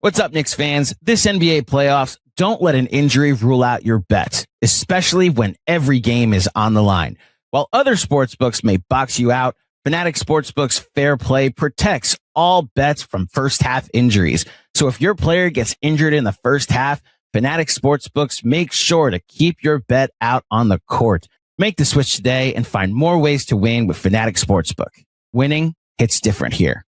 What's up, Knicks fans? This NBA playoffs, don't let an injury rule out your bet, especially when every game is on the line. While other sportsbooks may box you out, Fanatics Sportsbook's Fair Play protects all bets from first half injuries. So if your player gets injured in the first half, Fanatics Sportsbooks make sure to keep your bet out on the court. Make the switch today and find more ways to win with Fanatics Sportsbook. Winning hits different here.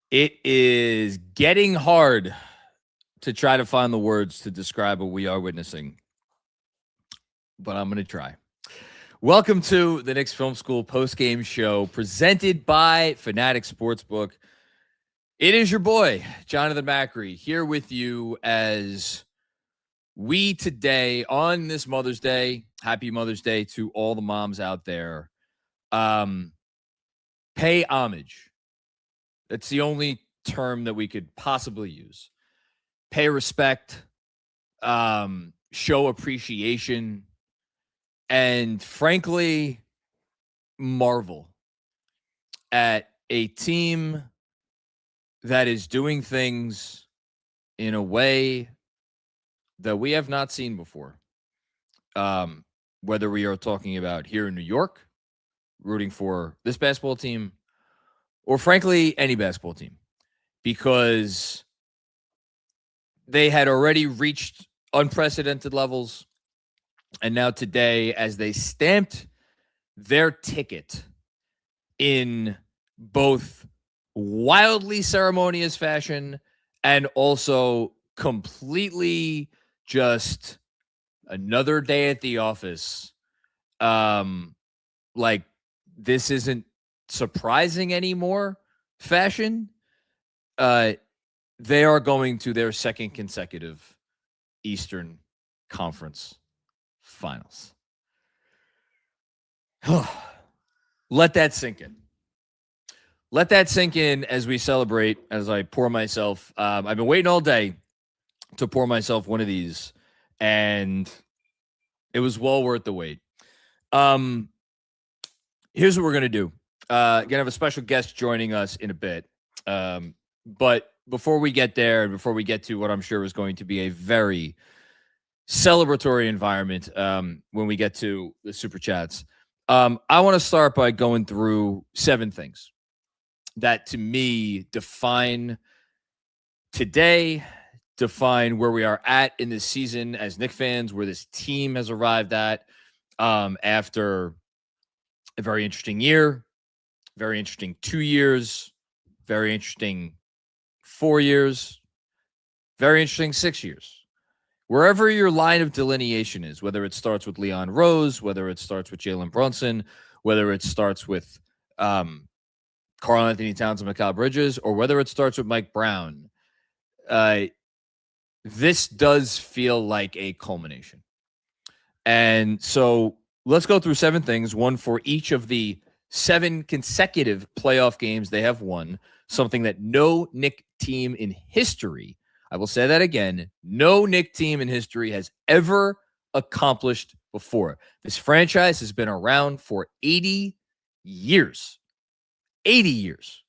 It is getting hard to try to find the words to describe what we are witnessing, but I'm going to try. Welcome to the Knicks Film School Postgame Show presented by Fanatics Sportsbook. It is your boy, Jonathan Macri, here with you as we today, on this Mother's Day, happy Mother's Day to all the moms out there, pay homage. That's the only term that we could possibly use. Pay respect, show appreciation, and frankly, marvel at a team that is doing things in a way that we have not seen before. Whether we are talking about here in New York, rooting for this basketball team, or frankly, any basketball team, because they had already reached unprecedented levels. And now today, as they stamped their ticket in both wildly ceremonious fashion and also completely just another day at the office, like this isn't surprising anymore fashion, they are going to their second consecutive Eastern Conference Finals. Let that sink in. Let that sink in as we celebrate, as I pour myself. I've been waiting all day to pour myself one of these, and it was well worth the wait. Here's what we're going to do. Gonna have a special guest joining us in a bit. But before we get there, and before we get to what I'm sure is going to be a very celebratory environment when we get to the Super Chats, I want to start by going through 7 things that to me define today, define where we are at in this season as Knicks fans, where this team has arrived at after a very interesting year, very interesting 2 years, very interesting 4 years, very interesting 6 years. Wherever your line of delineation is, whether it starts with Leon Rose, whether it starts with Jalen Brunson, whether it starts with Karl-Anthony Towns and Mikal Bridges, or whether it starts with Mike Brown, this does feel like a culmination. And so let's go through 7 things, one for each of the 7 consecutive playoff games they have won, something that no Knicks team in history, I will say that again, no Knicks team in history has ever accomplished before. This franchise has been around for 80 years. 80 years.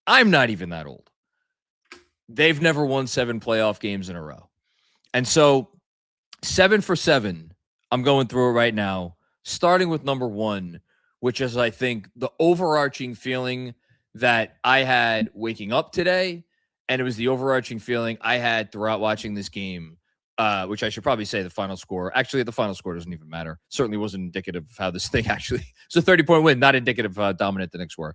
I'm not even that old. They've never won 7 playoff games in a row. And so 7 for 7, I'm going through it right now, starting with number 1, which is, I think, the overarching feeling that I had waking up today, and it was the overarching feeling I had throughout watching this game, which I should probably say the final score. Actually, the final score doesn't even matter. Certainly wasn't indicative of how this thing actually... It's a 30-point win, not indicative of how dominant the Knicks were.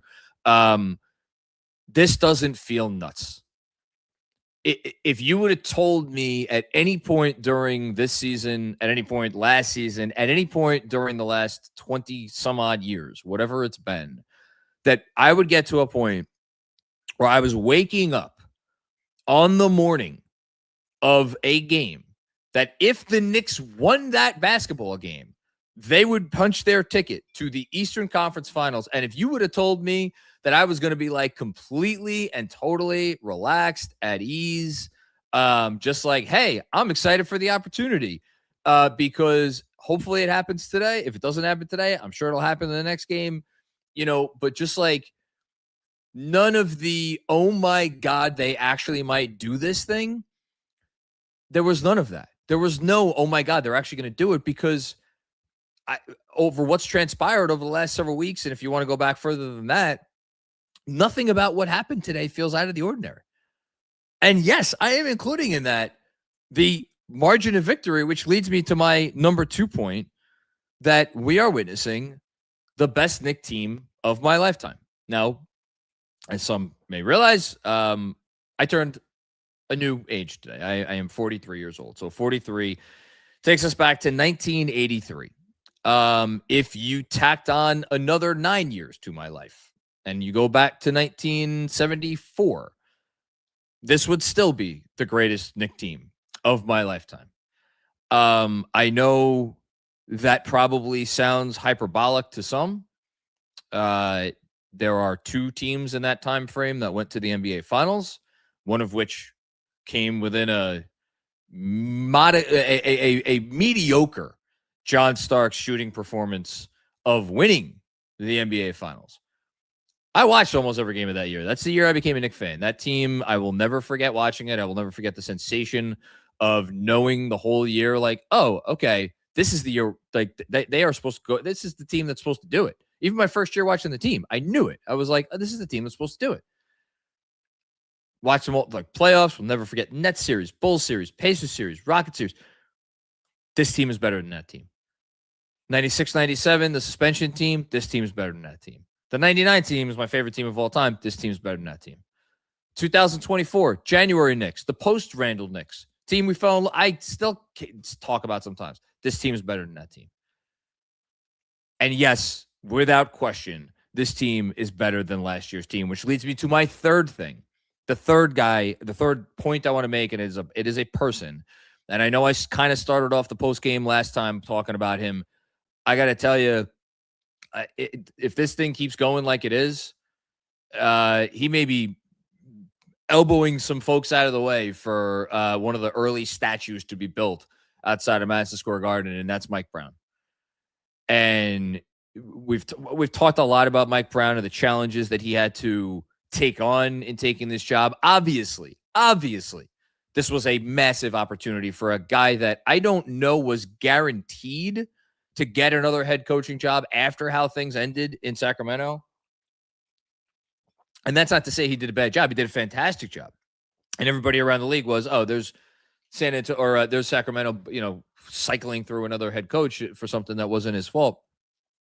This doesn't feel nuts. if you would have told me at any point during this season, at any point last season, at any point during the last 20 some odd years, whatever it's been, that I would get to a point where I was waking up on the morning of a game that if the Knicks won that basketball game, they would punch their ticket to the Eastern Conference Finals. And if you would have told me that I was going to be like completely and totally relaxed, at ease, just like, hey, I'm excited for the opportunity because hopefully it happens today. If it doesn't happen today, I'm sure it'll happen in the next game, but just like none of the, oh my God, they actually might do this thing. There was none of that. There was no, oh my God, they're actually going to do it, because over what's transpired over the last several weeks, and if you want to go back further than that, nothing about what happened today feels out of the ordinary. And yes, I am including in that the margin of victory, which leads me to my number 2 point, that we are witnessing the best Knicks team of my lifetime. Now, as some may realize, I turned a new age today. I am 43 years old. So 43 takes us back to 1983. If you tacked on another 9 years to my life and you go back to 1974, this would still be the greatest Knicks team of my lifetime. I know that probably sounds hyperbolic to some. There are 2 teams in that time frame that went to the NBA Finals, one of which came within a mediocre John Starks shooting performance of winning the NBA Finals. I watched almost every game of that year. That's the year I became a Knicks fan. That team, I will never forget watching it. I will never forget the sensation of knowing the whole year, like, oh, okay, this is the year, like, they are supposed to go. This is the team that's supposed to do it. Even my first year watching the team, I knew it. I was like, oh, this is the team that's supposed to do it. Watch them all, like playoffs. We'll never forget Nets series, Bulls series, Pacers series, Rocket series. This team is better than that team. 96, 97, the suspension team. This team is better than that team. The 99 team is my favorite team of all time. This team is better than that team. 2024, January Knicks, the post-Randall Knicks. Team we fell in love. I still talk about sometimes. This team is better than that team. And yes, without question, this team is better than last year's team, which leads me to my third thing. The third point I want to make, and it is a person. And I know I kind of started off the post game last time talking about him. I got to tell you, if this thing keeps going like it is, he may be elbowing some folks out of the way for one of the early statues to be built outside of Madison Square Garden, and that's Mike Brown. And we've talked a lot about Mike Brown and the challenges that he had to take on in taking this job. Obviously, this was a massive opportunity for a guy that I don't know was guaranteed to get another head coaching job after how things ended in Sacramento. And that's not to say he did a bad job. He did a fantastic job. And everybody around the league was, oh, there's San Antonio or there's Sacramento, cycling through another head coach for something that wasn't his fault.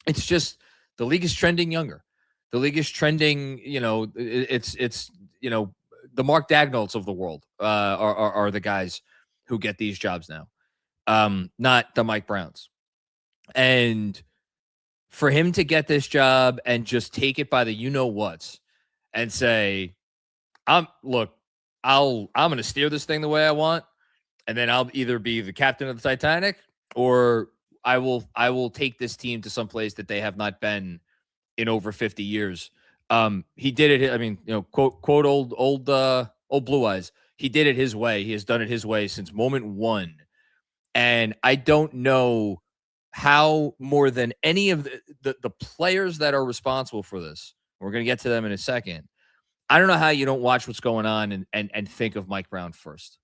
It's just the league is trending younger. The league is trending, it's the Mark Dagnalds of the world are the guys who get these jobs now, not the Mike Browns. And for him to get this job and just take it by the you-know-whats and say, I'm going to steer this thing the way I want, and then I'll either be the captain of the Titanic or I will take this team to some place that they have not been in over 50 years. He did it. I mean, quote old Blue Eyes. He did it his way. He has done it his way since moment one. And I don't know how more than any of the players that are responsible for this, we're going to get to them in a second. I don't know how you don't watch what's going on and think of Mike Brown first.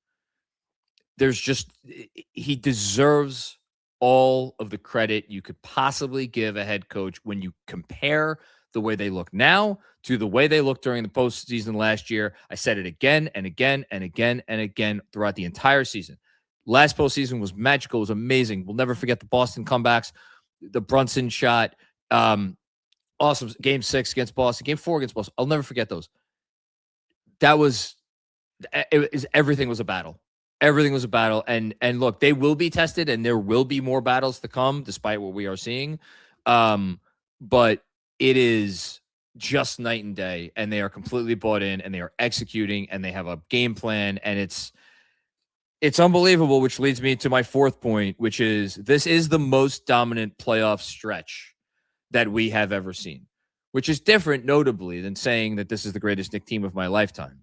He deserves all of the credit you could possibly give a head coach when you compare the way they look now to the way they looked during the postseason last year. I said it again and again and again and again throughout the entire season. Last postseason was magical. It was amazing. We'll never forget the Boston comebacks, the Brunson shot, awesome. Game 6 against Boston, Game 4 against Boston. I'll never forget those. That was everything was a battle. Everything was a battle. And look, they will be tested and there will be more battles to come despite what we are seeing. But it is just night and day, and they are completely bought in and they are executing and they have a game plan, and it's unbelievable, which leads me to my fourth point, which is this is the most dominant playoff stretch that we have ever seen, which is different notably than saying that this is the greatest Knicks team of my lifetime.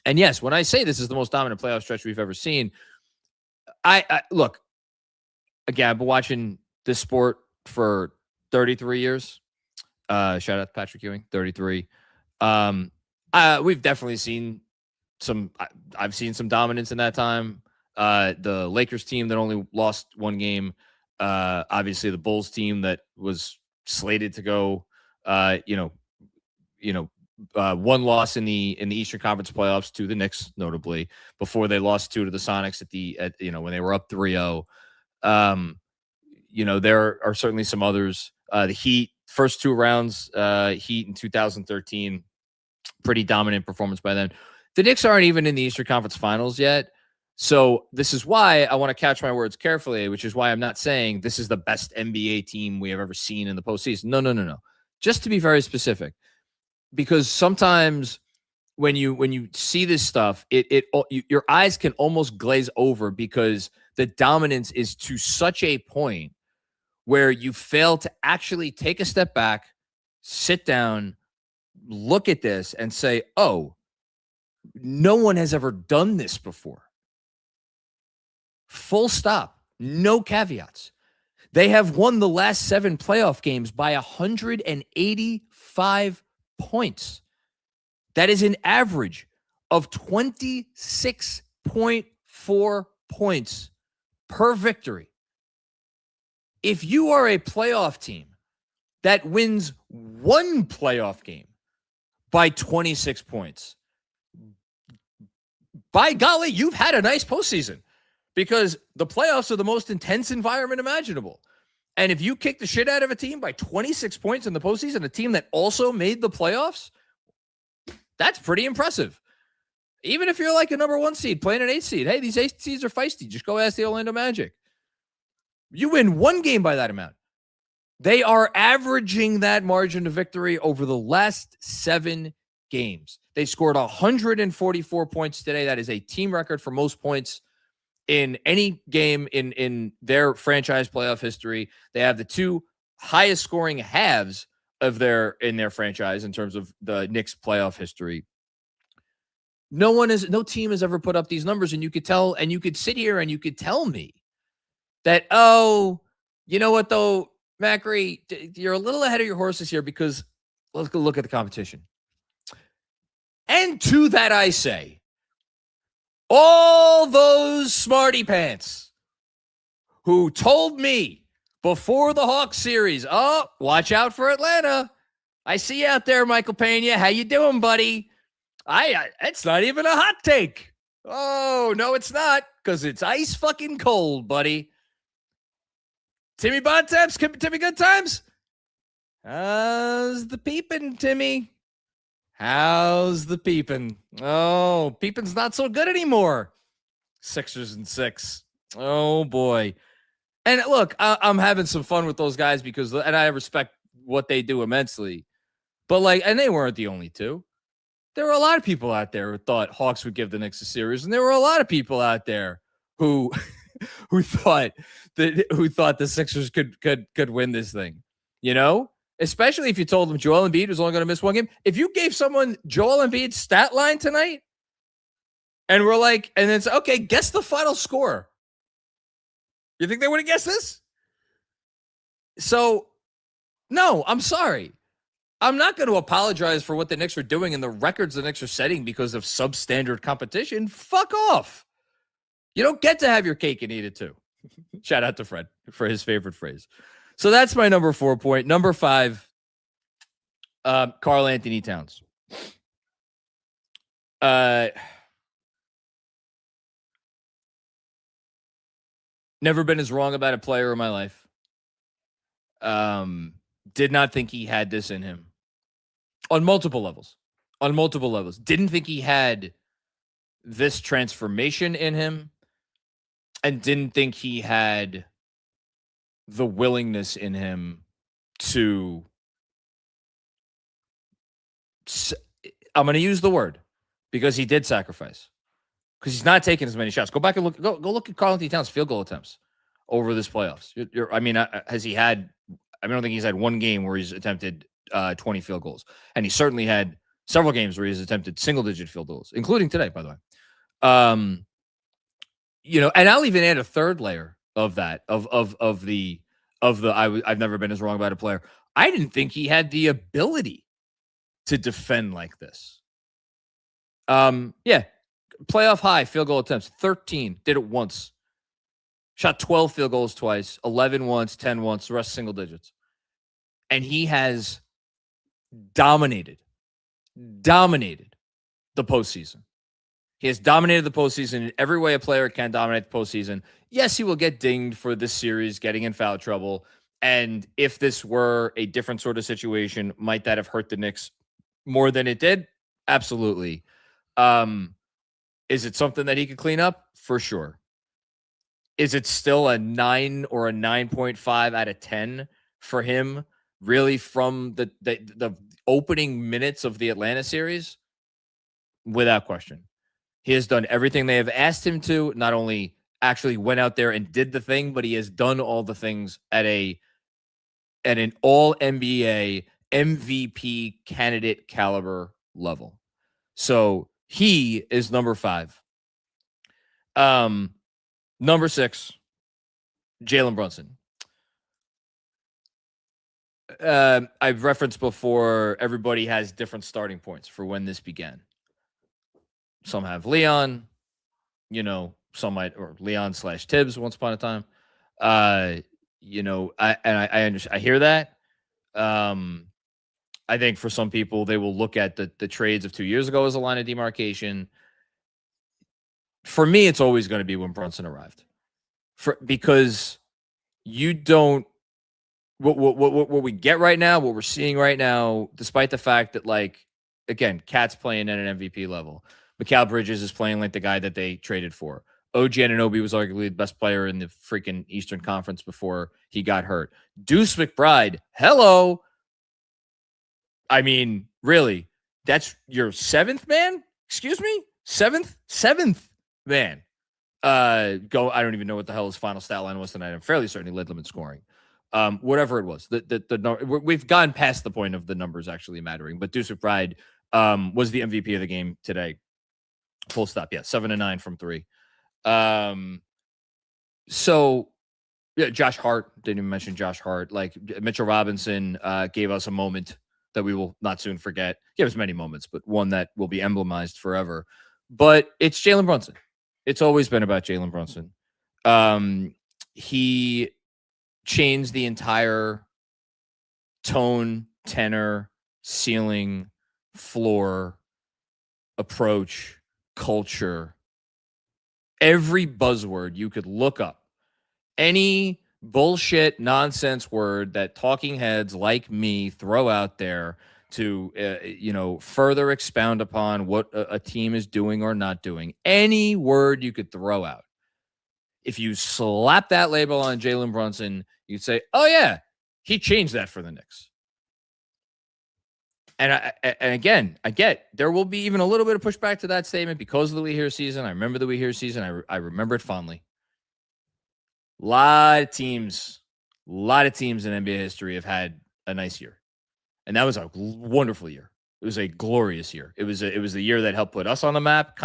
And yes, when I say this is the most dominant playoff stretch we've ever seen, I look, again, I've been watching this sport for 33 years. Shout out to Patrick Ewing, 33. We've definitely seen I've seen some dominance in that time. The Lakers team that only lost one game. Obviously the Bulls team that was slated to go, one loss in the Eastern Conference playoffs to the Knicks, notably, before they lost 2 to the Sonics when they were up 3-0. There are certainly some others. The Heat, first 2 rounds, Heat in 2013, pretty dominant performance by then. The Knicks aren't even in the Eastern Conference Finals yet. So this is why I want to catch my words carefully, which is why I'm not saying this is the best NBA team we have ever seen in the postseason. No. Just to be very specific, because sometimes when you see this stuff, your eyes can almost glaze over because the dominance is to such a point where you fail to actually take a step back, sit down, look at this and say, oh, no one has ever done this before. Full stop. No caveats. They have won the last 7 playoff games by 185 points. That is an average of 26.4 points per victory. If you are a playoff team that wins one playoff game by 26 points, by golly, you've had a nice postseason, because the playoffs are the most intense environment imaginable. And if you kick the shit out of a team by 26 points in the postseason, a team that also made the playoffs, that's pretty impressive. Even if you're like a number 1 seed playing an 8 seed, hey, these 8 seeds are feisty. Just go ask the Orlando Magic. You win one game by that amount. They are averaging that margin of victory over the last 7 games. They scored 144 points today. That is a team record for most points in any game in their franchise playoff history. They have the 2 highest scoring halves of their franchise in terms of the Knicks playoff history. No team has ever put up these numbers, and you could tell, and you could sit here and you could tell me that, oh, you know what though, Macri, you're a little ahead of your horses here, because let's go look at the competition. And to that I say, all those smarty pants who told me before the Hawks series, oh, watch out for Atlanta. I see you out there, Michael Pena. How you doing, buddy? It's not even a hot take. Oh, no, it's not, because it's ice fucking cold, buddy. Timmy Bontemps, Timmy Good Times. How's the peeping, Timmy? How's the peeping? Oh, peeping's not so good anymore. Sixers and 6. Oh, boy. And look, I'm having some fun with those guys and I respect what they do immensely. But and they weren't the only 2. There were a lot of people out there who thought Hawks would give the Knicks a series, and there were a lot of people out there who thought the Sixers could win this thing. Especially if you told them Joel Embiid was only going to miss one game. If you gave someone Joel Embiid's stat line tonight, and we're like, and it's okay, guess the final score. You think they would have guessed this? So, no, I'm sorry. I'm not going to apologize for what the Knicks are doing and the records the Knicks are setting because of substandard competition. Fuck off. You don't get to have your cake and eat it too. Shout out to Fred for his favorite phrase. So that's my number 4 point. Number 5, Karl-Anthony Towns. Never been as wrong about a player in my life. Did not think he had this in him. On multiple levels. Didn't think he had this transformation in him and didn't think he had the willingness in him to, I'm going to use the word because he did sacrifice, because he's not taking as many shots. Go back and look at Karl-Anthony Towns' field goal attempts over this playoffs. Has he had, I don't think he's had one game where he's attempted 20 field goals. And he certainly had several games where he's attempted single-digit field goals, including today, by the way. And I'll even add a third layer of that, I've never been as wrong about a player. I didn't think he had the ability to defend like this. Playoff high field goal attempts, 13. Did it once. Shot 12 field goals twice, 11 once, 10 once, the rest single digits. And he has dominated the postseason. He has dominated the postseason in every way a player can dominate the postseason. Yes, he will get dinged for this series, getting in foul trouble. And if this were a different sort of situation, might that have hurt the Knicks more than it did? Absolutely. Is it something that he could clean up? For sure. Is it still a 9 or a 9.5 out of 10 for him, really, from the opening minutes of the Atlanta series? Without question. He has done everything they have asked him to, not only actually went out there and did the thing, but he has done all the things at an all-NBA MVP candidate caliber level. So he is number 5. Number 6, Jalen Brunson. I've referenced before, everybody has different starting points for when this began. Some have Leon, some might, or Leon / Tibbs once upon a time. I understand. I hear that. I think for some people, they will look at the trades of 2 years ago as a line of demarcation. For me, it's always going to be when Brunson arrived, because you don't, what we get right now, what we're seeing right now, despite the fact that, again, Cat's playing at an MVP level. Mikal Bridges is playing like the guy that they traded for. OG Anunoby was arguably the best player in the freaking Eastern Conference before he got hurt. Deuce McBride, hello. I mean, really, that's your 7th man? Excuse me? 7th man. I don't even know what the hell his final stat line was tonight. I'm fairly certain he led them in scoring. Whatever it was. We've gone past the point of the numbers actually mattering, but Deuce McBride was the MVP of the game today. Full stop. Yeah, 7 and 9 from 3. So yeah, Josh Hart, didn't even mention Josh Hart. Mitchell Robinson gave us a moment that we will not soon forget. Gave us many moments, but one that will be emblemized forever. But it's Jalen Brunson. It's always been about Jalen Brunson. He changed the entire tone, tenor, ceiling, floor, approach, culture, every buzzword you could look up, any bullshit nonsense word that talking heads like me throw out there to further expound upon what a team is doing or not doing, any word you could throw out, if you slap that label on Jalen Brunson, you'd say, oh yeah, he changed that for the Knicks. And again, I get there will be even a little bit of pushback to that statement because of the We Here season. I remember the We Here season. I remember it fondly. A lot of teams in NBA history have had a nice year. And that was a wonderful year. It was a glorious year. It was the year that helped put us on the map.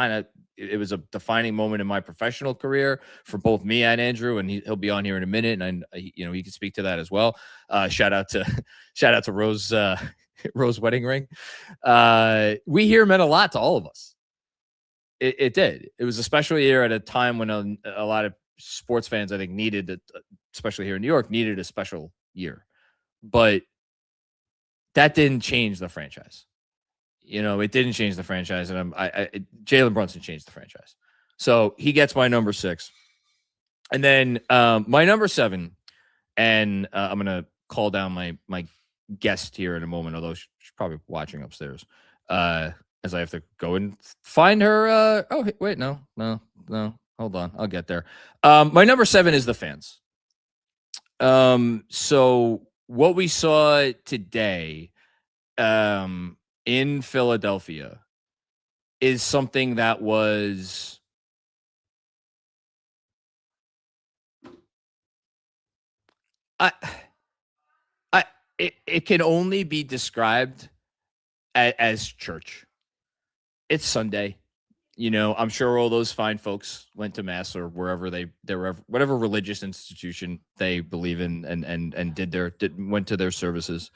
It was a defining moment in my professional career for both me and Andrew, and he'll be on here in a minute, and he can speak to that as well. Shout out to Rose. Rose wedding ring. We Here meant a lot to all of us. It did. It was a special year at a time when a lot of sports fans, I think, needed it, especially here in New York, needed a special year. But that didn't change the franchise. It didn't change the franchise, and Jalen Brunson changed the franchise. So he gets my number 6, and then my number 7, and I'm gonna call down my guest here in a moment, although she's probably watching upstairs. as I have to go and find her. Oh, wait, no. Hold on. I'll get there. My number 7 is the fans. So what we saw today in Philadelphia is something that was it can only be described as church. It's Sunday. I'm sure all those fine folks went to mass or wherever whatever religious institution they believe in and went to their services.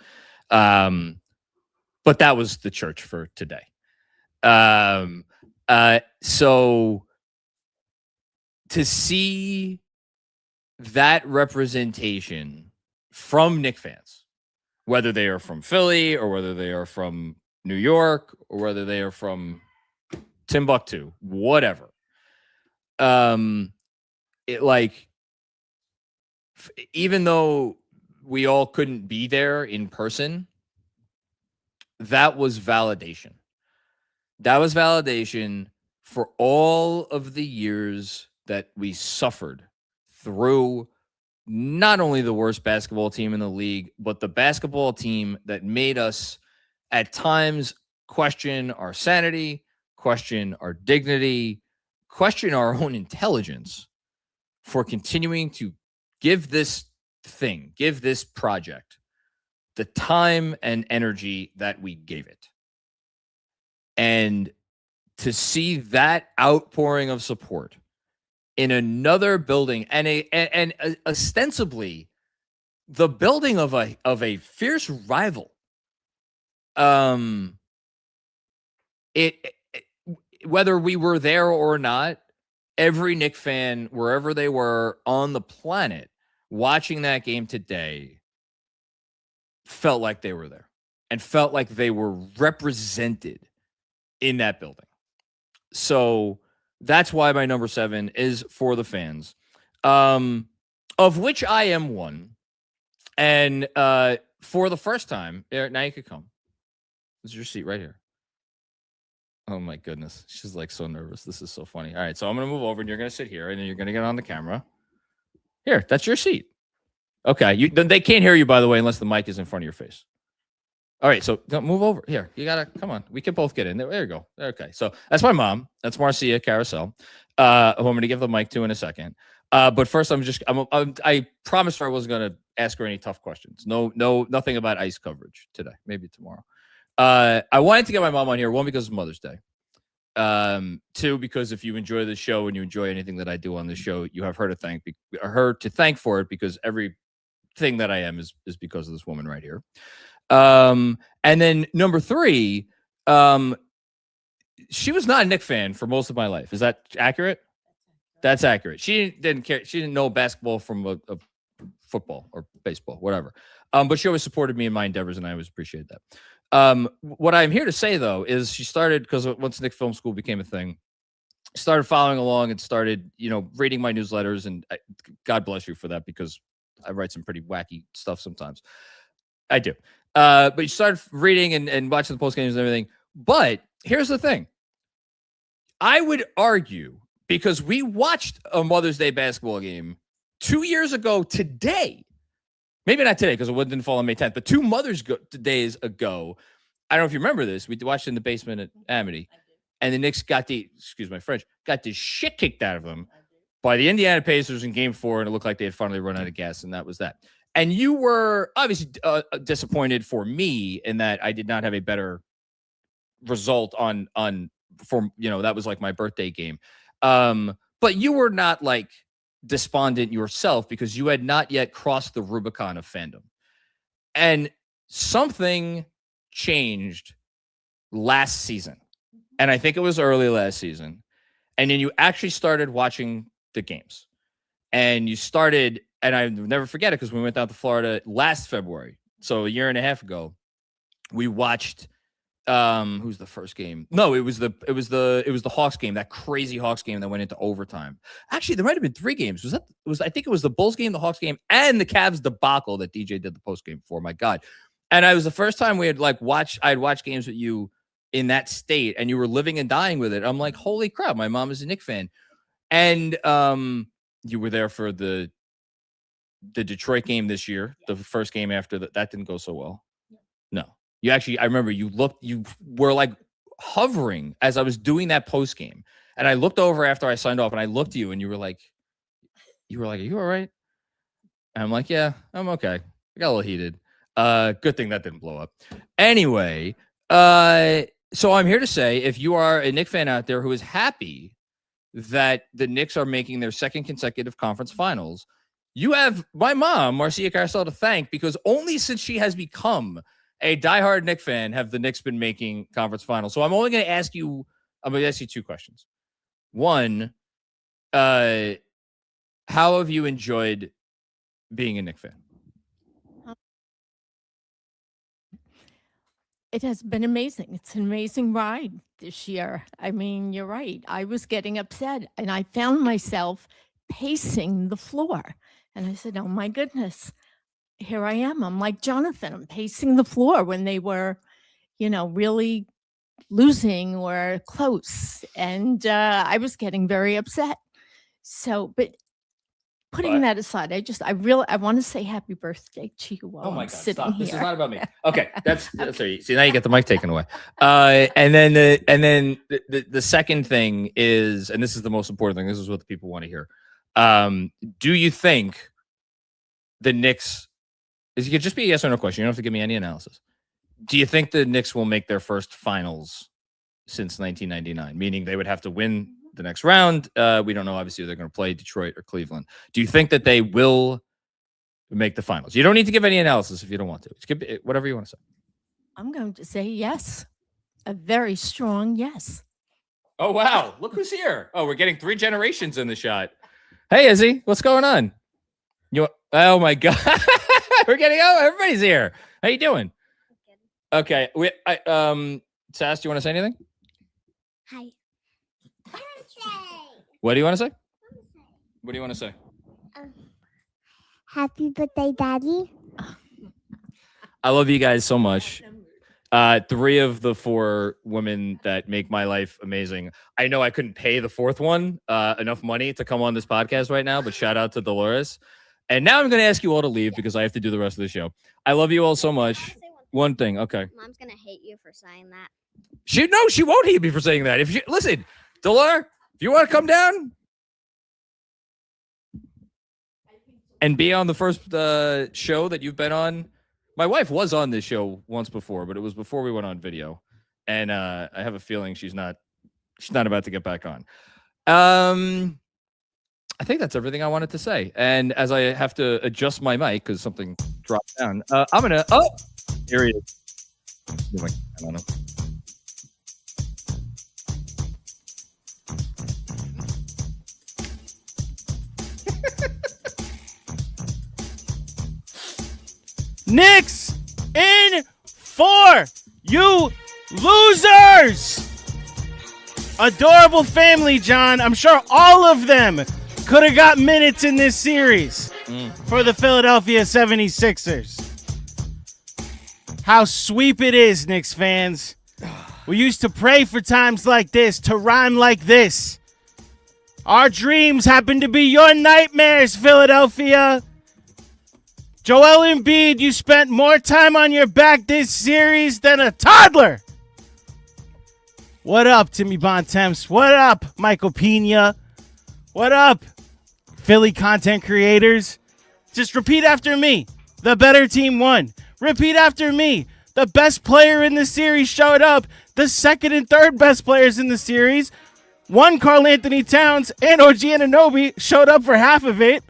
But that was the church for today. So to see that representation from Knicks fans, whether they are from Philly or whether they are from New York or whether they are from Timbuktu, whatever. Even though we all couldn't be there in person, that was validation. That was validation for all of the years that we suffered through not only the worst basketball team in the league, but the basketball team that made us at times question our sanity, question our dignity, question our own intelligence for continuing to give this project the time and energy that we gave it. And to see that outpouring of support in another building and ostensibly the building of a fierce rival, whether we were there or not, every Knicks fan, wherever they were on the planet, watching that game today, felt like they were there and felt like they were represented in that building. So that's why my number 7 is for the fans, of which I am one. And for the first time, now you could come. This is your seat right here. Oh my goodness. She's like so nervous. This is so funny. All right. So I'm going to move over and you're going to sit here and then you're going to get on the camera. Here, that's your seat. Okay. They can't hear you, by the way, unless the mic is in front of your face. All right. So don't move over here. You got to come on. We can both get in there. There you go. Okay. So that's my mom. That's Marcia Carousel, who I'm going to give the mic to in a second. But first I promised her I wasn't going to ask her any tough questions. Nothing about ice coverage today. Maybe tomorrow. I wanted to get my mom on here, 1, because it's Mother's Day. 2, because if you enjoy the show and you enjoy anything that I do on the show, you have her to thank for it, because everything that I am is because of this woman right here. And then number 3, she was not a Knicks fan for most of my life. Is that accurate? That's accurate. She didn't care. She didn't know basketball from a football or baseball, whatever. But she always supported me in my endeavors, and I always appreciate that. What I'm here to say, though, is she started, because once Knicks Film School became a thing, started following along and started, reading my newsletters. And God bless you for that, because I write some pretty wacky stuff sometimes. I do. But you started reading and watching the post games and everything. But here's the thing. I would argue, because we watched a Mother's Day basketball game 2 years ago today. Maybe not today, because it didn't fall on May 10th, but 2 Mother's Days ago. I don't know if you remember this. We watched in the basement at Amity, and the Knicks got excuse my French, got the shit kicked out of them by the Indiana Pacers in Game 4, and it looked like they had finally run out of gas, and that was that. And you were obviously disappointed for me in that I did not have a better result on that was like my birthday game. But you were not like despondent yourself, because you had not yet crossed the Rubicon of fandom. And something changed last season. And I think it was early last season. And then you actually started watching the games. And you started, and I'll never forget it, because we went down to Florida last February. So a year and a half ago, we watched who's the first game? No, it was the Hawks game, that crazy Hawks game that went into overtime. Actually, there might have been 3 games. I think it was the Bulls game, the Hawks game, and the Cavs debacle that DJ did the post game for. My God. And I was the first time we had I'd watched games with you in that state and you were living and dying with it. I'm like, holy crap, my mom is a Knicks fan. And you were there for the Detroit game this year, the first game after that didn't go so well. No, you actually, I remember you were like hovering as I was doing that post game. And I looked over after I signed off and I looked at you and you were like, are you all right? And I'm like, yeah, I'm okay. I got a little heated. Good thing that didn't blow up. Anyway, so I'm here to say, if you are a Knicks fan out there who is happy that the Knicks are making their second consecutive conference finals, you have my mom, Marcia Carcel, to thank, because only since she has become a diehard Knicks fan have the Knicks been making conference finals. So I'm only going to ask you, I'm going to ask you two questions. One, how have you enjoyed being a Knicks fan? It has been amazing. It's an amazing ride this year. I mean, you're right. I was getting upset and I found myself pacing the floor. And I said, oh my goodness, here I am. I'm like Jonathan. I'm pacing the floor when they were, really losing or close. And I was getting very upset. So, but putting that aside, I want to say happy birthday to you while I'm sitting here. This is not about me. Okay, that's sorry. See, now you get the mic taken away. And then the second thing is, and this is the most important thing. This is what the people want to hear. Do you think the Knicks? It could just be a yes or no question. You don't have to give me any analysis. Do you think the Knicks will make their first finals since 1999? Meaning they would have to win the next round. We don't know, obviously, they're going to play Detroit or Cleveland. Do you think that they will make the finals? You don't need to give any analysis if you don't want to. Just give whatever you want to say. I'm going to say yes. A very strong yes. Oh, wow. Look who's here. Oh, we're getting 3 generations in the shot. Hey, Izzy, what's going on? Oh, my God. Everybody's here. How you doing? Okay. Sass, do you want to say anything? Hi. What do you want to say? What do you want to say? Happy birthday, Daddy. I love you guys so much. 3 of the 4 women that make my life amazing. I know I couldn't pay the 4th one enough money to come on this podcast right now, but shout out to Dolores. And now I'm going to ask you all to leave because I have to do the rest of the show. I love you all so much. One thing. Okay. Mom's going to hate you for saying that. She won't hate me for saying that. Listen, Dolores, if you want to come down and be on the first show that you've been on, my wife was on this show once before, but it was before we went on video, and I have a feeling she's not about to get back on. I think that's everything I wanted to say. And as I have to adjust my mic because something dropped down, I'm gonna. Oh, here he is. I don't know. Knicks in 4, you losers! Adorable family, John. I'm sure all of them could have got minutes in this series for the Philadelphia 76ers. How sweep it is, Knicks fans. We used to pray for times like this, to rhyme like this. Our dreams happen to be your nightmares, Philadelphia. Joel Embiid, you spent more time on your back this series than a toddler. What up, Timmy Bontemps? What up, Michael Pena? What up, Philly content creators? Just repeat after me. The better team won. Repeat after me. The best player in the series showed up. The second and third best players in the series. One, Karl-Anthony Towns and OG Anunoby showed up for half of it.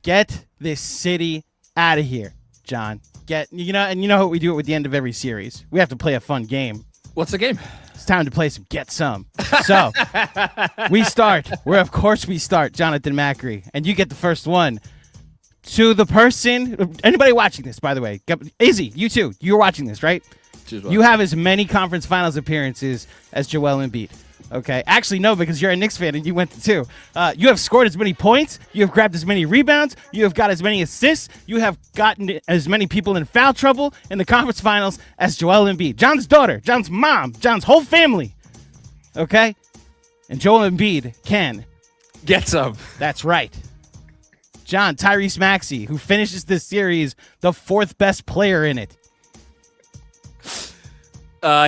Get this city out of here, John. You know what we do at the end of every series? We have to play a fun game. What's the game? It's time to play some Get Some. So, we start. Of course we start, Jonathan Macri. And you get the first one. To the person, anybody watching this, by the way. Izzy, you too. You're watching this, right? You have as many conference finals appearances as Joel Embiid. Okay. Actually, no, because you're a Knicks fan and you went to 2. You have scored as many points. You have grabbed as many rebounds. You have got as many assists. You have gotten as many people in foul trouble in the conference finals as Joel Embiid. John's daughter, John's mom, John's whole family. Okay? And Joel Embiid can get some. That's right. John, Tyrese Maxey, who finishes this series the 4th best player in it.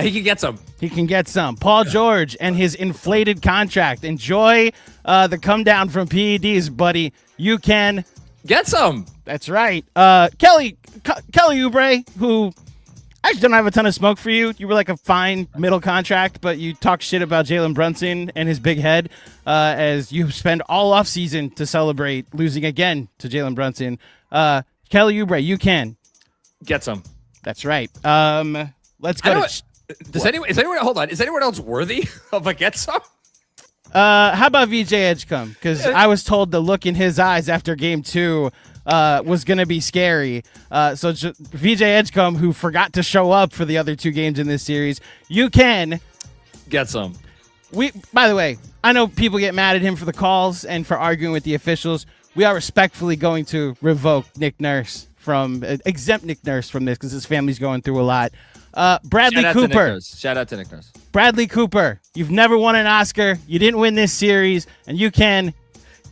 He can get some. He can get some. Paul George and his inflated contract. Enjoy the come down from PEDs, buddy. You can get some. That's right. Kelly Oubre, who actually don't have a ton of smoke for you. You were like a fine middle contract, but you talk shit about Jalen Brunson and his big head as you spend all offseason to celebrate losing again to Jalen Brunson. Kelly Oubre, you can get some. That's right. Let's go to... Is anyone else worthy of a get some? How about VJ Edgecombe? Because I was told the look in his eyes after game 2 was going to be scary. So VJ Edgecombe, who forgot to show up for the other 2 games in this series, you can get some. By the way, I know people get mad at him for the calls and for arguing with the officials. We are respectfully going to revoke Nick Nurse exempt Nick Nurse from this because his family's going through a lot. Bradley Cooper. Shout out to Nick Nurse. Bradley Cooper, you've never won an Oscar. You didn't win this series, and you can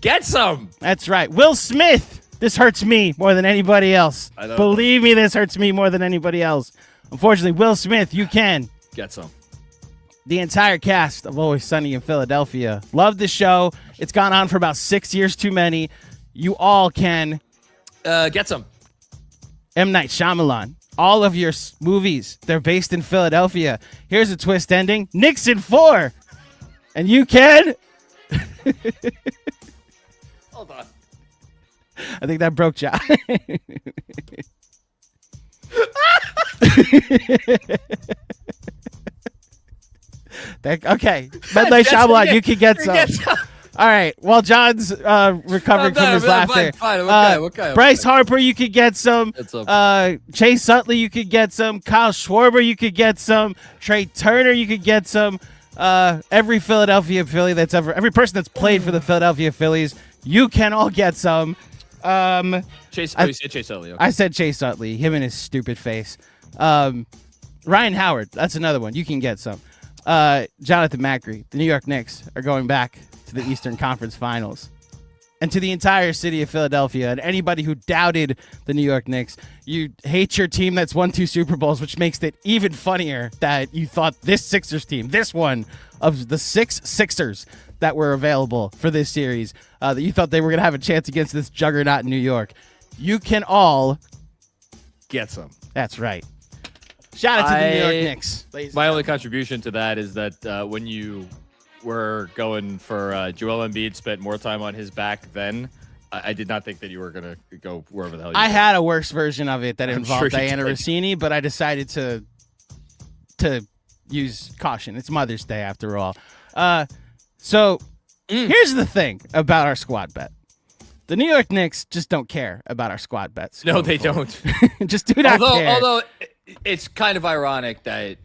get some. That's right. Will Smith, this hurts me more than anybody else. Believe me, this hurts me more than anybody else. Unfortunately, Will Smith, you can get some. The entire cast of Always Sunny in Philadelphia love the show. It's gone on for about 6 years too many. You all can get some. M. Night Shyamalan. All of your movies, they're based in Philadelphia. Here's a twist ending. Knicks in 4. And you can... Hold on. I think that broke John. Okay. M. Night Shyamalan, you can get some. All right. While John's recovering from his laughter. Fine. Okay. Bryce Harper, you could get some. Chase Utley, you could get some. Kyle Schwarber, you could get some. Trey Turner, you could get some. Every Philadelphia Philly every person that's played for the Philadelphia Phillies, you can all get some. You said Chase Utley. Okay. I said Chase Utley. Him and his stupid face. Ryan Howard, that's another one. You can get some. Jonathan Macri, the New York Knicks are going back to the Eastern Conference Finals. And to the entire city of Philadelphia and anybody who doubted the New York Knicks, you hate your team that's won 2 Super Bowls, which makes it even funnier that you thought this Sixers team, this one of the 6 Sixers that were available for this series, that you thought they were going to have a chance against this juggernaut in New York. You can all get some. That's right. Shout out to the New York Knicks. My only contribution to that is that when you were going for Joel Embiid spent more time on his back then, I did not think that you were going to go wherever the hell you I were. had a worse version of it that involved sure Diana Rossini, but I decided to use caution. It's Mother's Day after all. So here's the thing about our squad bet. The New York Knicks just don't care about our squad bets. No, they don't. Just do not care. Although it's kind of ironic that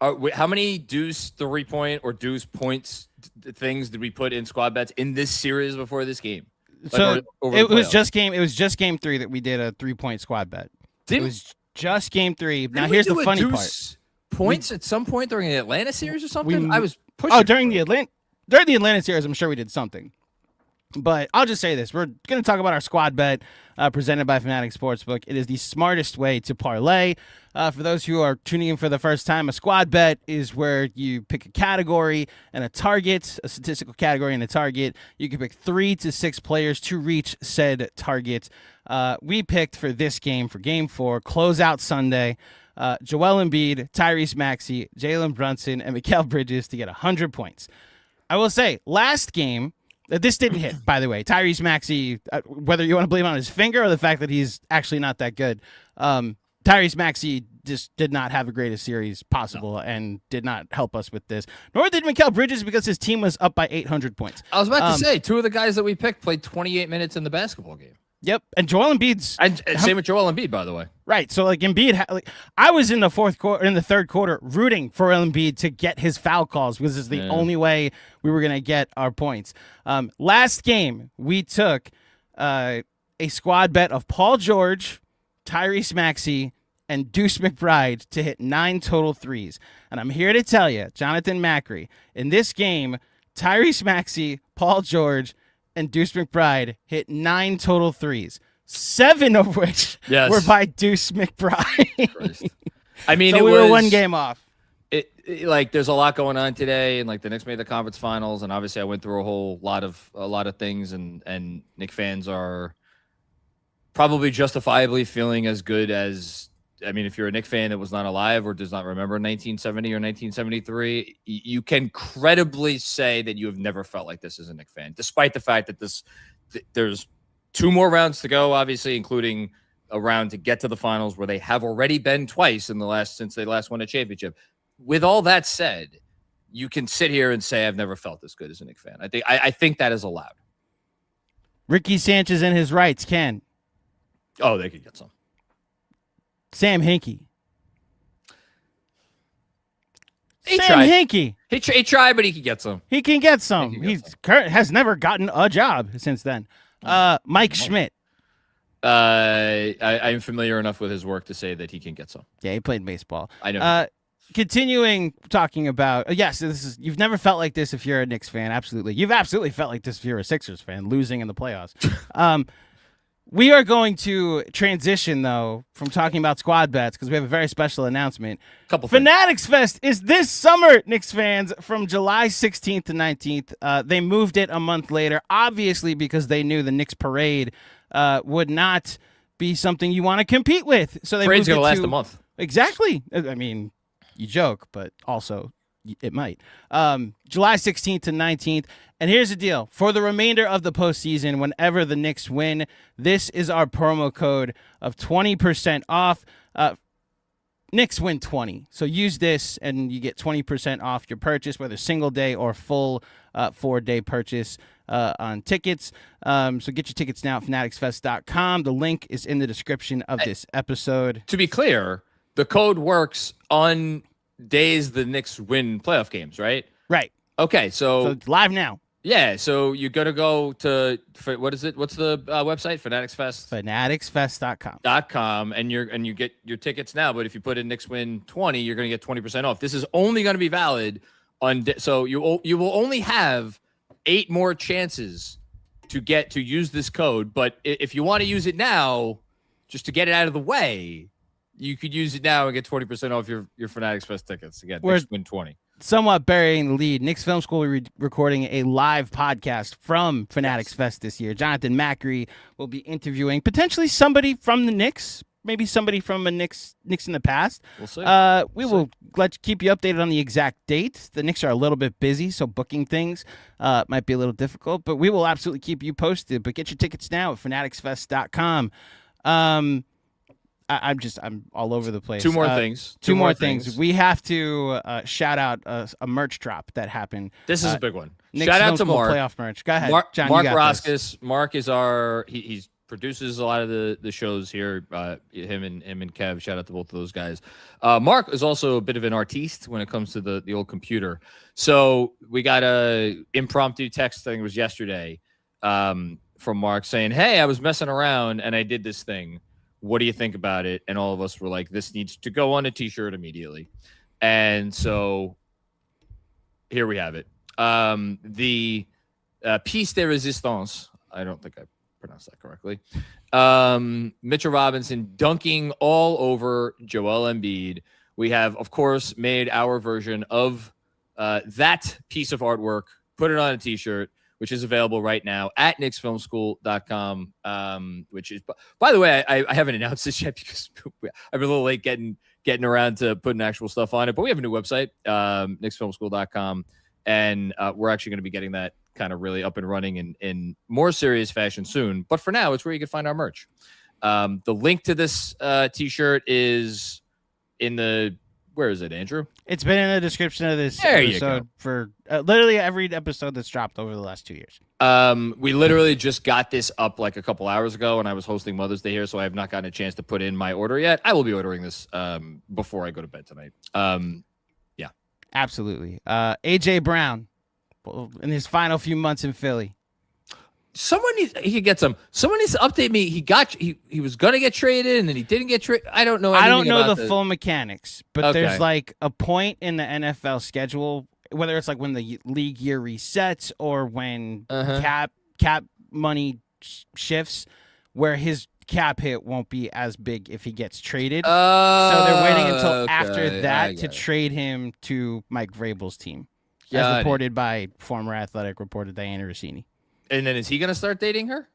how many deuce 3-point or deuce points things did we put in squad bets in this series before this game? So it was just game 3 that we did a 3-point squad bet. It was just game 3. Now here's the funny part. Points at some point during the Atlanta series or something? I was pushing. Oh, during the Atlanta series, I'm sure we did something. But I'll just say this. We're going to talk about our squad bet presented by Fanatics Sportsbook. It is the smartest way to parlay. For those who are tuning in for the first time, a squad bet is where you pick a category and a target, a statistical category and a target. You can pick 3 to 6 players to reach said target. We picked for this game, for Game 4, closeout Sunday, Joel Embiid, Tyrese Maxey, Jalen Brunson, and Mikal Bridges to get 100 points. I will say, last game, this didn't hit, by the way. Tyrese Maxey, whether you want to blame it on his finger or the fact that he's actually not that good, Tyrese Maxey just did not have the greatest series possible and did not help us with this. Nor did Mikal Bridges because his team was up by 800 points. I was about to say, 2 of the guys that we picked played 28 minutes in the basketball game. Yep. And Joel Embiid's And same with Joel Embiid, by the way. right. So like Embiid, I was in the third quarter rooting for Embiid to get his foul calls because it's the only way we were going to get our points. Last game, we took a squad bet of Paul George, Tyrese Maxey, and Deuce McBride to hit 9 total threes. And I'm here to tell you, Jonathan Macri, in this game, Tyrese Maxey, Paul George, and Deuce McBride hit 9 total threes, 7 of which were by Deuce McBride. I mean, so we were one game off. Like there's a lot going on today, and like the Knicks made the conference finals, and obviously I went through a lot of things, and Knicks fans are probably justifiably feeling as good as, I mean, if you're a Knicks fan that was not alive or does not remember 1970 or 1973, you can credibly say that you have never felt like this as a Knicks fan, despite the fact that there's 2 more rounds to go, obviously, including a round to get to the finals where they have already been twice since they last won a championship. With all that said, you can sit here and say I've never felt this good as a Knicks fan. I think that is allowed. Ricky Sanchez and his rights can. Oh, they could get some. Sam Hinkie. He Sam tried. Hinkie. He tried, but he could get some. He can get some. Has never gotten a job since then. Mike Schmidt. I'm familiar enough with his work to say that he can get some. Yeah, he played baseball. I know. Continuing talking about, yes, you've never felt like this if you're a Knicks fan. Absolutely. You've absolutely felt like this if you're a Sixers fan, losing in the playoffs. We are going to transition, though, from talking about squad bets because we have a very special announcement. Fanatics Fest is this summer, Knicks fans, from July 16th to 19th. They moved it a month later, obviously because they knew the Knicks parade would not be something you want to compete with. So they Parade's moved going it to last a month. Exactly. I mean, you joke, but also it might. July 16th to 19th. And here's the deal. For the remainder of the postseason, whenever the Knicks win, this is our promo code of 20% off. Knicks win 20. So use this and you get 20% off your purchase, whether single day or full 4-day purchase on tickets. So get your tickets now at fanaticsfest.com. The link is in the description of this episode. To be clear, the code works on days the Knicks win playoff games, right? Right. Okay, so it's live now. Yeah, so you're going to go to, what is it? What's the website? Fanatics Fest? Fanaticsfest.com. And you get your tickets now, but if you put in Knicks win 20, you're going to get 20% off. This is only going to be valid on, so you will only have 8 more chances to use this code, but if you want to use it now, just to get it out of the way, you could use it now and get 20% off your Fanatics Fest tickets. Again, Knicks win 20. Somewhat burying the lead, Knicks Film School will be recording a live podcast from Fanatics Fest this year. Jonathan Macri will be interviewing potentially somebody from the Knicks, maybe somebody from a Knicks in the past. We'll see. We will keep you updated on the exact date. The Knicks are a little bit busy, so booking things might be a little difficult, but we will absolutely keep you posted. But get your tickets now at fanaticsfest.com. I'm all over the place. Two more things. Two more things. We have to shout out a merch drop that happened. This is a big one. Knicks Shout out to Film School Mark. Playoff merch. Go ahead, John. Mark Roskis. Mark is he produces a lot of the shows here. Him and Kev. Shout out to both of those guys. Mark is also a bit of an artiste when it comes to the old computer. So we got a impromptu text. I think it was yesterday from Mark saying, "Hey, I was messing around and I did this thing. What do you think about it?" And all of us were like, this needs to go on a t-shirt immediately. And so here we have it. The piece de resistance, I don't think I pronounced that correctly. Mitchell Robinson dunking all over Joel Embiid. We have, of course, made our version of that piece of artwork, put it on a t-shirt, which is available right now at knicksfilmschool.com, which is, by the way, I haven't announced this yet because I've been a little late getting around to putting actual stuff on it, but we have a new website, knicksfilmschool.com, and we're actually going to be getting that kind of really up and running in more serious fashion soon. But for now, it's where you can find our merch. The link to this t-shirt is in the Where is it, Andrew? It's been in the description of this There you episode for literally every episode that's dropped over the last 2 years. We literally just got this up like a couple hours ago, and I was hosting Mother's Day here, so I have not gotten a chance to put in my order yet. I will be ordering this before I go to bed tonight. Yeah. Absolutely. AJ Brown in his final few months in Philly. Someone needs to update me. He was gonna get traded and then he didn't get traded. I don't know. I don't know the full mechanics, but Okay. there's like a point in the NFL schedule, whether it's like when the league year resets or when cap money shifts, where his cap hit won't be as big if he gets traded. So they're waiting until after that to trade him to Mike Vrabel's team, as reported by former Athletic reporter Diana Rossini. And then is he going to start dating her?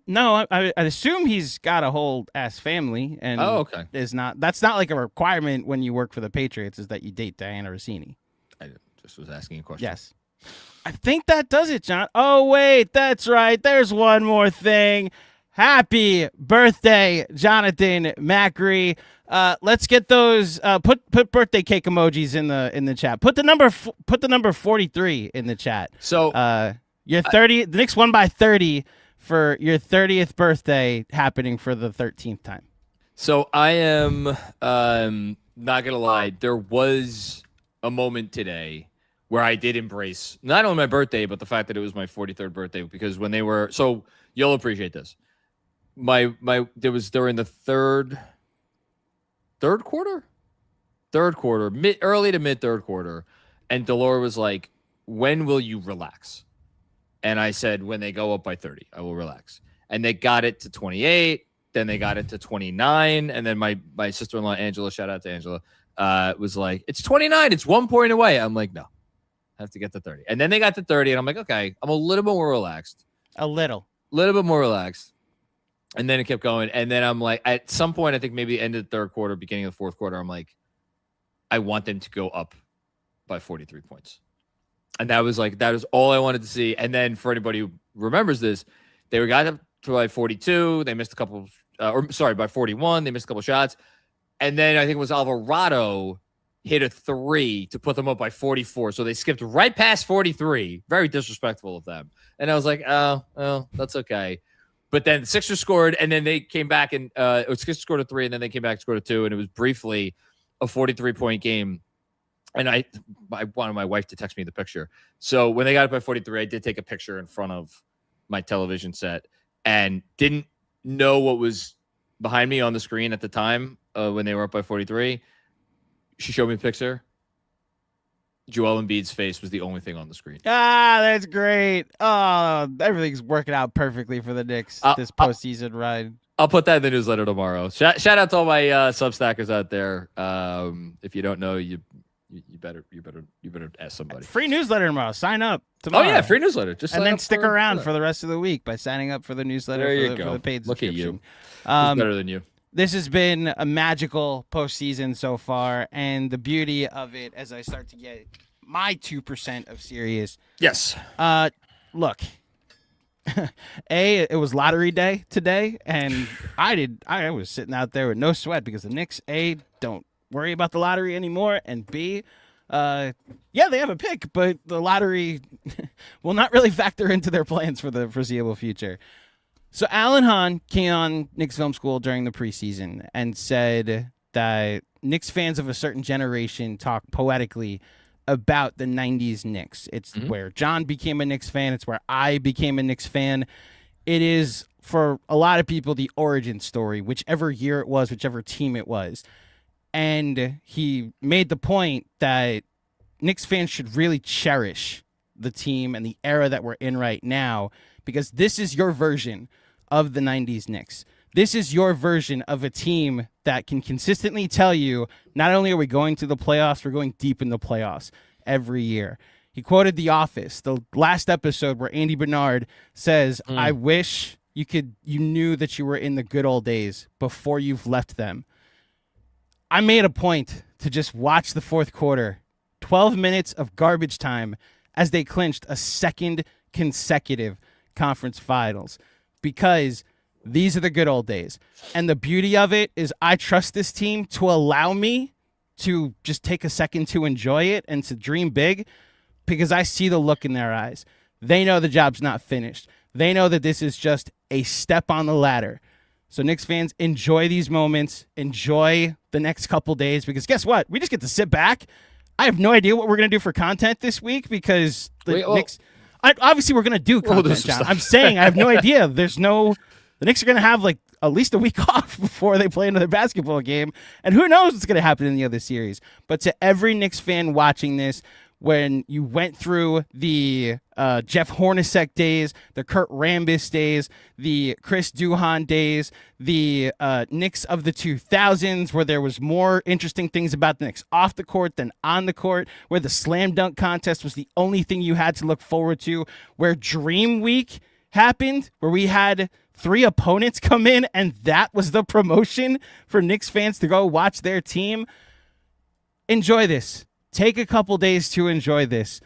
No, I assume he's got a whole ass family, and that's not like a requirement when you work for the Patriots is that you date Diana Rossini. I just was asking a question. Yes. I think that does it, John. Oh, wait, that's right. There's one more thing. Happy birthday, Jonathan Macri. Let's get those put birthday cake emojis in the chat. Put the number 43 in the chat. So your 30, the Knicks won by 30 for your 30th birthday happening for the 13th time. So I am not gonna lie. There was a moment today where I did embrace not only my birthday, but the fact that it was my 43rd birthday, because when they were, so you'll appreciate this. They were in the third quarter, early to mid third quarter, and Delore was like, "When will you relax?" And I said, "When they go up by 30, I will relax." And they got it to 28, then they got it to 29, and then my sister-in-law Angela, shout out to Angela, was like, "It's 29, it's 1 point away." I'm like, "No, I have to get to 30." And then they got to 30, and I'm like, "Okay, I'm a little bit more relaxed." A little bit more relaxed. And then it kept going. And then I'm like, at some point, I think maybe end of the third quarter, beginning of the fourth quarter, I'm like, I want them to go up by 43 points. And that was all I wanted to see. And then for anybody who remembers this, they got up to by 42. They missed a couple, by 41. They missed a couple shots. And then I think it was Alvarado hit a 3 to put them up by 44. So they skipped right past 43. Very disrespectful of them. And I was like, oh, that's okay. But then the Sixers scored, and then they came back and Sixers scored a 3, and then they came back and scored a 2, and it was briefly a 43-point game. And I wanted my wife to text me the picture. So when they got up by 43, I did take a picture in front of my television set and didn't know what was behind me on the screen at the time when they were up by 43. She showed me a picture. Joel Embiid's face was the only thing on the screen. Ah, that's great. Oh, everything's working out perfectly for the Knicks this postseason ride. I'll put that in the newsletter tomorrow. Shout out to all my Substackers out there. If you don't know, you better ask somebody. Free newsletter tomorrow. Sign up tomorrow. Oh yeah, free newsletter. And then stick around for the rest of the week by signing up for the newsletter. There you for go. the paid Look subscription. at you. Who's better than you? This has been a magical postseason so far, and the beauty of it, as I start to get my 2% of serious. Yes. Look, it was lottery day today, and I was sitting out there with no sweat because the Knicks, A, don't worry about the lottery anymore, and B, yeah, they have a pick, but the lottery will not really factor into their plans for the foreseeable future. So Alan Hahn came on Knicks Film School during the preseason and said that Knicks fans of a certain generation talk poetically about the 90s Knicks. It's where John became a Knicks fan. It's where I became a Knicks fan. It is, for a lot of people, the origin story, whichever year it was, whichever team it was. And he made the point that Knicks fans should really cherish the team and the era that we're in right now, because this is your version of the 90s Knicks. This is your version of a team that can consistently tell you, not only are we going to the playoffs, we're going deep in the playoffs every year. He quoted The Office, the last episode where Andy Bernard says, I wish you knew that you were in the good old days before you've left them. I made a point to just watch the fourth quarter, 12 minutes of garbage time as they clinched a second consecutive conference finals, because these are the good old days. And the beauty of it is I trust this team to allow me to just take a second to enjoy it and to dream big, because I see the look in their eyes. They know the job's not finished. They know that this is just a step on the ladder. So Knicks fans, enjoy these moments. Enjoy the next couple days, because guess what? We just get to sit back. I have no idea what we're going to do for content this week, because Knicks... obviously, we're going to do content, John. I'm saying I have no idea. The Knicks are going to have like at least a week off before they play another basketball game. And who knows what's going to happen in the other series. But to every Knicks fan watching this, when you went through the Jeff Hornacek days, the Kurt Rambis days, the Chris Duhon days, the Knicks of the 2000s, where there was more interesting things about the Knicks off the court than on the court, where the slam dunk contest was the only thing you had to look forward to, where Dream Week happened, where we had 3 opponents come in, and that was the promotion for Knicks fans to go watch their team. Enjoy this. Take a couple days to enjoy this,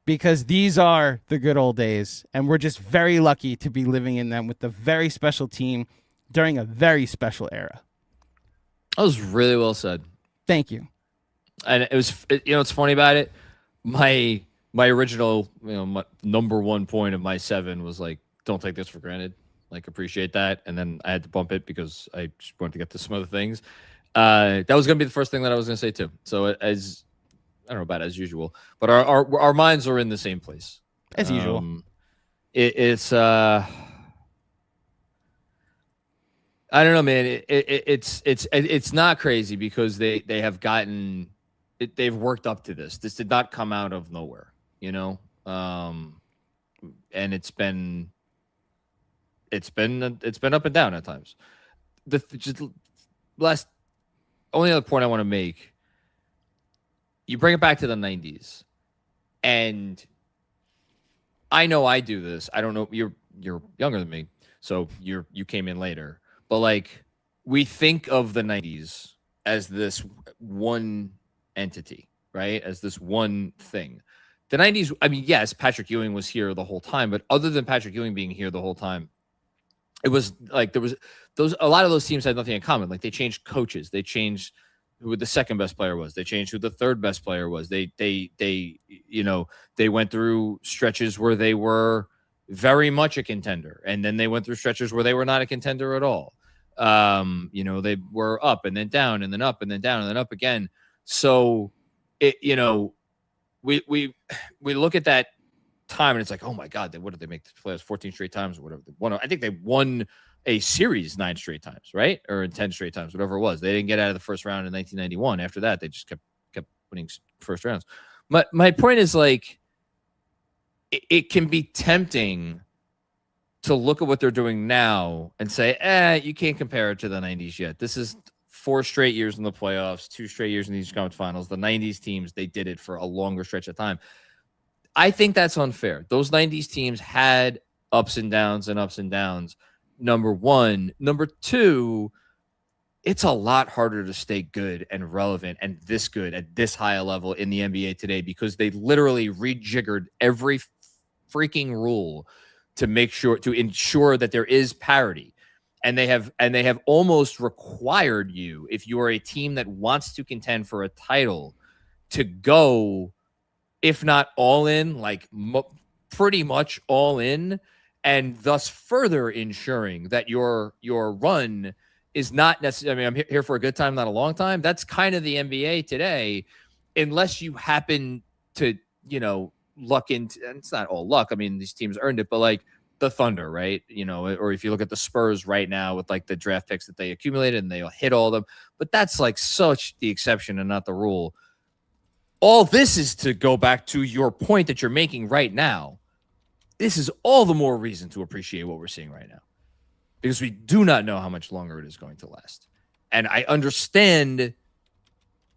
because these are the good old days, and we're just very lucky to be living in them with a very special team during a very special era. That was really well said. Thank you. And it was, what's funny about it? My original, my number 1 point of my 7 was like, don't take this for granted. Like, appreciate that. And then I had to bump it because I just wanted to get to some other things. That was going to be the first thing that I was going to say too. So as I don't know about as usual, but our minds are in the same place as usual. It's I don't know, man. It's not crazy, because they have gotten it. They've worked up to this. This did not come out of nowhere, and it's been up and down at times. Just last only other point I want to make. You bring it back to the 90s, and I know I do this. I don't know. You're younger than me, so you came in later. But like, we think of the 90s as this one entity, right? As this one thing. The 90s, I mean, yes, Patrick Ewing was here the whole time, but other than Patrick Ewing being here the whole time, it was like a lot of those teams had nothing in common. Like, they changed coaches, they changed who the second best player was. They changed who the third best player was. They went through stretches where they were very much a contender, and then they went through stretches where they were not a contender at all. They were up and then down and then up and then down and then up again. So we look at that time and it's like, oh my God, what did they make the playoffs 14 straight times or whatever? I think they won a series 9 straight times, right? Or 10 straight times, whatever it was. They didn't get out of the first round in 1991. After that, they just kept winning first rounds. But my point is, like, it can be tempting to look at what they're doing now and say, you can't compare it to the 90s yet. This is 4 straight years in the playoffs, 2 straight years in the Eastern Conference Finals. The 90s teams, they did it for a longer stretch of time. I think that's unfair. Those 90s teams had ups and downs and ups and downs. Number one. Number two, it's a lot harder to stay good and relevant and this good at this high a level in the NBA today, because they literally rejiggered every freaking rule to ensure that there is parity. And they have almost required you, if you are a team that wants to contend for a title, to go, if not all in, like pretty much all in, and thus further ensuring that your run is not necessarily, I mean, I'm here for a good time, not a long time. That's kind of the NBA today, unless you happen to, luck into, and it's not all luck. I mean, these teams earned it, but like the Thunder, right? Or if you look at the Spurs right now with like the draft picks that they accumulated and they'll hit all of them, but that's like such the exception and not the rule. All this is to go back to your point that you're making right now. This is all the more reason to appreciate what we're seeing right now, because we do not know how much longer it is going to last. And I understand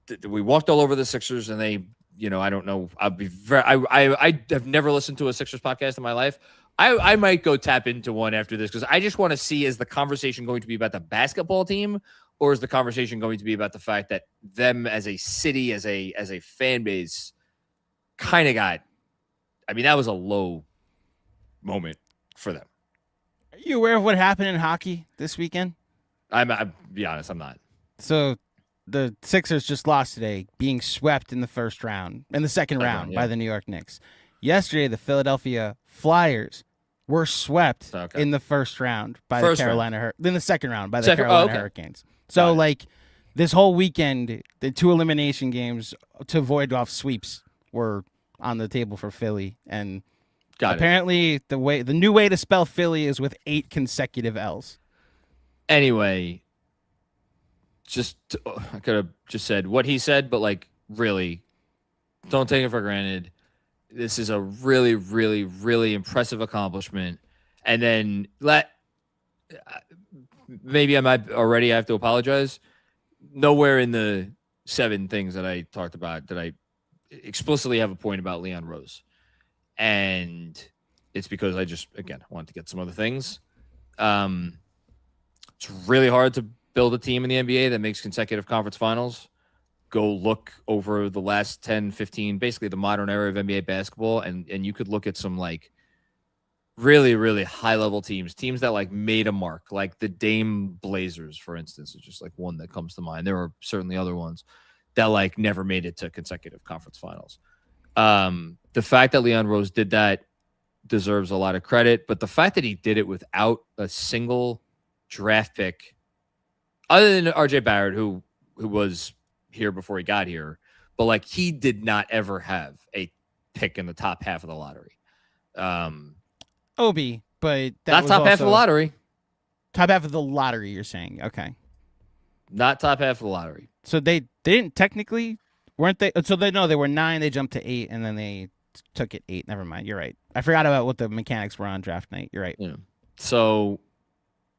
that we walked all over the Sixers and they, I don't know. I have never listened to a Sixers podcast in my life. I might go tap into one after this, because I just want to see, is the conversation going to be about the basketball team, or is the conversation going to be about the fact that them as a city, as a fan base, kind of got, I mean, that was a low moment for them. Are you aware of what happened in hockey this weekend? I'll be honest, I'm not. So the Sixers just lost today, being swept in the second round by the New York Knicks. Yesterday, the Philadelphia Flyers were swept in the first round by the second round by the Carolina Hurricanes. So, this whole weekend, the 2 elimination games to avoid off sweeps were on the table for Philly. And apparently, the new way to spell Philly is with 8 consecutive L's. Anyway, I could have just said what he said, but really, don't take it for granted. This is a really, really, really impressive accomplishment. And then maybe I have to apologize. Nowhere in the 7 things that I talked about did I explicitly have a point about Leon Rose. And it's because I just, again, wanted to get some other things. It's really hard to build a team in the NBA that makes consecutive conference finals. Go look over the last 10, 15, basically the modern era of NBA basketball, and you could look at some really, really high-level teams that made a mark, like the Dame Blazers, for instance, is just one that comes to mind. There are certainly other ones that never made it to consecutive conference finals. The fact that Leon Rose did that deserves a lot of credit, but the fact that he did it without a single draft pick, other than RJ Barrett, who was here before he got here, but he did not ever have a pick in the top half of the lottery. Obi, but that not was top half of the lottery. Top half of the lottery, you're saying? Okay. Not top half of the lottery. So they didn't technically, weren't they? So they were 9. They jumped to 8, and then they took it 8. Never mind. You're right. I forgot about what the mechanics were on draft night. You're right. Yeah. So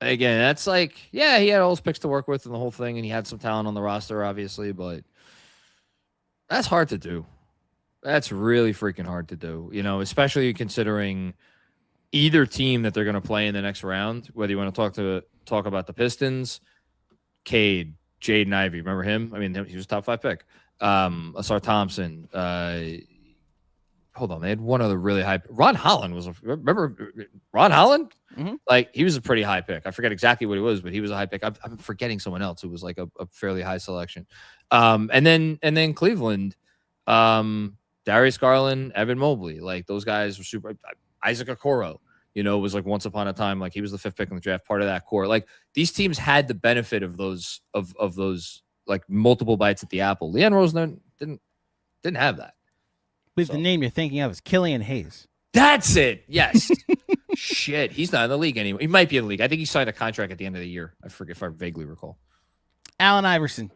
again, that's he had all his picks to work with and the whole thing, and he had some talent on the roster, obviously, but that's hard to do. That's really freaking hard to do, especially considering either team that they're going to play in the next round, whether you want to talk about the Pistons, Cade, Jaden Ivey, remember him? I mean, he was a top 5 pick. Asar Thompson, hold on, they had one other really high. Ron Holland remember Ron Holland? Mm-hmm. He was a pretty high pick. I forget exactly what he was, but he was a high pick. I'm forgetting someone else who was a fairly high selection. And then Cleveland, Darius Garland, Evan Mobley, those guys were super. Isaac Okoro, was once upon a time, he was the 5th pick in the draft, part of that core. These teams had the benefit of those multiple bites at the apple. Leon Rose didn't have that. The name you're thinking of is Killian Hayes. That's it. Yes. Shit. He's not in the league anymore. He might be in the league. I think he signed a contract at the end of the year. I forget if I vaguely recall. Allen Iverson.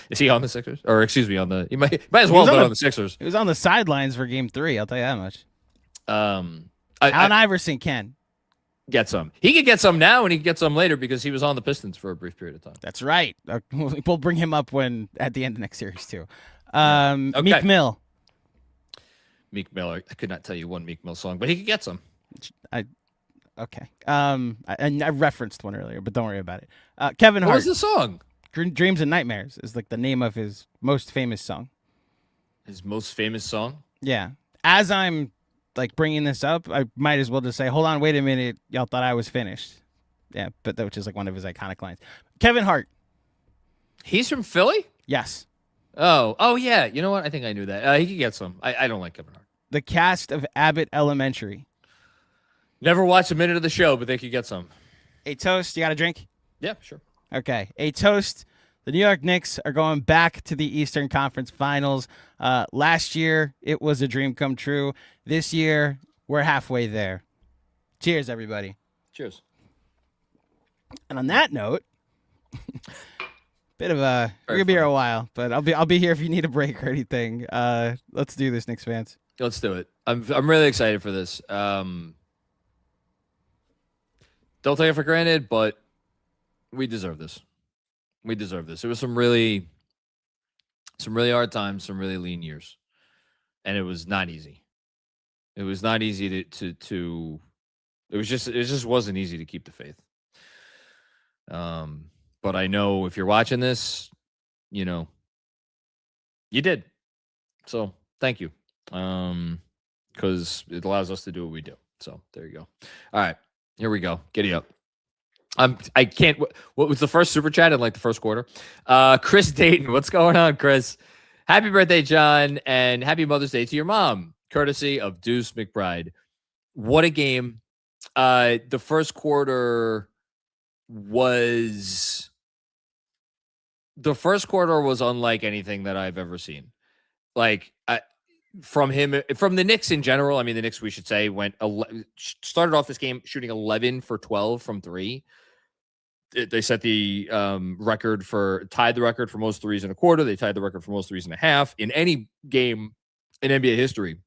Is he on the Sixers? Or excuse me, he might as well be on the Sixers. He was on the sidelines for game 3. I'll tell you that much. Allen Iverson can get some. He could get some now, and he could get some later because he was on the Pistons for a brief period of time. That's right. We'll bring him up at the end of next series too. Okay. Meek Mill. Meek Mill. I could not tell you one Meek Mill song, but he could get some. Okay. I referenced one earlier, but don't worry about it. Kevin Hart. What was the song? Dreams and Nightmares is the name of his most famous song. His most famous song? Yeah. As I'm bringing this up, I might as well just say, hold on, wait a minute. Y'all thought I was finished. Yeah, but which is one of his iconic lines. Kevin Hart. He's from Philly? Yes. Oh yeah. You know what? I think I knew that. He could get some. I don't like Kevin Hart. The cast of Abbott Elementary. Never watched a minute of the show, but they could get some. A toast. You got a drink? Yeah, sure. Okay. A toast. The New York Knicks are going back to the Eastern Conference Finals. Last year, it was a dream come true. This year, we're halfway there. Cheers, everybody. Cheers. And on that note, we're gonna be here a while, but I'll be here if you need a break or anything. Let's do this, Knicks fans. Let's do it. I'm really excited for this. Don't take it for granted, but we deserve this. We deserve this. It was some really hard times, some really lean years, and it was not easy. It was not easy to. It just wasn't easy to keep the faith. But I know if you're watching this, you did. So thank you. Because it allows us to do what we do. So there you go. All right, here we go. Giddy up. I can't. What was the first super chat in like the first quarter? Chris Dayton, what's going on, Chris? Happy birthday, John, and happy Mother's Day to your mom, courtesy of Deuce McBride. What a game! The first quarter was unlike anything that I've ever seen. Like from the Knicks in general. I mean, the Knicks, we should say, started off this game shooting 11 for 12 from three. They set the tied the record for most threes in a quarter. They tied the record for most threes in a half in any game in NBA history,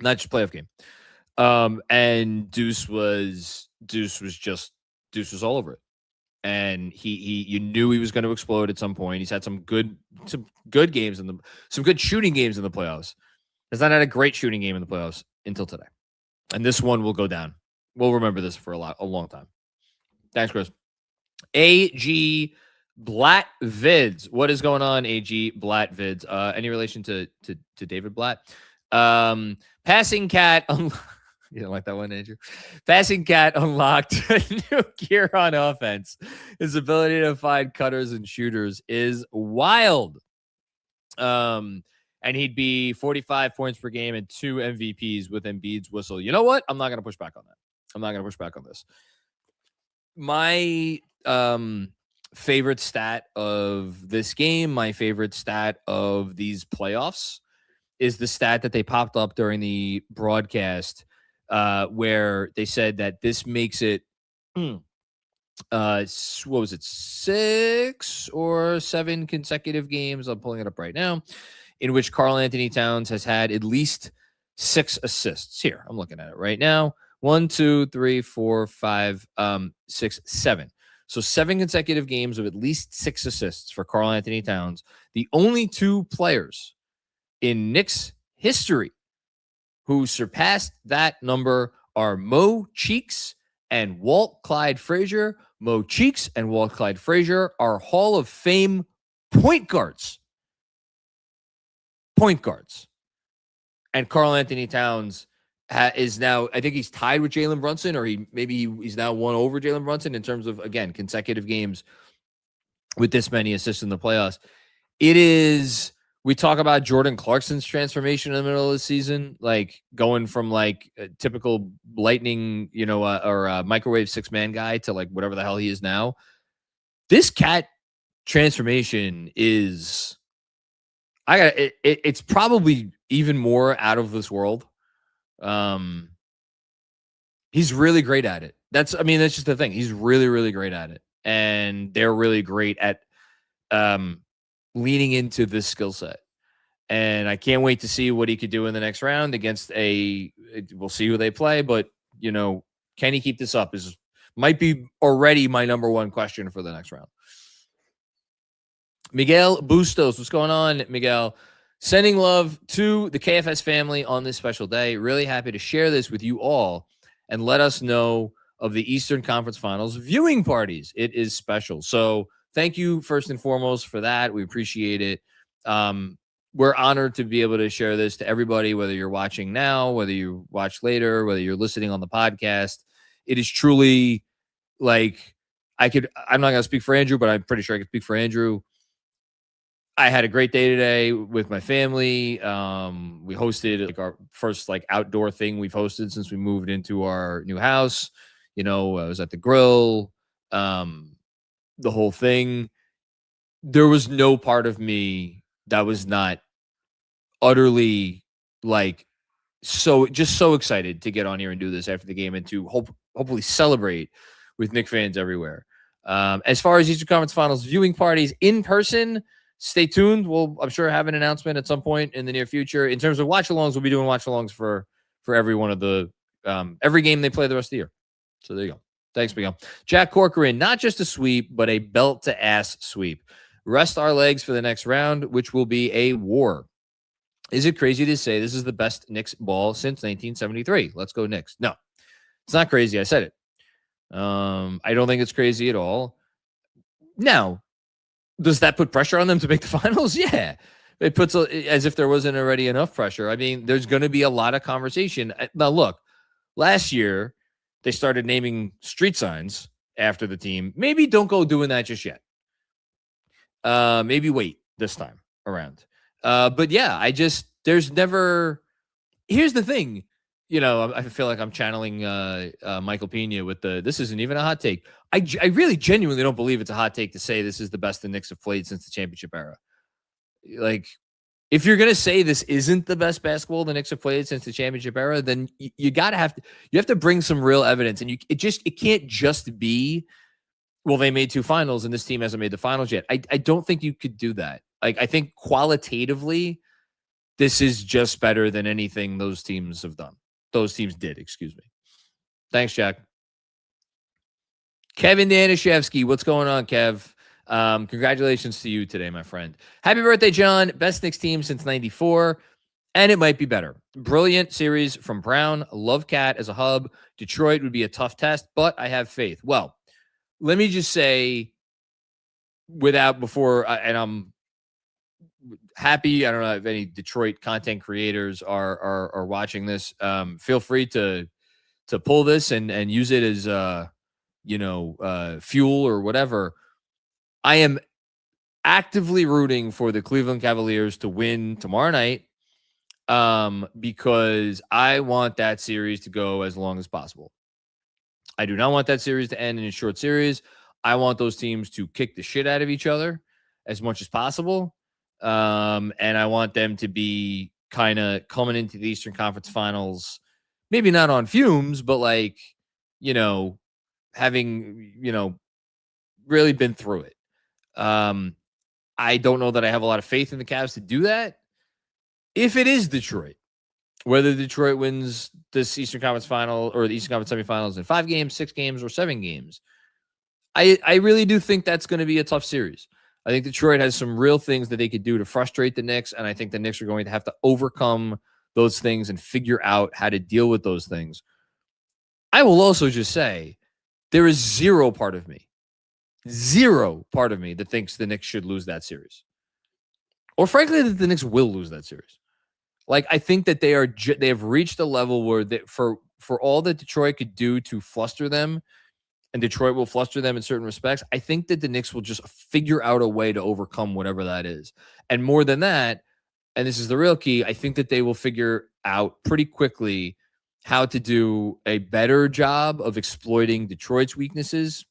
not just playoff game. And Deuce was all over it. And you knew he was going to explode at some point. He's had some good games some good shooting games in the playoffs. He's not had a great shooting game in the playoffs until today. And this one will go down. We'll remember this for a long time. Thanks, Chris. AG Blatt Vids. What is going on, AG Blatt Vids? Any relation to David Blatt? Passing Cat. You don't like that one, Andrew? Passing Cat unlocked new gear on offense. His ability to find cutters and shooters is wild. And he'd be 45 points per game and 2 MVPs with Embiid's whistle. You know what? I'm not going to push back on that. I'm not going to push back on this. My favorite stat of this game, my favorite stat of these playoffs, is the stat that they popped up during the broadcast, where they said that this makes it, what was it, 6 or 7 consecutive games, I'm pulling it up right now, in which Karl-Anthony Towns has had at least 6 assists. Here, I'm looking at it right now. 1, 2, 3, 4, 5, 6, 7. So 7 consecutive games of at least 6 assists for Karl-Anthony Towns. The only 2 players in Knicks history who surpassed that number are Mo Cheeks and Walt Clyde Frazier. Mo Cheeks and Walt Clyde Frazier are Hall of Fame point guards. Point guards. And Karl-Anthony Towns is now, I think he's tied with Jalen Brunson, or he's now won over Jalen Brunson in terms of, again, consecutive games with this many assists in the playoffs. It is, we talk about Jordan Clarkson's transformation in the middle of the season, like going from like a typical lightning, or a microwave 6-man guy to like whatever the hell he is now. This cat transformation is, it's probably even more out of this world. He's really great at it. That's just the thing. He's really, really great at it. And they're really great at leaning into this skill set. And I can't wait to see what he could do in the next round against we'll see who they play, but can he keep this up might be already my number one question for the next round. Miguel Bustos, what's going on, Miguel? Sending love to the KFS family on this special day. Really happy to share this with you all and let us know of the Eastern Conference Finals viewing parties. It is special. So thank you first and foremost for that. We appreciate it. We're honored to be able to share this to everybody, whether you're watching now, whether you watch later, whether you're listening on the podcast. It is truly like I'm not going to speak for Andrew, but I'm pretty sure I can speak for Andrew. I had a great day today with my family. We hosted like our first like outdoor thing we've hosted since we moved into our new house. I was at the grill, the whole thing. There was no part of me that was not utterly like so excited to get on here and do this after the game and to hopefully celebrate with Knicks fans everywhere. As far as Eastern Conference Finals viewing parties in person, stay tuned. We'll, I'm sure, have an announcement at some point in the near future. In terms of watch-alongs, we'll be doing watch-alongs for every one of the every game they play the rest of the year. So there you go. Thanks, Miguel. Jack Corcoran, not just a sweep, but a belt-to-ass sweep. Rest our legs for the next round, which will be a war. Is it crazy to say this is the best Knicks ball since 1973? Let's go Knicks. No, it's not crazy. I said it. I don't think it's crazy at all. Now, does that put pressure on them to make the finals? Yeah. It puts as if there wasn't already enough pressure. I mean, there's going to be a lot of conversation. Now, look, last year they started naming street signs after the team. Maybe don't go doing that just yet. Maybe wait this time around. But yeah, there's never, here's the thing. I feel like I'm channeling Michael Pena with this isn't even a hot take. I really genuinely don't believe it's a hot take to say this is the best the Knicks have played since the championship era. Like, if you're going to say this isn't the best basketball the Knicks have played since the championship era, then you have to bring some real evidence. And it can't just be, well, they made 2 finals and this team hasn't made the finals yet. I don't think you could do that. Like, I think qualitatively, this is just better than anything those teams have done. Those teams did, excuse me. Thanks, Jack. Kevin Danishevsky, what's going on, Kev? Congratulations to you today, my friend. Happy birthday, John. Best Knicks team since 94, and it might be better. Brilliant series from Brown. Love Cat as a hub. Detroit would be a tough test, but I have faith. Well, let me just say, and I'm happy. I don't know if any Detroit content creators are watching this. Feel free to pull this and use it as fuel or whatever. I am actively rooting for the Cleveland Cavaliers to win tomorrow night because I want that series to go as long as possible. I do not want that series to end in a short series. I want those teams to kick the shit out of each other as much as possible. And I want them to be kind of coming into the Eastern Conference Finals, maybe not on fumes, but having, really been through it. I don't know that I have a lot of faith in the Cavs to do that. If it is Detroit, whether Detroit wins this Eastern Conference Final or the Eastern Conference Semifinals in 5 games, 6 games, or 7 games, I really do think that's going to be a tough series. I think Detroit has some real things that they could do to frustrate the Knicks, and I think the Knicks are going to have to overcome those things and figure out how to deal with those things. I will also just say there is zero part of me that thinks the Knicks should lose that series. Or frankly, that the Knicks will lose that series. Like, I think that they have reached a level where for all that Detroit could do to fluster them, and Detroit will fluster them in certain respects, I think that the Knicks will just figure out a way to overcome whatever that is. And more than that, and this is the real key, I think that they will figure out pretty quickly how to do a better job of exploiting Detroit's weaknesses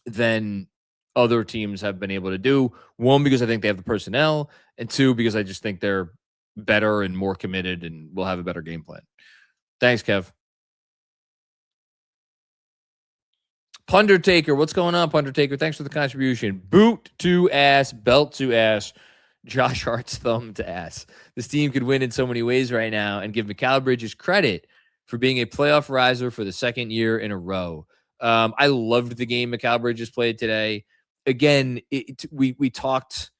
than other teams have been able to do. 1, because I think they have the personnel, and 2, because I just think they're better and more committed and will have a better game plan. Thanks, Kev. Pundertaker, what's going on, Pundertaker? Thanks for the contribution. Boot to ass, belt to ass, Josh Hart's thumb to ass. This team could win in so many ways right now, and give Mikal Bridges credit for being a playoff riser for the 2nd year in a row. I loved the game Mikal Bridges played today. Again, we talked,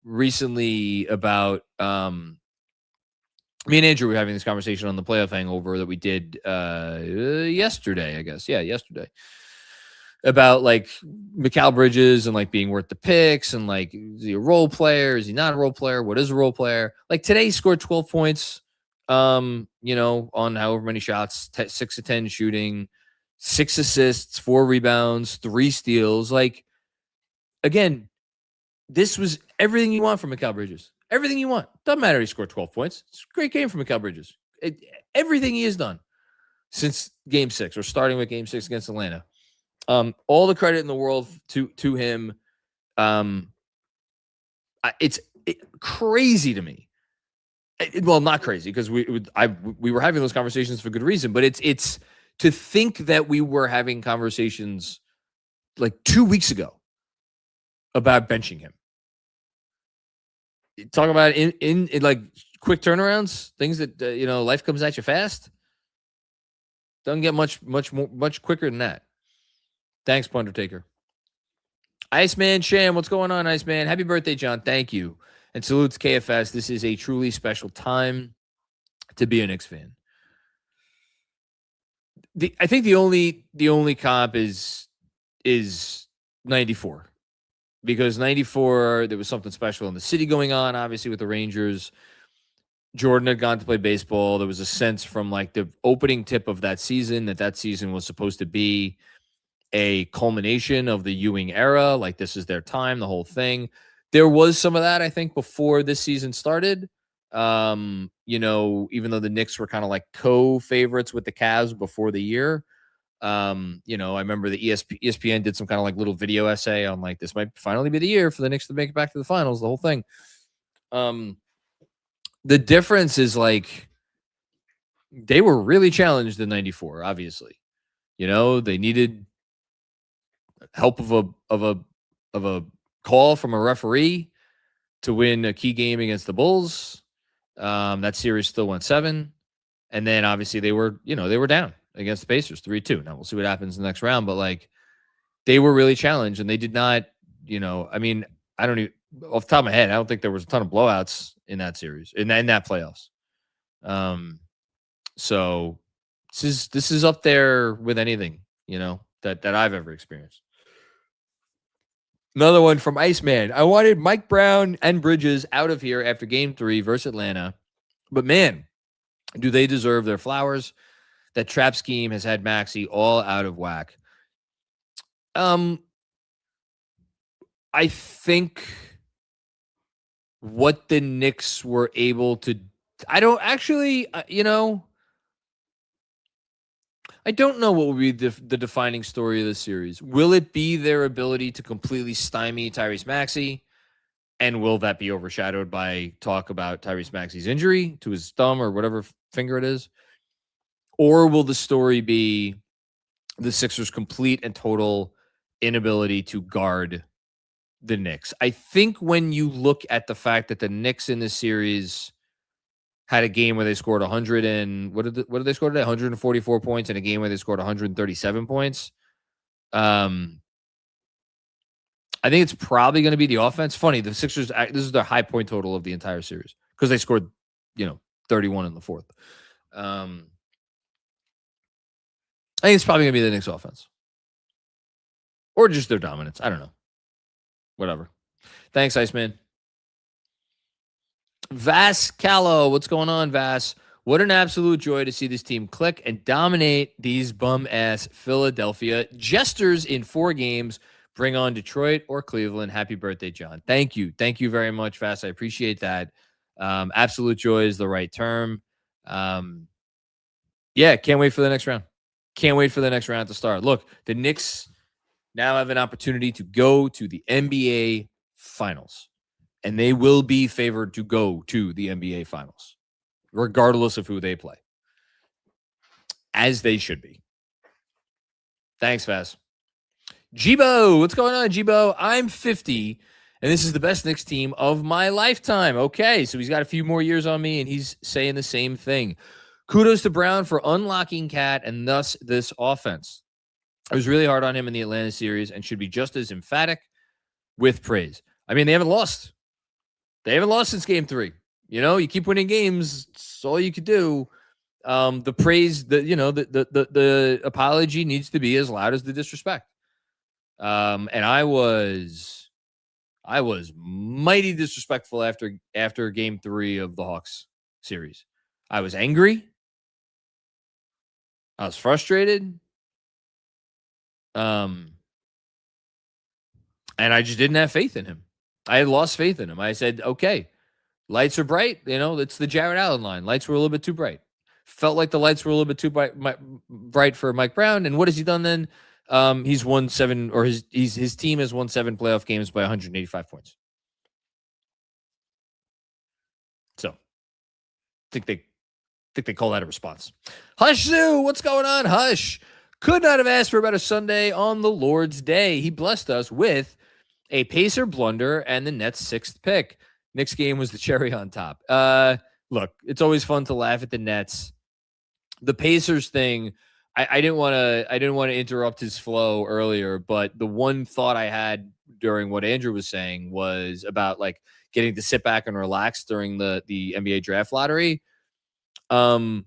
recently about me and Andrew were having this conversation on the playoff hangover that we did yesterday, I guess. Yeah, yesterday. About Mikal Bridges and being worth the picks and is he a role player? Is he not a role player? What is a role player? Today he scored 12 points, on however many shots, 6 of 10 shooting, 6 assists, 4 rebounds, 3 steals. Again, this was everything you want from Mikal Bridges. Everything you want. Doesn't matter he scored 12 points. It's a great game for Mikal Bridges. Everything he has done since Game 6, or starting with Game 6 against Atlanta. All the credit in the world to him. It's crazy to me. Well, not crazy, because we were having those conversations for good reason, but it's to think that we were having conversations 2 weeks ago about benching him. Talk about in quick turnarounds, things that life comes at you fast. Doesn't get much quicker than that. Thanks, Pundertaker. Iceman Sham, what's going on, Iceman? Happy birthday, John. Thank you. And salutes KFS. This is a truly special time to be a Knicks fan. I think the only comp is 94. Because 94, there was something special in the city going on, obviously, with the Rangers. Jordan had gone to play baseball. There was a sense from like the opening tip of that season that season was supposed to be a culmination of the Ewing era. Like, this is their time, the whole thing. There was some of that, I think, before this season started. Even though the Knicks were kind of like co-favorites with the Cavs before the year. I remember the ESPN did some kind of like little video essay on like, this might finally be the year for the Knicks to make it back to the finals, the whole thing. The difference is like, they were really challenged in 94, obviously. They needed help of a call from a referee to win a key game against the Bulls. That series still went 7. And then obviously they were down against the Pacers 3-2. Now we'll see what happens in the next round, but like, they were really challenged and they did not, I don't even, off the top of my head, I don't think there was a ton of blowouts in that series, in that playoffs. So this is up there with anything, that I've ever experienced. Another one from Iceman. I wanted Mike Brown and Bridges out of here after game 3 versus Atlanta. But man, do they deserve their flowers. That trap scheme has had Maxey all out of whack. I think what the Knicks were able to, I don't actually, I don't know what will be the defining story of this series. Will it be their ability to completely stymie Tyrese Maxey? And will that be overshadowed by talk about Tyrese Maxey's injury to his thumb or whatever finger it is? Or will the story be the Sixers' complete and total inability to guard the Knicks? I think when you look at the fact that the Knicks in this series had a game where they scored 100 and what did they score today? 144 points in a game where they scored 137 points. I think it's probably going to be the offense. Funny, the Sixers, this is their high point total of the entire series because they scored, 31 in the fourth. I think it's probably going to be the Knicks offense or just their dominance. I don't know. Whatever. Thanks, Iceman. Vass Callow, what's going on, Vass? What an absolute joy to see this team click and dominate these bum-ass Philadelphia jesters in 4 games. Bring on Detroit or Cleveland. Happy birthday, John. Thank you. Thank you very much, Vass. I appreciate that. Absolute joy is the right term. Can't wait for the next round. Can't wait for the next round to start. Look, the Knicks now have an opportunity to go to the NBA Finals. And they will be favored to go to the NBA Finals, regardless of who they play. As they should be. Thanks, Faz. Jibo, what's going on, Jibo? I'm 50, and this is the best Knicks team of my lifetime. Okay, so he's got a few more years on me, and he's saying the same thing. Kudos to Brown for unlocking Cat and thus this offense. I was really hard on him in the Atlanta series and should be just as emphatic with praise. I mean, they haven't lost. They haven't lost since game 3. You keep winning games. It's all you could do. The praise, the apology needs to be as loud as the disrespect. And I was mighty disrespectful after game 3 of the Hawks series. I was angry. I was frustrated. And I just didn't have faith in him. I had lost faith in him. I said, okay, lights are bright. It's the Jared Allen line. Lights were a little bit too bright. Felt like the lights were a little bit too bright for Mike Brown. And what has he done then? He's won 7, or his team has won 7 playoff games by 185 points. So I think they call that a response. Hush Zoo, what's going on? Hush. Could not have asked for a better Sunday on the Lord's Day. He blessed us with a Pacer blunder and the Nets' 6th pick. Knicks game was the cherry on top. Look, it's always fun to laugh at the Nets. The Pacers thing, I didn't want to interrupt his flow earlier, but the one thought I had during what Andrew was saying was about like getting to sit back and relax during the NBA draft lottery. I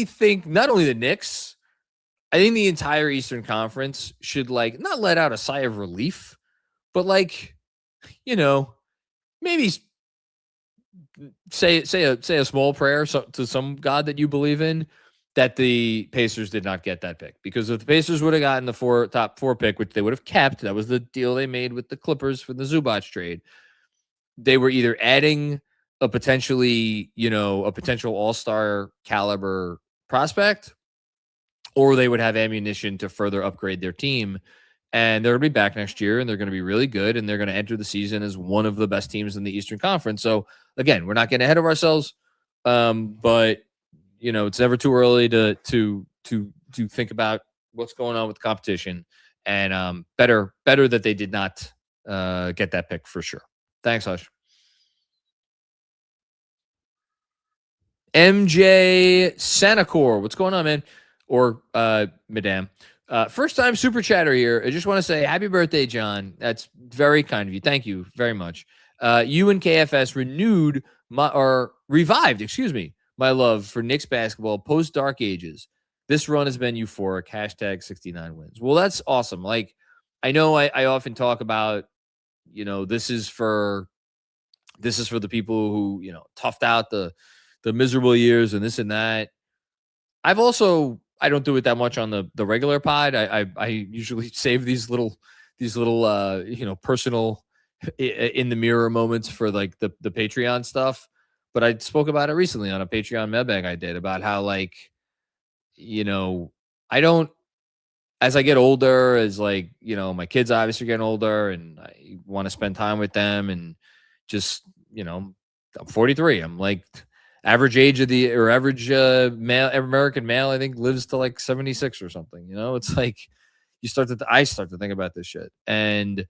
think not only the Knicks, I think the entire Eastern Conference should like not let out a sigh of relief, but like, maybe say a small prayer to some God that you believe in, that the Pacers did not get that pick. Because if the Pacers would have gotten the top four pick, which they would have kept, that was the deal they made with the Clippers for the Zubac trade. They were either adding a potential all-star caliber prospect, or they would have ammunition to further upgrade their team. And they're going to be back next year, and they're going to be really good, and they're going to enter the season as one of the best teams in the Eastern Conference. So, again, we're not getting ahead of ourselves, but it's never too early to think about what's going on with the competition. And better that they did not get that pick for sure. Thanks, Hush. MJ Sanacor, what's going on, man? Or Madame. First time super chatter here. I just want to say happy birthday, John. That's very kind of you. Thank you very much. You and KFS revived my love for Knicks basketball post dark ages. This run has been euphoric. # 69 wins. Well, that's awesome. Like, I know I often talk about, this is for the people who, toughed out the miserable years and this and that. I don't do it that much on the regular pod. I usually save these little personal in the mirror moments for like the Patreon stuff. But I spoke about it recently on a Patreon mailbag I did about how, like, I don't, as I get older, as like, my kids obviously getting older and I want to spend time with them, and just, I'm 43. I'm like, average age of average male, American male, I think, lives to like 76 or something. It's like I start to think about this shit. And,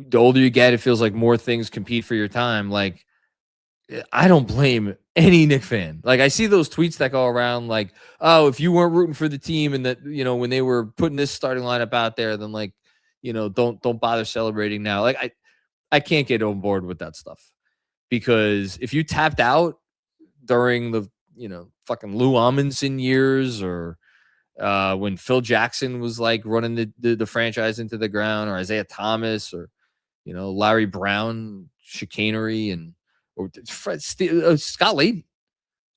the older you get, it feels like more things compete for your time. Like, I don't blame any Knicks fan. Like, I see those tweets that go around like, oh, if you weren't rooting for the team and that, when they were putting this starting lineup out there, then like, don't bother celebrating now. Like, I can't get on board with that stuff, because if you tapped out during the, fucking Lou Amundsen years, or when Phil Jackson was like running the franchise into the ground, or Isaiah Thomas, or, Larry Brown chicanery, or Scott Layden,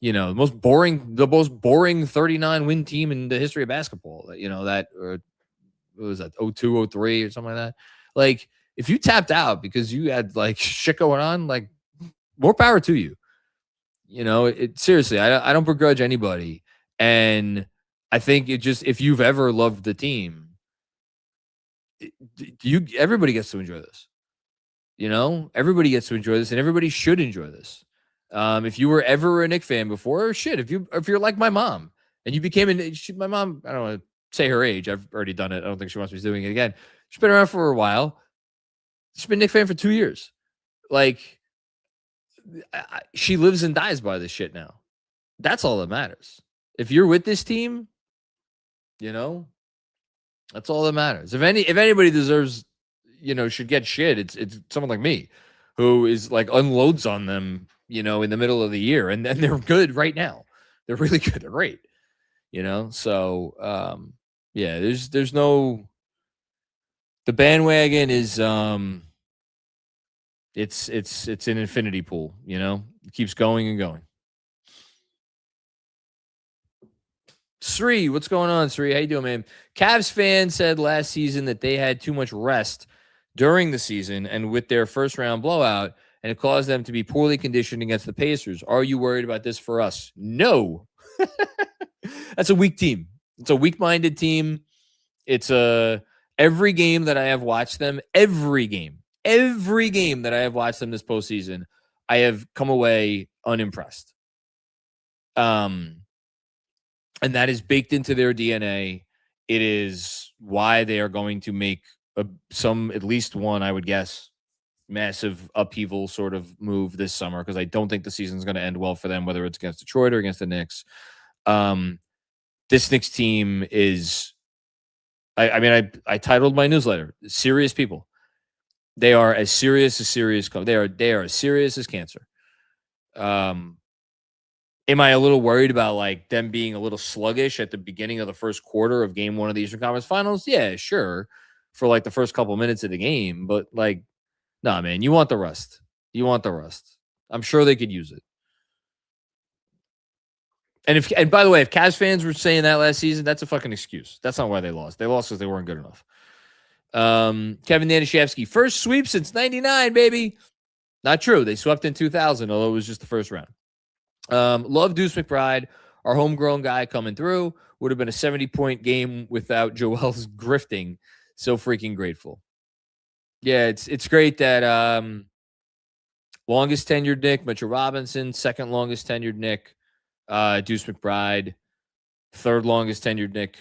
the most boring 39 win team in the history of basketball, or what was that, 02, 03 or something like that. Like, if you tapped out because you had like shit going on, like, more power to you. Seriously, I don't begrudge anybody. And I think if you've ever loved the team, everybody gets to enjoy this. Everybody gets to enjoy this, and everybody should enjoy this. If you were ever a Knicks fan before, if you're like my mom and you became my mom, I don't want to say her age. I've already done it. I don't think she wants me doing it again. She's been around for a while. She's been a Knicks fan for 2 years. Like, she lives and dies by this shit now. That's all that matters. If you're with this team, that's all that matters. If anybody deserves, should get shit, it's someone like me, who is like unloads on them, in the middle of the year, and then they're good right now. They're really good. They're great. So yeah, there's no. The bandwagon is it's an infinity pool, it keeps going and going. Sri, what's going on, Sri? How you doing, man? Cavs fan said last season that they had too much rest during the season and with their first round blowout, and it caused them to be poorly conditioned against the Pacers. Are you worried about this for us? No. That's a weak team. It's a weak-minded team. It's every game that I have watched them, every game that I have watched them this postseason, I have come away unimpressed. And that is baked into their DNA. It is why they are going to make at least one, I would guess, massive upheaval sort of move this summer, because I don't think the season is going to end well for them, whether it's against Detroit or against the Knicks. This Knicks team is, I titled my newsletter, Serious People. They are as serious as serious. They are as serious as cancer. Am I a little worried about like them being a little sluggish at the beginning of the first quarter of game one of the Eastern Conference Finals? Yeah, sure. For like the first couple minutes of the game, but like Nah, man, you want the rust. I'm sure they could use it. And by the way, if Cavs fans were saying that last season, that's a fucking excuse. That's not why they lost. They lost because they weren't good enough. Kevin Danishevsky, first sweep since 99, baby. Not true. They swept in 2000, although it was just the first round. Love Deuce McBride, our homegrown guy coming through. Would have been a 70-point game without Joel's grifting. So freaking grateful. Yeah, it's great that longest tenured Nick, Mitchell Robinson, second longest tenured Nick, Deuce McBride, third longest tenured Nick,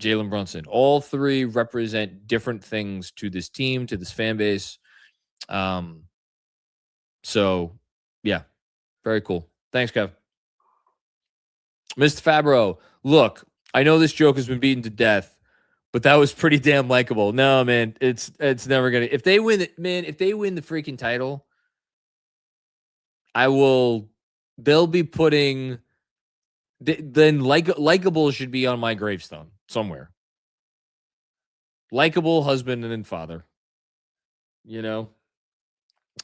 Jalen Brunson. All three represent different things to this team, to this fan base. So, yeah, very cool. Thanks, Kev. Mr. Fabro, look, I know this joke has been beaten to death, but that was pretty damn likable. No, man, it's never gonna. If they win it, man, if they win the freaking title, they'll be putting. Then likable should be on my gravestone somewhere. Likable husband and father. You know.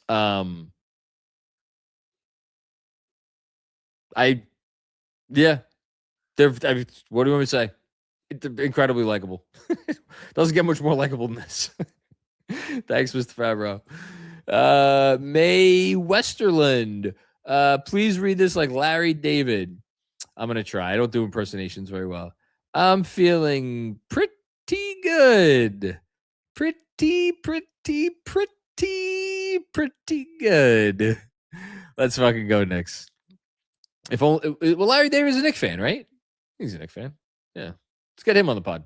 What do you want me to say? They're incredibly likable. Doesn't get much more likable than this. Thanks, Mr. Fabro. May Westerland. Please read this like Larry David. I'm going to try. I don't do impersonations very well. I'm feeling pretty good. Pretty good. Let's fucking go, Knicks. Well, Larry David's a Knicks fan, right? He's a Knicks fan. Yeah. Let's get him on the pod.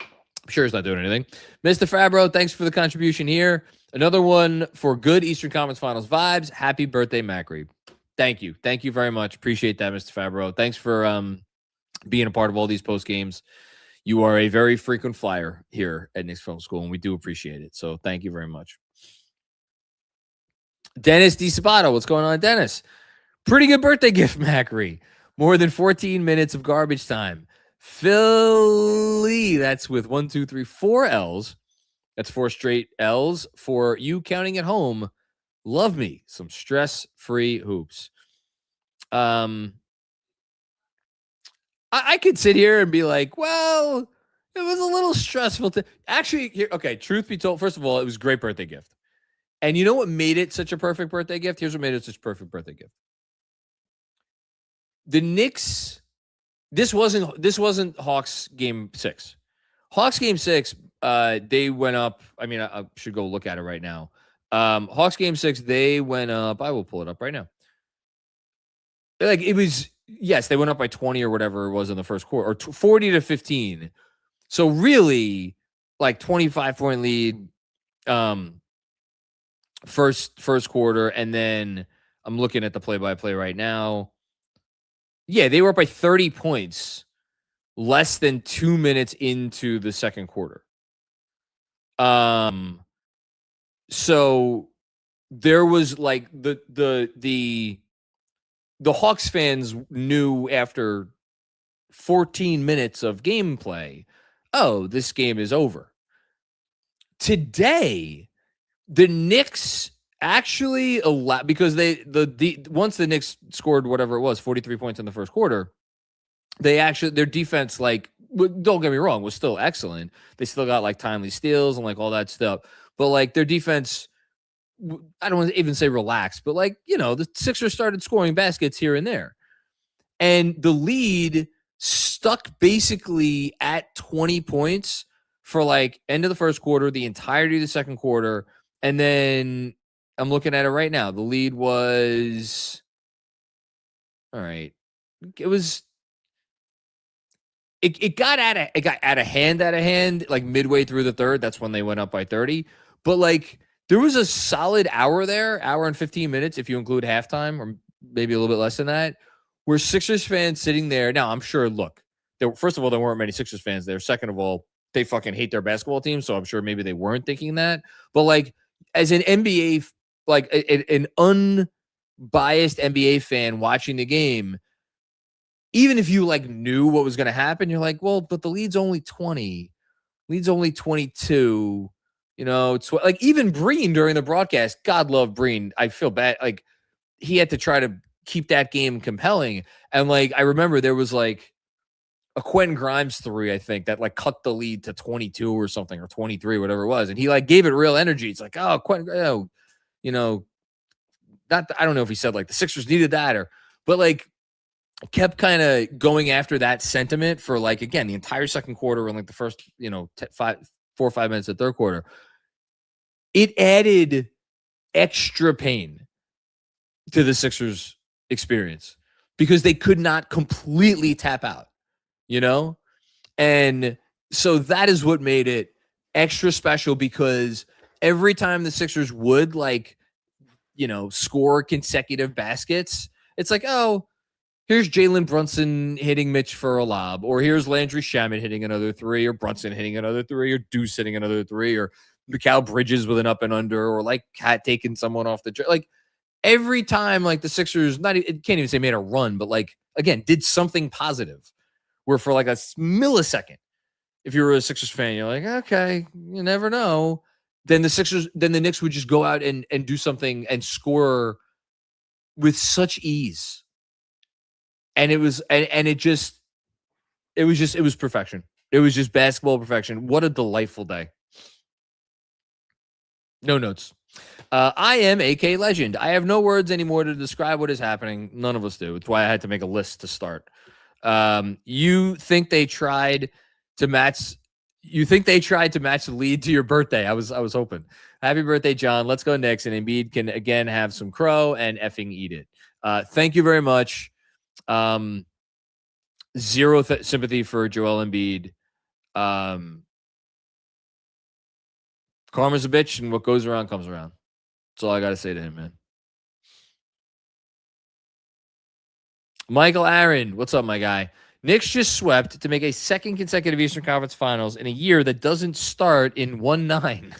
I'm sure he's not doing anything. Mr. Fabro, thanks for the contribution here. Another one for good Eastern Conference Finals vibes. Happy birthday, Macri. Thank you. Thank you very much. Appreciate that, Mr. Fabro. Thanks for being a part of all these post games. You are a very frequent flyer here at Knicks Film School, and we do appreciate it. So thank you very much. Dennis DiSabato. What's going on, Dennis? Pretty good birthday gift, Macri. More than 14 minutes of garbage time. Philly. That's with 1, 2, 3, 4 L's. That's 4 straight L's for you counting at home. Love me some stress-free hoops. I could sit here and be like, well, it was a little stressful. Actually, here, okay, truth be told, first of all, it was a great birthday gift. And you know what made it such a perfect birthday gift? Here's what made it such a perfect birthday gift. The Knicks, this wasn't Hawks game 6. Hawks game 6, they went up. I mean, I should go look at it right now. Hawks game 6, they went up. I will pull it up right now. Like it was, yes, they went up by 20 or whatever it was in the first quarter, or 40-15. So really, like 25-point lead, first quarter, and then I'm looking at the play-by-play right now. Yeah, they were up by 30 points less than 2 minutes into the second quarter. So there was like the Hawks fans knew after 14 minutes of gameplay, oh, this game is over. Today, the Knicks actually allowed, because once the Knicks scored whatever it was, 43 points in the first quarter, their defense, like, don't get me wrong, was still excellent. They still got like timely steals and like all that stuff. But like their defense, I don't want to even say relaxed, but like, you know, the Sixers started scoring baskets here and there. And the lead stuck basically at 20 points for like end of the first quarter, the entirety of the second quarter. And then I'm looking at it right now. The lead was, all right. It got out of hand like midway through the third. That's when they went up by 30. But like there was a solid hour and 15 minutes if you include halftime, or maybe a little bit less than that, where Sixers fans sitting there. Now I'm sure, look, first of all, there weren't many Sixers fans there. Second of all, they fucking hate their basketball team, so I'm sure maybe they weren't thinking that. But like as an NBA, like an unbiased NBA fan watching the game, even if you like knew what was going to happen, you're like, well, but the lead's only 20. Lead's only 22. Like even Breen during the broadcast, God love Breen. I feel bad. Like he had to try to keep that game compelling. And like, I remember there was like a Quentin Grimes 3, I think, that like cut the lead to 22 or something, or 23, whatever it was. And he like gave it real energy. It's like, oh, Quentin, I don't know if he said like the Sixers needed that but like kept kind of going after that sentiment for like, again, the entire second quarter and like the first, 4 or 5 minutes of third quarter. It added extra pain to the Sixers experience because they could not completely tap out, And so that is what made it extra special, because every time the Sixers would score consecutive baskets, it's like, oh, here's Jalen Brunson hitting Mitch for a lob, or here's Landry Shamet hitting another 3, or Brunson hitting another 3, or Deuce hitting another 3, or Mikal Bridges with an up and under, or like Cat taking someone off the like every time like the Sixers can't even say made a run, but like again did something positive, where for like a millisecond, if you were a Sixers fan, you're like, okay, you never know. Then the Knicks would just go out and do something and score with such ease. And it was perfection. It was just basketball perfection. What a delightful day. No notes. I am AK Legend. I have no words anymore to describe what is happening. None of us do. It's why I had to make a list to start. You think they tried to match the lead to your birthday? I was hoping. Happy birthday, John. Let's go Knicks, and Embiid can again have some crow and effing eat it. Thank you very much. Zero sympathy for Joel Embiid. Karma's a bitch, and what goes around comes around. That's all I got to say to him, man. Michael Aaron, what's up, my guy? Knicks just swept to make a second consecutive Eastern Conference Finals in a year that doesn't start in 1-9.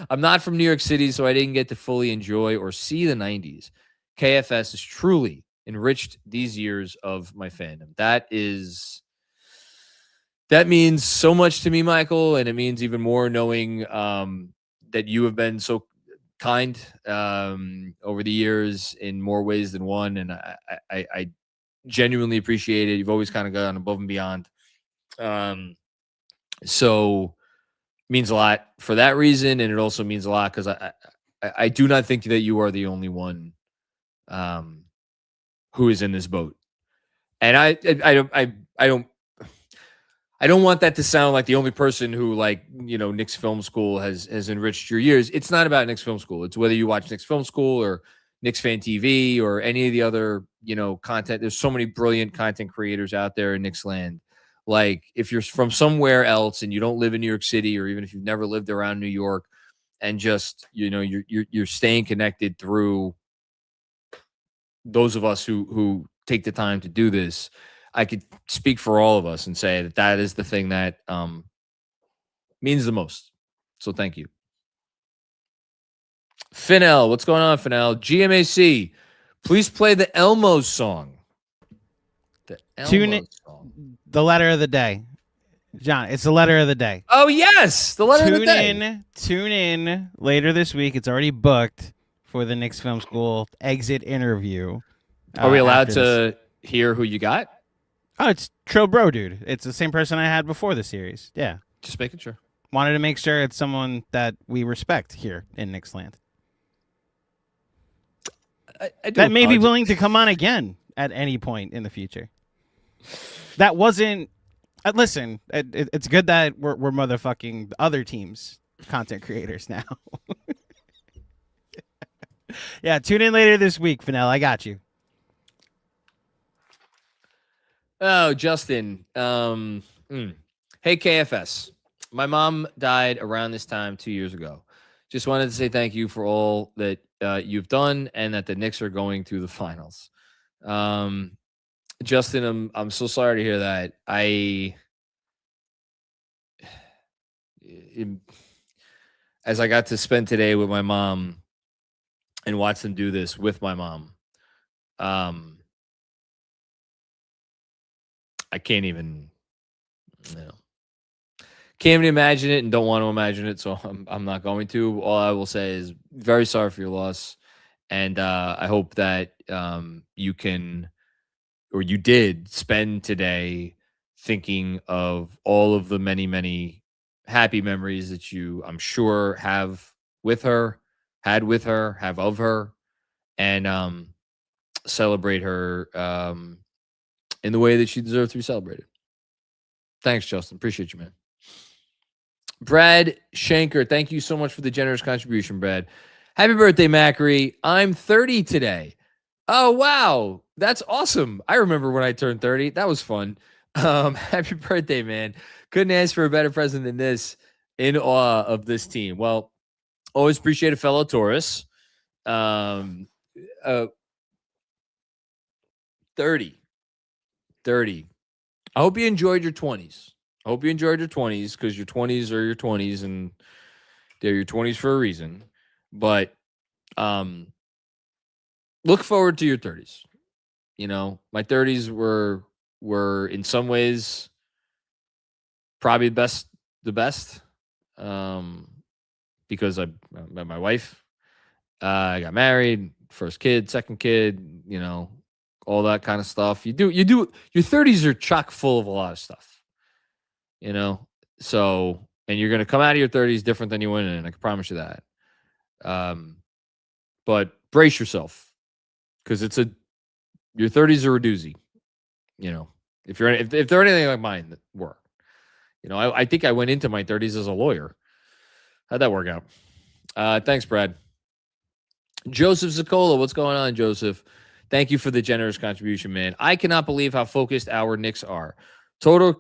I'm not from New York City, so I didn't get to fully enjoy or see the 90s. KFS has truly enriched these years of my fandom. That means so much to me, Michael, and it means even more knowing that you have been so kind over the years in more ways than one, and I genuinely appreciate it. You've always kind of gone above and beyond. So it means a lot for that reason, and it also means a lot because I do not think that you are the only one who is in this boat. And I don't want that to sound like the only person who, like, Knicks Film School has enriched your years. It's not about Knicks Film School. It's whether you watch Knicks Film School or Knicks Fan TV or any of the other, content. There's so many brilliant content creators out there in Knicks land. Like, if you're from somewhere else and you don't live in New York City, or even if you've never lived around New York, and just, you're staying connected through those of us who take the time to do this, I could speak for all of us and say that is the thing that means the most. So thank you. Finel, what's going on, Finel? GMAC, please play the Elmo song. The Elmo song. The letter of the day. John, it's the letter of the day. Oh, yes, the letter of the day. Tune in later this week. It's already booked for the Knicks Film School exit interview. Are we allowed to hear who you got? Oh, it's Trill Bro, dude. It's the same person I had before the series. Yeah. Just making sure. Wanted to make sure it's someone that we respect here in Knicks land. That may be willing to come on again at any point in the future. That wasn't... listen, it's good that we're motherfucking other teams' content creators now. Yeah, tune in later this week, Finel. I got you. Oh, Justin. Hey, KFS. My mom died around this time 2 years ago. Just wanted to say thank you for all that you've done, and that the Knicks are going to the finals. Justin, I'm so sorry to hear that. As I got to spend today with my mom and watch them do this with my mom, I can't even can't even imagine it and don't want to imagine it, so I'm not going to. All I will say is very sorry for your loss, and I hope that you can, or you did, spend today thinking of all of the many, many happy memories that you, I'm sure, have with her, had with her, have of her, and celebrate her in the way that she deserves to be celebrated. Thanks, Justin. Appreciate you, man. Brad Shanker, thank you so much for the generous contribution, Brad. Happy birthday, Macri. I'm 30 today. Oh, wow. That's awesome. I remember when I turned 30. That was fun. Happy birthday, man. Couldn't ask for a better present than this. In awe of this team. Well, always appreciate a fellow Taurus. 30. I hope you enjoyed your 20s. I hope you enjoyed your 20s, because your 20s are your 20s and they're your 20s for a reason. But look forward to your 30s. You know, my 30s were in some ways probably the best. Because I met my wife, I got married, first kid, second kid, you know, all that kind of stuff. You do, your 30s are chock full of a lot of stuff, you know? So, and you're going to come out of your 30s different than you went in. I can promise you that. But brace yourself, because your 30s are a doozy, you know, if they're anything like mine that were, you know, I think I went into my 30s as a lawyer. How'd that work out? Thanks, Brad. Joseph Zacola, what's going on, Joseph? Thank you for the generous contribution, man. I cannot believe how focused our Knicks are. Total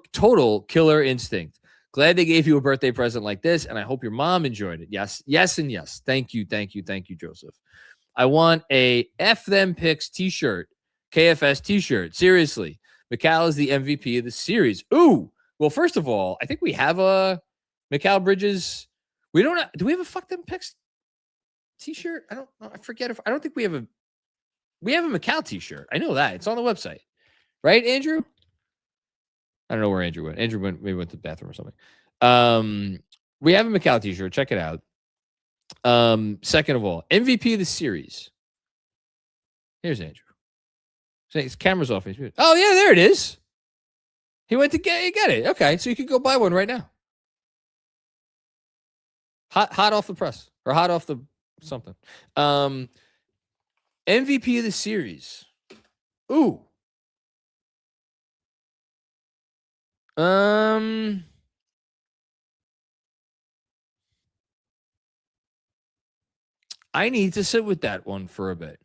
killer instinct. Glad they gave you a birthday present like this, and I hope your mom enjoyed it. Yes, and yes. Thank you, Joseph. I want a F Them Picks t-shirt, KFS t-shirt. Seriously, Mikal is the MVP of the series. Ooh, well, first of all, I think we have a Mikal Bridges. We don't have, do we have a Fuck Them Picks t-shirt? I don't know. I forget if, I don't think we have a Mikal t-shirt. I know that. It's on the website. Right, Andrew? I don't know where Andrew went. Andrew maybe went to the bathroom or something. We have a Mikal t-shirt. Check it out. Second of all, MVP of the series. Here's Andrew. His camera's off. Oh, yeah, there it is. He went to get it. Okay, so you can go buy one right now. Hot off the press, or hot off the something. MVP of the series. Ooh. I need to sit with that one for a bit.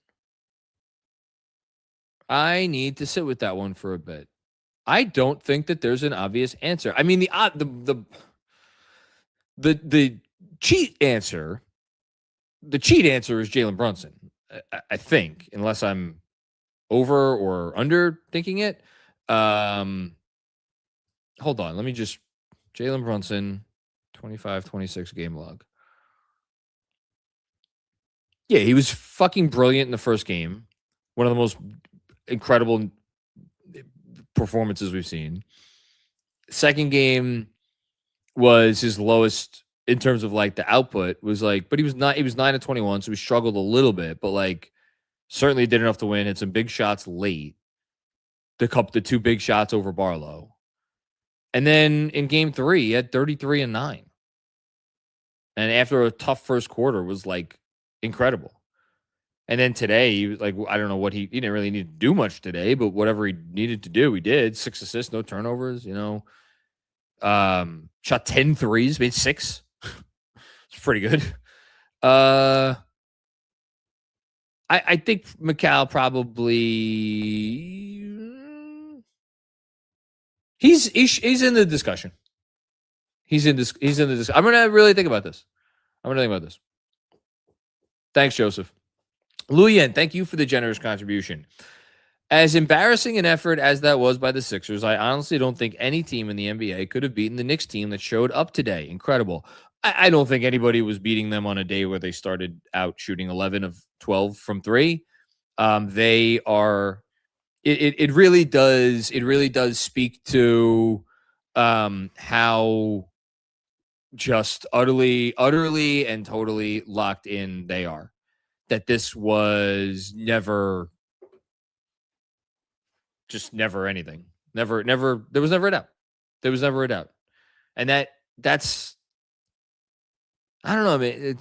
I don't think that there's an obvious answer. I mean, the cheat answer is Jalen Brunson, I think, unless I'm over or under thinking it. Hold on. Let me just, Jalen Brunson, 25-26 game log. Yeah, he was fucking brilliant in the first game. One of the most incredible performances we've seen. Second game was his lowest in terms of like the output, was like, but he was 9-21, so he struggled a little bit, but like certainly did enough to win. Had some big shots late. The two big shots over Barlow. And then in game 3, he had 33 and 9. And after a tough first quarter was like incredible. And then today, he was like, I don't know he didn't really need to do much today, but whatever he needed to do, he did. 6 assists, no turnovers, you know. Shot 10 threes, made 6. It's pretty good. I think Mikal probably he's in the discussion. He's in the discussion. I'm gonna really think about this. Thanks, Joseph. Luyen, thank you for the generous contribution. As embarrassing an effort as that was by the Sixers, I honestly don't think any team in the NBA could have beaten the Knicks team that showed up today. Incredible. I don't think anybody was beating them on a day where they started out shooting 11 of 12 from 3. They are. It really does. It really does speak to how just utterly and totally locked in they are. That this was never anything. Never, there was never a doubt. There was never a doubt. And that's, I don't know, man,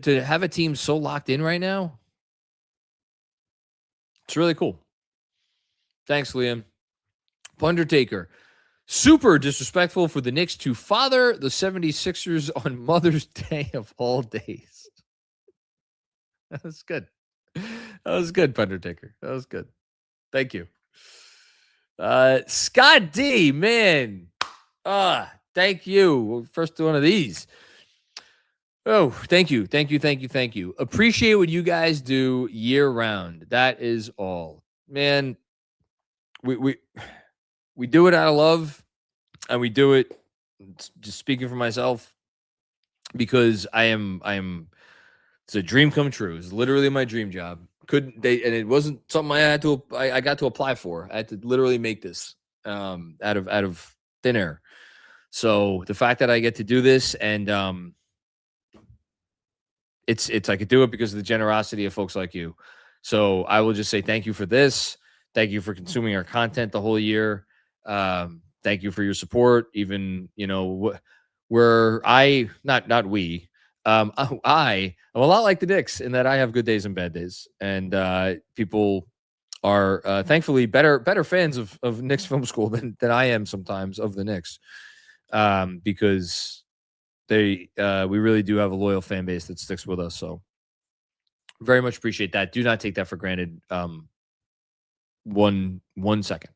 to have a team so locked in right now, it's really cool. Thanks, Liam. Pundertaker. Super disrespectful for the Knicks to father the 76ers on Mother's Day of all days. That was good. That was good, Pundertaker. That was good. Thank you. Scott D, man. Thank you. First one of these. Oh, thank you. Appreciate what you guys do year round. That is all. Man, we do it out of love, and we do it, just speaking for myself, because it's a dream come true. It's literally my dream job. And it wasn't something I got to apply for. I had to literally make this out of thin air. So the fact that I get to do this, and it's I could do it because of the generosity of folks like you. So I will just say thank you for this. Thank you for consuming our content the whole year. Thank you for your support. Even, I am a lot like the Knicks in that I have good days and bad days, and people are thankfully better fans of Knicks Film School than I am sometimes of the Knicks, because we really do have a loyal fan base that sticks with us. So very much appreciate that. Do not take that for granted. One second.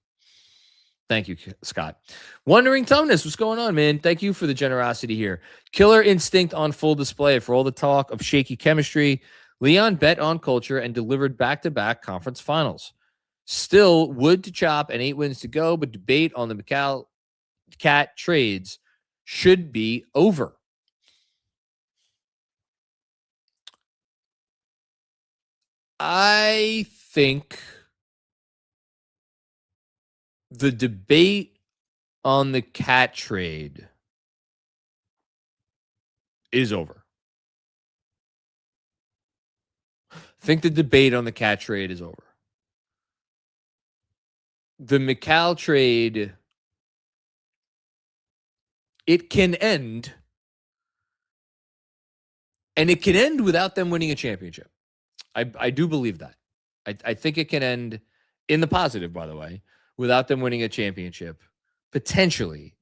Thank you, Scott. Wondering Tonus, what's going on, man? Thank you for the generosity here. Killer instinct on full display for all the talk of shaky chemistry. Leon bet on culture and delivered back-to-back conference finals. Still wood to chop and 8 wins to go, but debate on the McCall-Cat trades should be over. I think the debate on the Cat trade is over. I think the debate on the Cat trade is over. The McCall trade, it can end, and it can end without them winning a championship. I do believe that. I think it can end in the positive, by the way, without them winning a championship, potentially.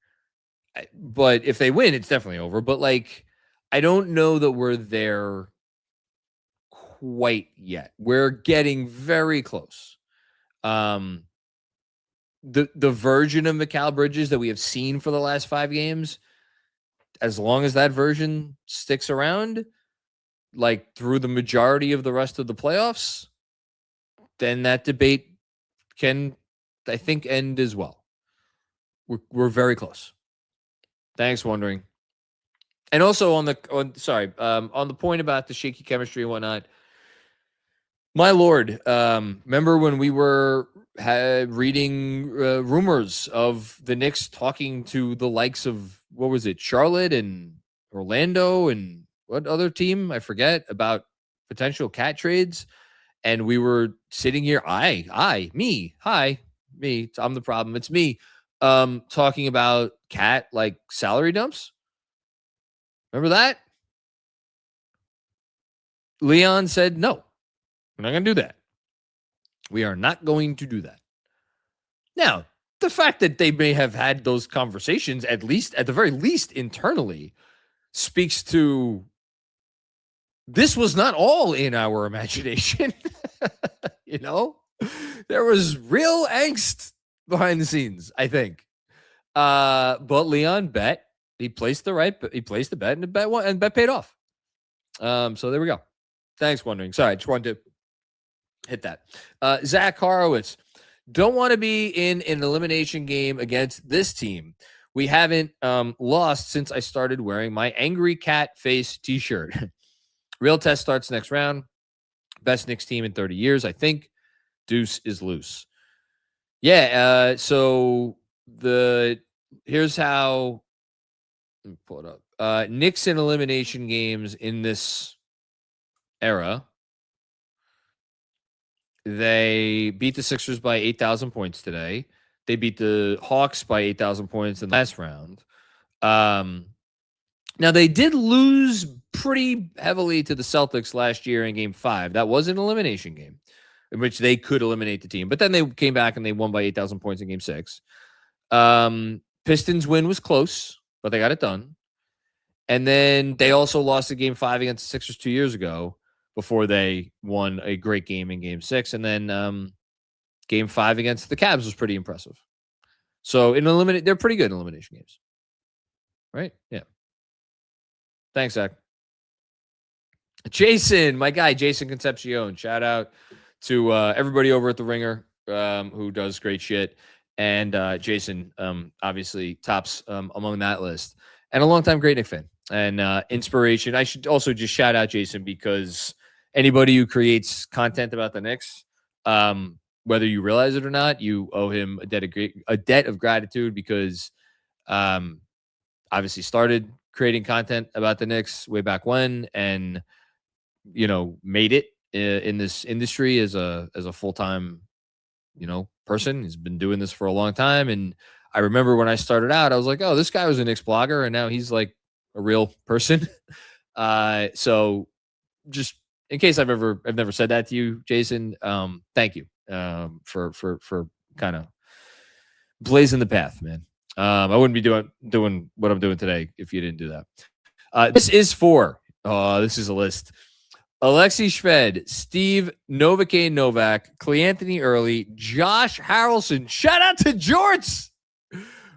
But if they win, it's definitely over. But, I don't know that we're there quite yet. We're getting very close. The version of Mikal Bridges that we have seen for the last 5 games, as long as that version sticks around, through the majority of the rest of the playoffs, then that debate can, I think, end as well. We're very close. Thanks, Wondering. And also on the point about the shaky chemistry and whatnot, my Lord, remember when we were reading rumors of the Knicks talking to the likes of, what was it, Charlotte and Orlando and what other team? I forget, about potential Cat trades. And we were sitting here, me, I'm the problem. It's me, talking about Cat, salary dumps. Remember that? Leon said, no, we're not going to do that. We are not going to do that. Now, the fact that they may have had those conversations, at the very least internally, speaks to this was not all in our imagination. There was real angst behind the scenes, I think. But Leon bet. He placed the bet, and the bet paid off. So there we go. Thanks, Wondering. Sorry, I just wanted to hit that. Zach Horowitz. Don't want to be in an elimination game against this team. We haven't lost since I started wearing my angry cat face t-shirt. Real test starts next round. Best Knicks team in 30 years, I think. Deuce is loose. Yeah, so here's how Let me pull it up. Knicks in elimination games in this era. They beat the Sixers by 8,000 points today. They beat the Hawks by 8,000 points in the last round. Now, they did lose pretty heavily to the Celtics last year in Game 5. That was an elimination game in which they could eliminate the team. But then they came back and they won by 8,000 points in Game 6. Pistons win was close, but they got it done. And then they also lost a Game 5 against the Sixers 2 years ago before they won a great game in Game 6. And then Game 5 against the Cavs was pretty impressive. So they're pretty good in elimination games. Right? Yeah. Thanks, Zach. Jason, my guy, Jason Concepcion. Shout out to everybody over at The Ringer who does great shit. And Jason obviously tops among that list. And a longtime great Knicks fan and inspiration. I should also just shout out Jason because anybody who creates content about the Knicks, whether you realize it or not, you owe him a debt of gratitude because obviously started creating content about the Knicks way back when and, made it in this industry as a full-time, person. He's been doing this for a long time. And I remember when I started out, I was like, oh, this guy was a Knicks blogger. And now he's like a real person. So just in case I've never said that to you, Jason, thank you for kind of blazing the path, man. I wouldn't be doing what I'm doing today if you didn't do that. This is a list. Alexei Shved, Steve Novocaine Novak, Karl-Anthony Early, Josh Harrelson. Shout out to Jorts.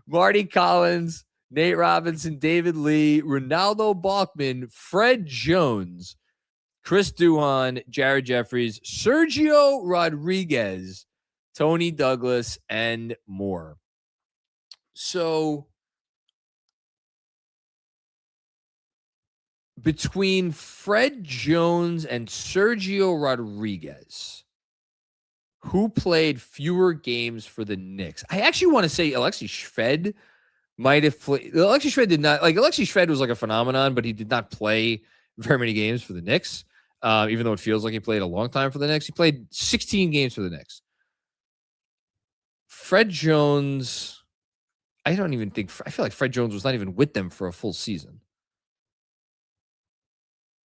Marty Collins, Nate Robinson, David Lee, Ronaldo Balkman, Fred Jones, Chris Duhon, Jared Jeffries, Sergio Rodriguez, Tony Douglas, and more. So between Fred Jones and Sergio Rodriguez, who played fewer games for the Knicks? I actually want to say Alexei Shved might have played. Alexei Shved did not. Alexei Shved was like a phenomenon, but he did not play very many games for the Knicks, even though it feels like he played a long time for the Knicks. He played 16 games for the Knicks. Fred Jones, I feel like Fred Jones was not even with them for a full season.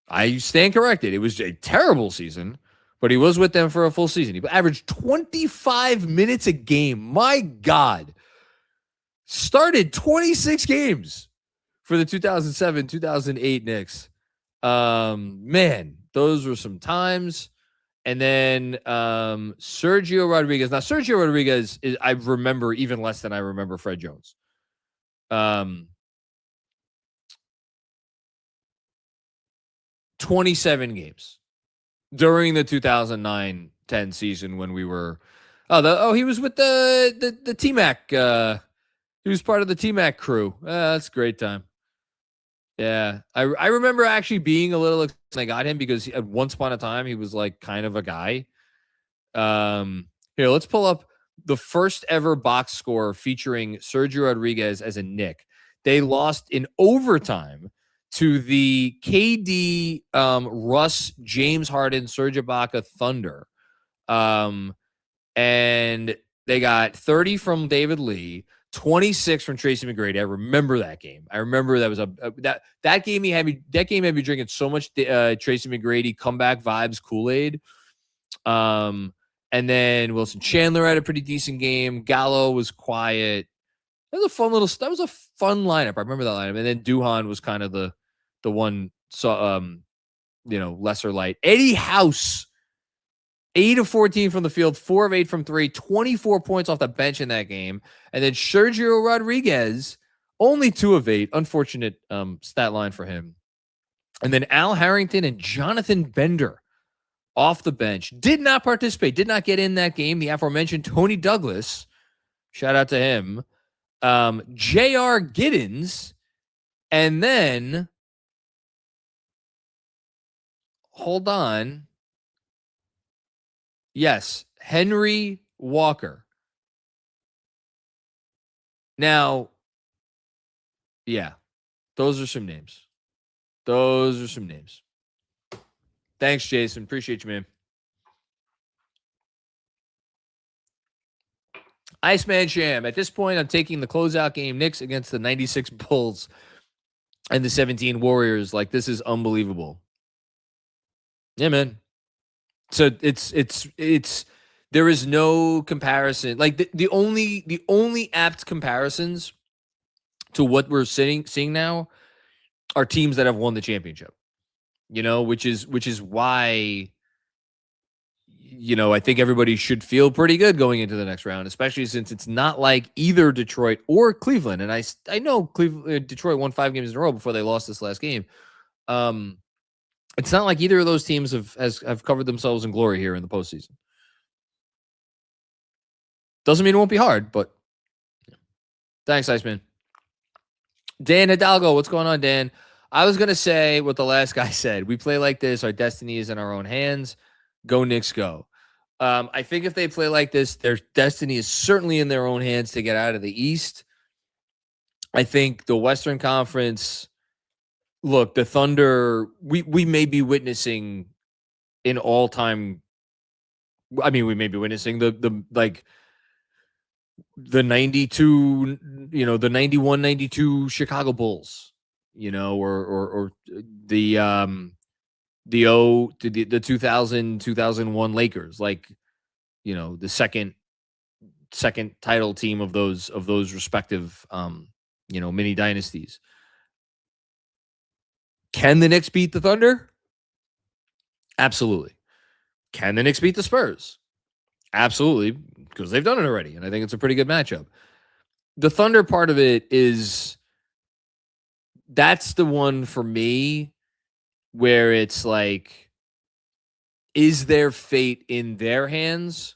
I stand corrected. It was a terrible season, but he was with them for a full season. He averaged 25 minutes a game. My God. Started 26 games for the 2007-2008 Knicks. Man, those were some times. And then Sergio Rodriguez. Now, Sergio Rodriguez, I remember even less than I remember Fred Jones. 27 games during the 2009-10 season when we were. He was with the T-Mac. He was part of the T-Mac crew. That's a great time. Yeah, I remember actually being a little excited when I got him because at once upon a time he was like kind of a guy. Here, let's pull up the first ever box score featuring Sergio Rodriguez as a Knick. They lost in overtime to the KD, Russ, James Harden, Serge Ibaka Thunder. And they got 30 from David Lee, 26 from Tracy McGrady. I remember that game. I remember that was that game had me drinking so much Tracy McGrady comeback vibes Kool-Aid. And then Wilson Chandler had a pretty decent game. Gallo was quiet. That was a fun lineup. I remember that lineup. And then Duhon was kind of the one lesser light. Eddie House, 8 of 14 from the field, 4 of 8 from 3, 24 points off the bench in that game. And then Sergio Rodriguez, only 2 of 8. Unfortunate stat line for him. And then Al Harrington and Jonathan Bender off the bench. Did not participate, did not get in that game. The aforementioned Tony Douglas, shout out to him. J.R. Giddens, and then, hold on. Yes, Henry Walker. Now, yeah. Those are some names. Those are some names. Thanks, Jason. Appreciate you, man. Iceman Sham. At this point, I'm taking the closeout game Knicks against the 96 Bulls and the 17 Warriors. Like, this is unbelievable. Yeah, man. So it's there is no comparison. Like the only apt comparisons to what we're seeing now are teams that have won the championship. Which is why I think everybody should feel pretty good going into the next round, especially since it's not like either Detroit or Cleveland. And I know Detroit won 5 games in a row before they lost this last game. It's not like either of those teams have covered themselves in glory here in the postseason. Doesn't mean it won't be hard, but thanks, Iceman. Dan Hidalgo, what's going on, Dan? I was going to say what the last guy said. We play like this. Our destiny is in our own hands. Go Knicks, go. I think if they play like this, their destiny is certainly in their own hands to get out of the East. I think the Western Conference, look, the Thunder, we may be witnessing an all-time, I mean, we may be witnessing the 92, the 91, 92 Chicago Bulls, or the 2000, 2001 Lakers, like, the second title team of those respective, mini dynasties. Can the Knicks beat the Thunder? Absolutely. Can the Knicks beat the Spurs? Absolutely, because they've done it already, and I think it's a pretty good matchup. The Thunder part of it that's the one for me where it's like, is their fate in their hands?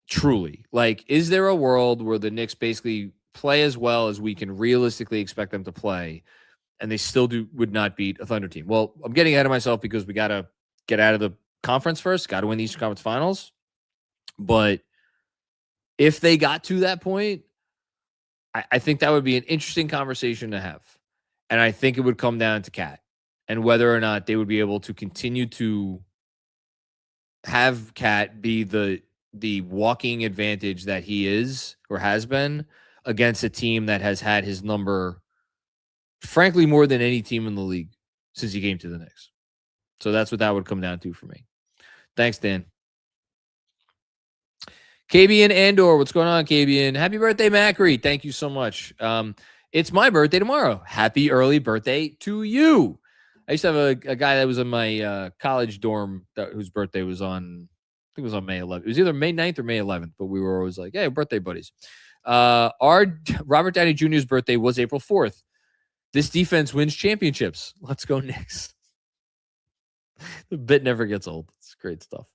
Truly. Like, is there a world where the Knicks basically play as well as we can realistically expect them to play, and they still would not beat a Thunder team? Well, I'm getting ahead of myself because we got to get out of the conference first, got to win the Eastern Conference Finals. But if they got to that point, I think that would be an interesting conversation to have. And I think it would come down to Cat and whether or not they would be able to continue to have Cat be the walking advantage that he is or has been against a team that has had his number, frankly, more than any team in the league since he came to the Knicks. So that's what that would come down to for me. Thanks, Dan. Kabian Andor, what's going on, Kabian? Happy birthday, Macri. Thank you so much. It's my birthday tomorrow. Happy early birthday to you. I used to have a guy that was in my college dorm whose birthday was on, I think it was on May 11th. It was either May 9th or May 11th, but we were always like, hey, birthday buddies. Our Robert Downey Jr.'s birthday was April 4th. This defense wins championships. Let's go Knicks. The bit never gets old. It's great stuff.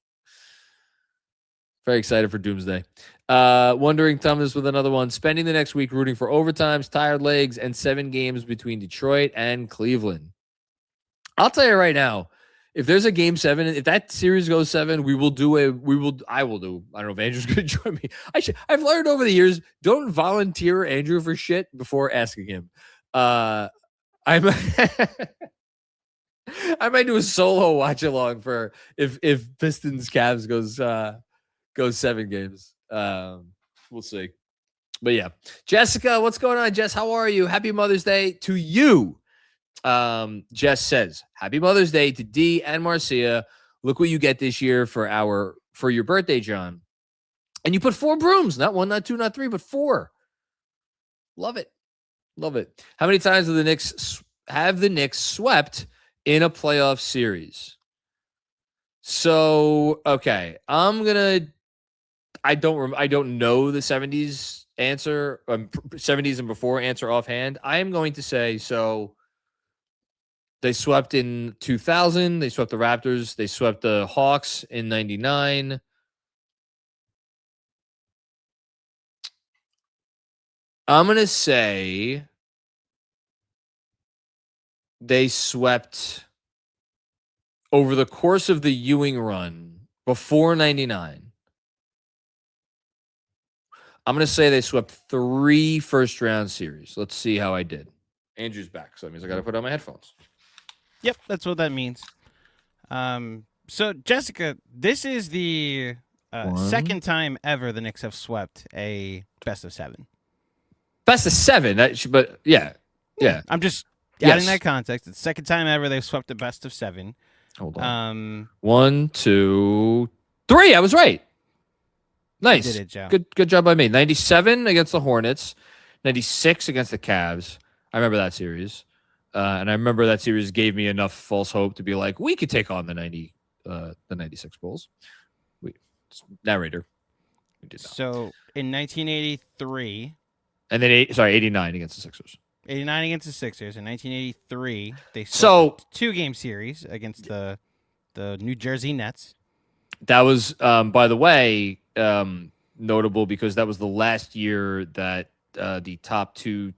Very excited for Doomsday. Wondering Thomas with another one. Spending the next week rooting for overtimes, tired legs, and 7 games between Detroit and Cleveland. I'll tell you right now, if there's a game 7, if that series goes 7, I will do. I don't know if Andrew's going to join me. I've learned over the years, don't volunteer Andrew for shit before asking him. I might do a solo watch along for if Pistons Cavs goes 7 games. We'll see. But yeah. Jessica, what's going on, Jess? How are you? Happy Mother's Day to you. Jess says, Happy Mother's Day to D and Marcia. Look what you get this year for your birthday, John. And you put 4 brooms, not 1, not 2, not 3, but 4. Love it. Love it. How many times have the Knicks swept in a playoff series? So, okay, I don't know the 70s answer, 70s and before answer offhand. I am going to say, so they swept in 2000. They swept the Raptors. They swept the Hawks in 99. I'm going to say they swept over the course of the Ewing run before 99. I'm going to say they swept 3 first-round series. Let's see how I did. Andrew's back, so that means I got to put on my headphones. Yep, that's what that means. So, Jessica, this is the second time ever the Knicks have swept a best of 7. Best of 7, but yeah. I'm just adding that context. It's the second time ever they've swept a best of 7. Hold on. 1, 2, 3. I was right. Nice. You did it, Joe. Good job by me. 97 against the Hornets. 96 against the Cavs. I remember that series. And I remember that series gave me enough false hope to be like, we could take on the 96 Bulls. Narrator. We did not. So in 1983. And then 89 against the Sixers. 89 against the Sixers. In 1983, they swept a 2-game series against the New Jersey Nets. That was, by the way, notable because that was the last year that the top two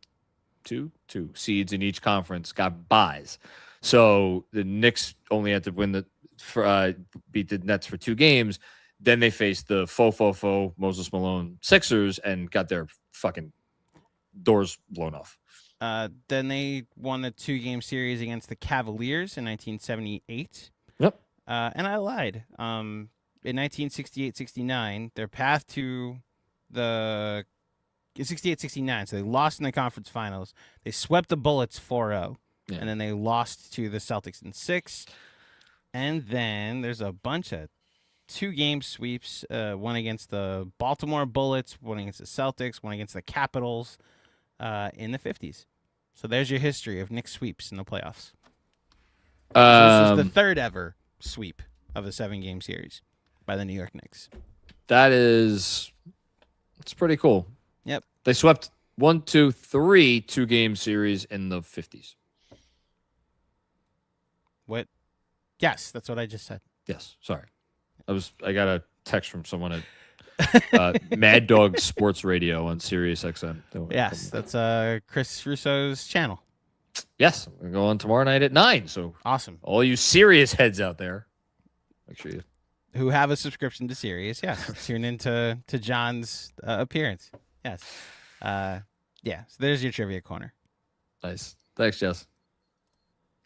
seeds in each conference got buys. So the Knicks only had to beat the Nets for 2 games. Then they faced the faux Moses Malone Sixers and got their fucking doors blown off. Then they won the 2-game series against the Cavaliers in 1978. Yep. And I lied. In 1968-69, their path to the 68-69, so they lost in the conference finals. They swept the Bullets 4-0, and then they lost to the Celtics in 6. And then there's a bunch of 2-game sweeps, one against the Baltimore Bullets, one against the Celtics, one against the Capitals in the 50s. So there's your history of Knicks sweeps in the playoffs. So this is the third ever sweep of a 7-game series by the New York Knicks. It's pretty cool. Yep. They swept 1, 2, 3 2-game series in the 50s. What? Yes, that's what I just said. Yes. Sorry. I got a text from someone at Mad Dog Sports Radio on Sirius XM. Yes, that's Chris Russo's channel. Yes, I'm going to go on tomorrow night at 9. So awesome. All you serious heads out there, make sure you who have a subscription to Sirius, yes, tune into John's appearance. Yes. Yeah, so there's your trivia corner. Nice. Thanks, Jess.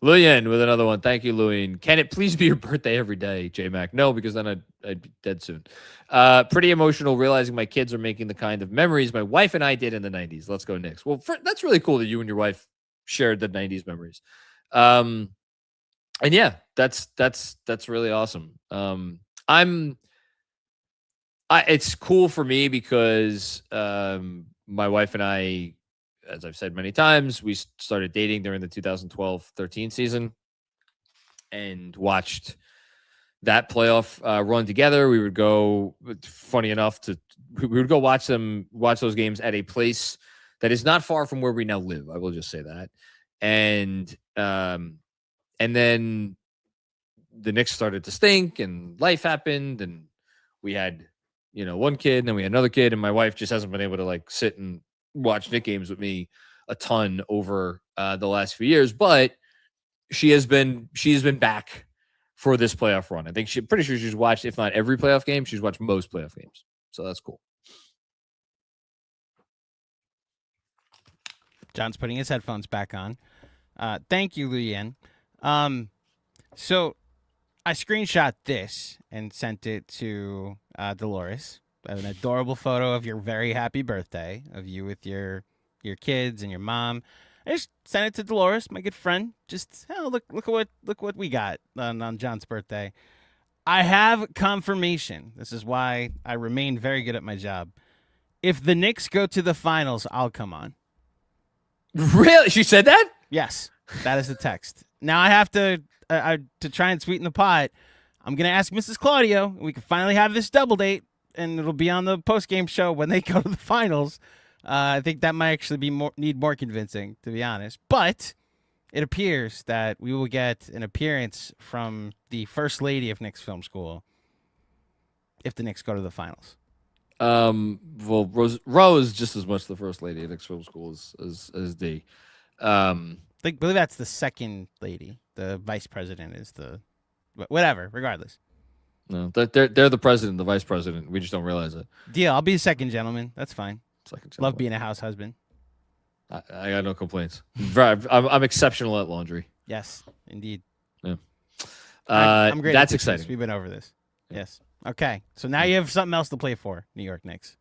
Luyan with another one. Thank you, Luyan. Can it please be your birthday every day, J-Mac? No, because then I'd be dead soon. Pretty emotional realizing my kids are making the kind of memories my wife and I did in the 90s. Let's go Knicks. Well, that's really cool that you and your wife shared the 90s memories. And yeah, that's really awesome. It's cool for me because my wife and I, as I've said many times, we started dating during the 2012-13 season and watched that playoff run together. We would go, funny enough, we would go watch those games at a place that is not far from where we now live. I will just say that. And then the Knicks started to stink and life happened and we had, one kid and then we had another kid and my wife just hasn't been able to sit and watch Knicks games with me a ton over the last few years, but she has been back for this playoff run. I think pretty sure she's watched, if not every playoff game, she's watched most playoff games. So that's cool. John's putting his headphones back on. Thank you, Luyan. So I screenshot this and sent it to Dolores. I have an adorable photo of your very happy birthday of you with your kids and your mom. I just sent it to Dolores, my good friend. Just look what we got on John's birthday. I have confirmation. This is why I remain very good at my job. If the Knicks go to the finals, I'll come on. Really? She said that? Yes, that is the text. Now I have to try and sweeten the pot. I'm gonna ask Mrs. Claudio. We can finally have this double date, and it'll be on the postgame show when they go to the finals. I think that might actually need more convincing, to be honest. But it appears that we will get an appearance from the first lady of Knicks Film School if the Knicks go to the finals. Well, Rose is just as much the first lady of Knicks Film School as D. I believe that's the second lady. The vice president is the whatever. Regardless. No, they're the president, the vice president. We just don't realize it. Deal. I'll be the second gentleman. That's fine. Second gentleman. Love being a house husband. I got no complaints. I'm exceptional at laundry. Yes, indeed. Yeah. I'm great. That's at this. exciting. We've been over this. Yes. Okay. So now you have something else to play for, New York Knicks.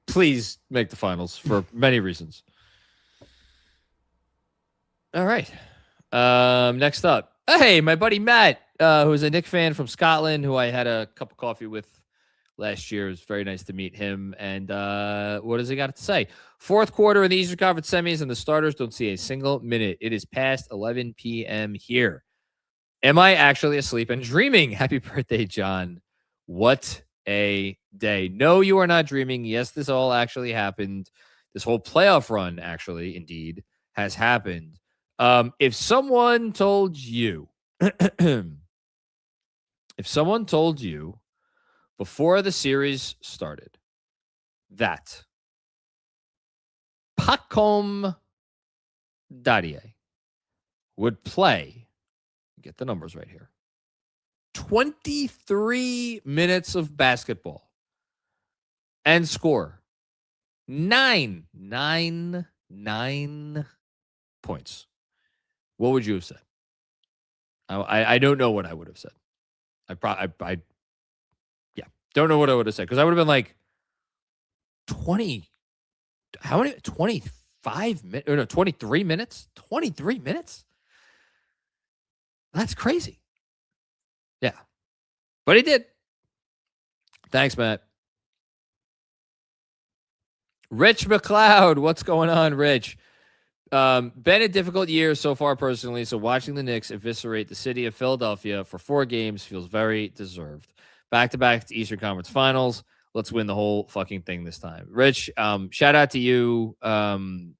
Please make the finals for many reasons. All right. Next up. Hey, my buddy Matt, who is a Knicks fan from Scotland, who I had a cup of coffee with last year. It was very nice to meet him. And what does he got to say? Fourth quarter in the Eastern Conference semis, and the starters don't see a single minute. It is past 11 p.m. here. Am I actually asleep and dreaming? Happy birthday, John. What a day. No, you are not dreaming. Yes, this all actually happened. This whole playoff run actually, indeed, has happened. If someone told you, before the series started that Pacom Dadie would play, get the numbers right here, 23 minutes of basketball and score 9 points, what would you have said? I don't know what I would have said. I don't know what I would have said, because I would have been like 20. How many? 25 minutes? Or no, 23 minutes? 23 minutes? That's crazy. Yeah. But he did. Thanks, Matt. Rich McLeod. What's going on, Rich? Been a difficult year so far personally, so watching the Knicks eviscerate the city of Philadelphia for 4 games feels very deserved. Back-to-back to Eastern Conference Finals. Let's win the whole fucking thing this time. Rich, shout out to you. I'm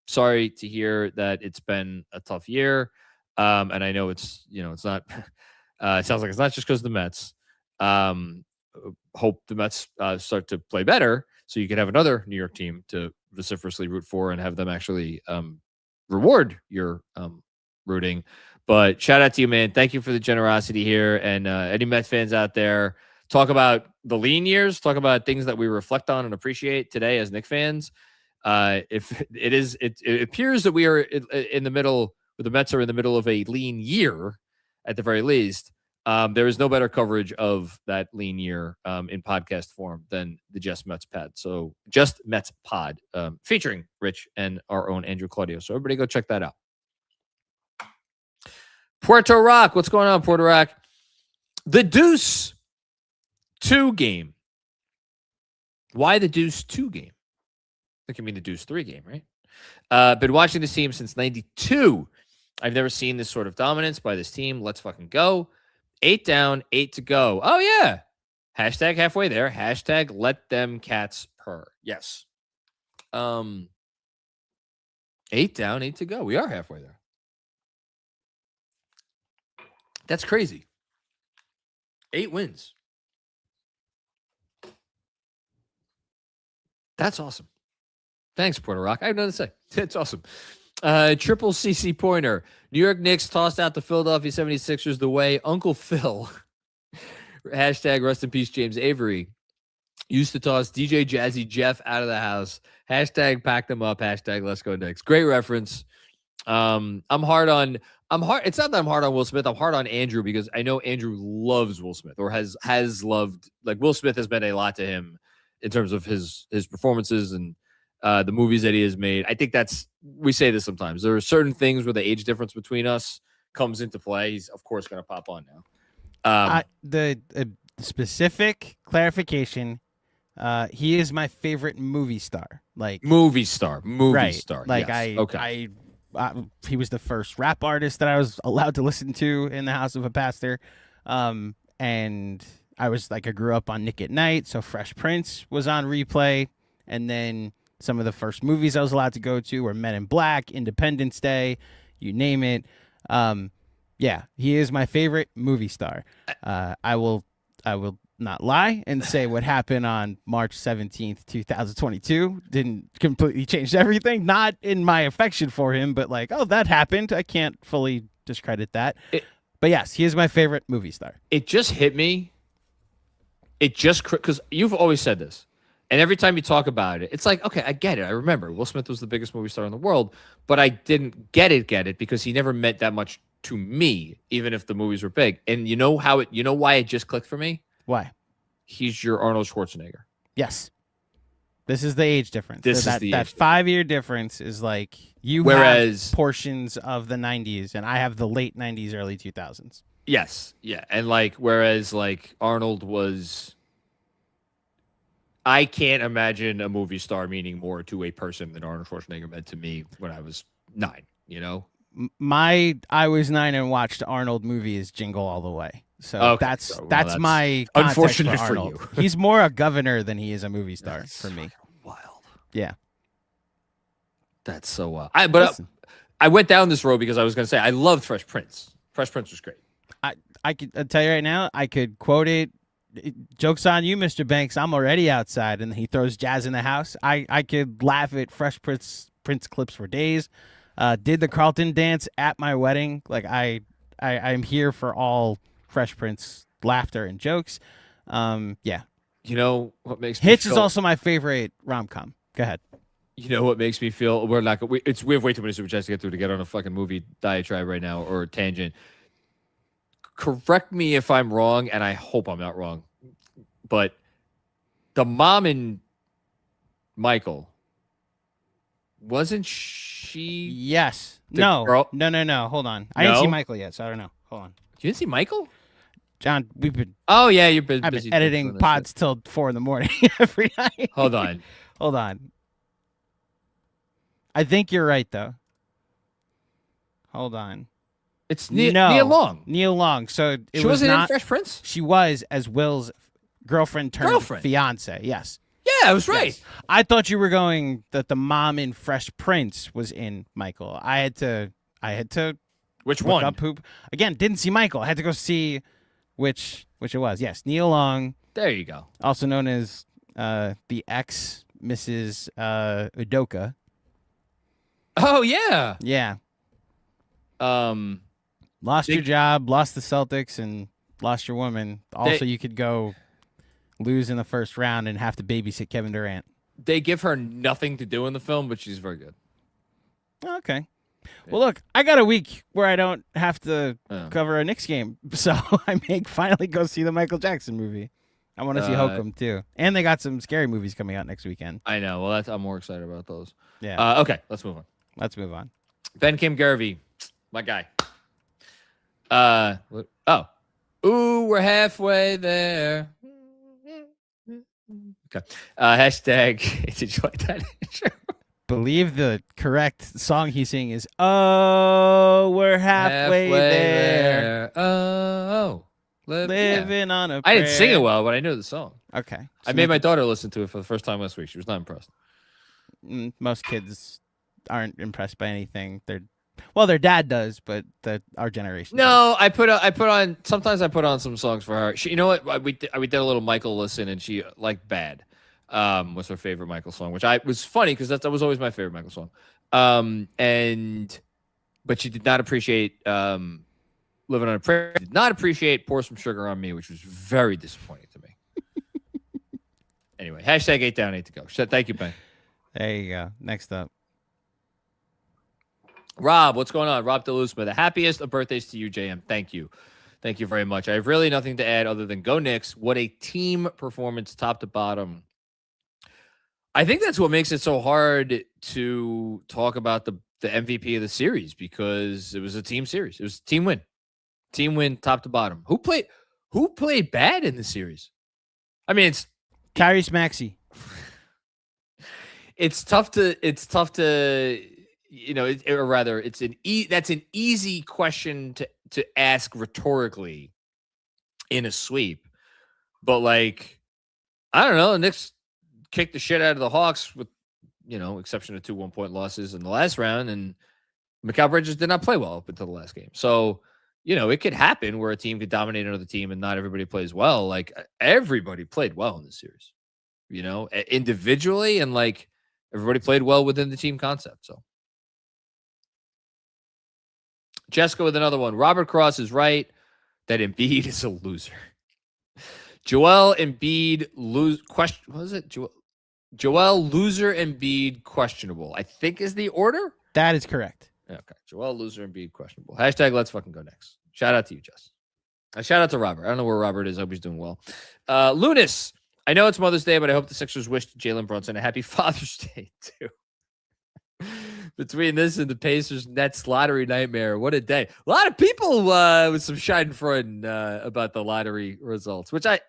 sorry to hear that it's been a tough year. And I know it's not, it sounds like it's not just because of the Mets. Hope the Mets start to play better so you can have another New York team to vociferously root for and have them actually reward your rooting. But shout out to you, man. Thank you for the generosity here. And any Mets fans out there, talk about the lean years, talk about things that we reflect on and appreciate today as Knicks fans. If it appears that we are in the middle, the Mets are in the middle of a lean year at the very least. There is no better coverage of that lean year in podcast form than the Just Mets pod. So Just Mets pod featuring Rich and our own Andrew Claudio. So everybody go check that out. Puerto Rock. What's going on, Puerto Rock? The Deuce 2 game. Why the Deuce 2 game? That can mean the Deuce 3 game, right? Been watching this team since 92. I've never seen this sort of dominance by this team. Let's fucking go. 8 down, 8 to go. Oh, yeah. Hashtag halfway there. Hashtag let them cats purr. Yes. 8 down, 8 to go. We are halfway there. That's crazy. 8 wins. That's awesome. Thanks, Puerto Rock. I have nothing to say. It's awesome. Triple CC Pointer. New York Knicks tossed out the Philadelphia 76ers the way Uncle Phil, hashtag rest in peace James Avery, used to toss DJ Jazzy Jeff out of the house. Hashtag pack them up. Hashtag let's go Knicks. Great reference. It's not that I'm hard on Will Smith. I'm hard on Andrew because I know Andrew loves Will Smith or has loved, like, Will Smith has meant a lot to him in terms of his performances and the movies that he has made. I think we say this sometimes. There are certain things where the age difference between us comes into play. He's of course going to pop on now. The specific clarification, he is my favorite movie star. Like movie star. Like yes. He was the first rap artist that I was allowed to listen to in the house of a pastor. And I grew up on Nick at Night. So Fresh Prince was on replay. And then some of the first movies I was allowed to go to were Men in Black, Independence Day, you name it. Yeah, he is my favorite movie star. I will not lie and say what happened on March 17th, 2022 didn't completely change everything. Not in my affection for him, but that happened. I can't fully discredit that. But yes, he is my favorite movie star. It just hit me. Because you've always said this. And every time you talk about it, it's like, okay, I get it. I remember Will Smith was the biggest movie star in the world, but I didn't get it because he never meant that much to me, even if the movies were big. And you know why it just clicked for me? Why? He's your Arnold Schwarzenegger. Yes. This is the age difference. That 5-year difference is like have portions of the 90s, and I have the late 90s, early 2000s. Yes, yeah, and whereas Arnold was, I can't imagine a movie star meaning more to a person than Arnold Schwarzenegger meant to me when I was 9. You know, I was 9 and watched Arnold movies Jingle All the Way. So okay, that's my unfortunate for for Arnold. you. He's more a governor than he is a movie star for me. Wild. Yeah, that's so wild. I went down this road because I was going to say I loved Fresh Prince. Fresh Prince was great. I could tell you right now, I could quote it. Joke's on you, Mr. Banks. I'm already outside, and he throws jazz in the house. I could laugh at Fresh Prince clips for days. Did the Carlton dance at my wedding. I'm here for all Fresh Prince laughter and jokes. Yeah. You know what makes me Hitch is also my favorite rom-com. Go ahead. You know what makes me feel we have way too many super chats to get through to get on a fucking movie diatribe right now or tangent. Correct me if I'm wrong, and I hope I'm not wrong, but the mom in Michael, wasn't she? Yes. No. Hold on. I didn't see Michael yet, so I don't know. Hold on. You didn't see Michael? John, we've been. Oh yeah, I've been editing pods till 4 a.m. every night. Hold on. I think you're right though. Hold on. It's Nia Long. Nia Long. So she wasn't in Fresh Prince? She was as Will's girlfriend turned fiance. Yes. Yeah, I was right. Yes. I thought you were going that the mom in Fresh Prince was in Michael. I had to Which one? Up who, again, didn't see Michael. I had to go see which it was. Yes, Nia Long. There you go. Also known as the ex Mrs. Udoka. Oh yeah. Yeah. Lost your job, lost the Celtics, and lost your woman. Also, you could go lose in the first round and have to babysit Kevin Durant. They give her nothing to do in the film, but she's very good. Okay. Well, look, I got a week where I don't have to cover a Knicks game, so I may finally go see the Michael Jackson movie. I want to see Hokum, too. And they got some scary movies coming out next weekend. I know. Well, I'm more excited about those. Yeah. Okay, let's move on. Ben Kim Garvey, my guy. Ooh, we're halfway there. Okay. Hashtag, did you like that intro? Believe the correct song he's singing is "Oh, we're halfway there." Oh, living on a prayer. I didn't sing it well, but I knew the song. Okay. So I made my daughter listen to it for the first time last week. She was not impressed. Most kids aren't impressed by anything. Their dad does, but our generation. No, I put on. Sometimes I put on some songs for her. You know what? We did a little Michael listen, and she liked "Bad." Was her favorite Michael song, which was funny because that was always my favorite Michael song. But she did not appreciate "Living on a Prayer." Did not appreciate "Pour Some Sugar on Me," which was very disappointing to me. Anyway, hashtag 8 down, 8 to go. Thank you, Ben. There you go. Next up. Rob, what's going on? Rob DeLuzma, the happiest of birthdays to you, JM. Thank you. Thank you very much. I have really nothing to add other than go Knicks. What a team performance, top to bottom. I think that's what makes it so hard to talk about the MVP of the series because it was a team series. It was a team win. Team win, top to bottom. Who played bad in the series? I mean, it's Tyrese Maxey. It's tough to that's an easy question to ask rhetorically in a sweep. But I don't know, the Knicks kicked the shit out of the Hawks with, exception of 2 1-point losses in the last round, and Mikal Bridges did not play well up until the last game. So, it could happen where a team could dominate another team and not everybody plays well. Everybody played well in this series, individually, and everybody played well within the team concept. So Jessica with another one. Robert Cross is right that Embiid is a loser. Joel Embiid lose question. What was it? Joel, loser, Embiid, questionable. I think is the order. That is correct. Okay. Joel, loser, Embiid, questionable. Hashtag let's fucking go next. Shout out to you, Jess. Shout out to Robert. I don't know where Robert is. I hope he's doing well. Lunas, I know it's Mother's Day, but I hope the Sixers wished Jalen Brunson a happy Father's Day, too. Between this and the Pacers Nets lottery nightmare, what a day. A lot of people with some schadenfreude about the lottery results, which I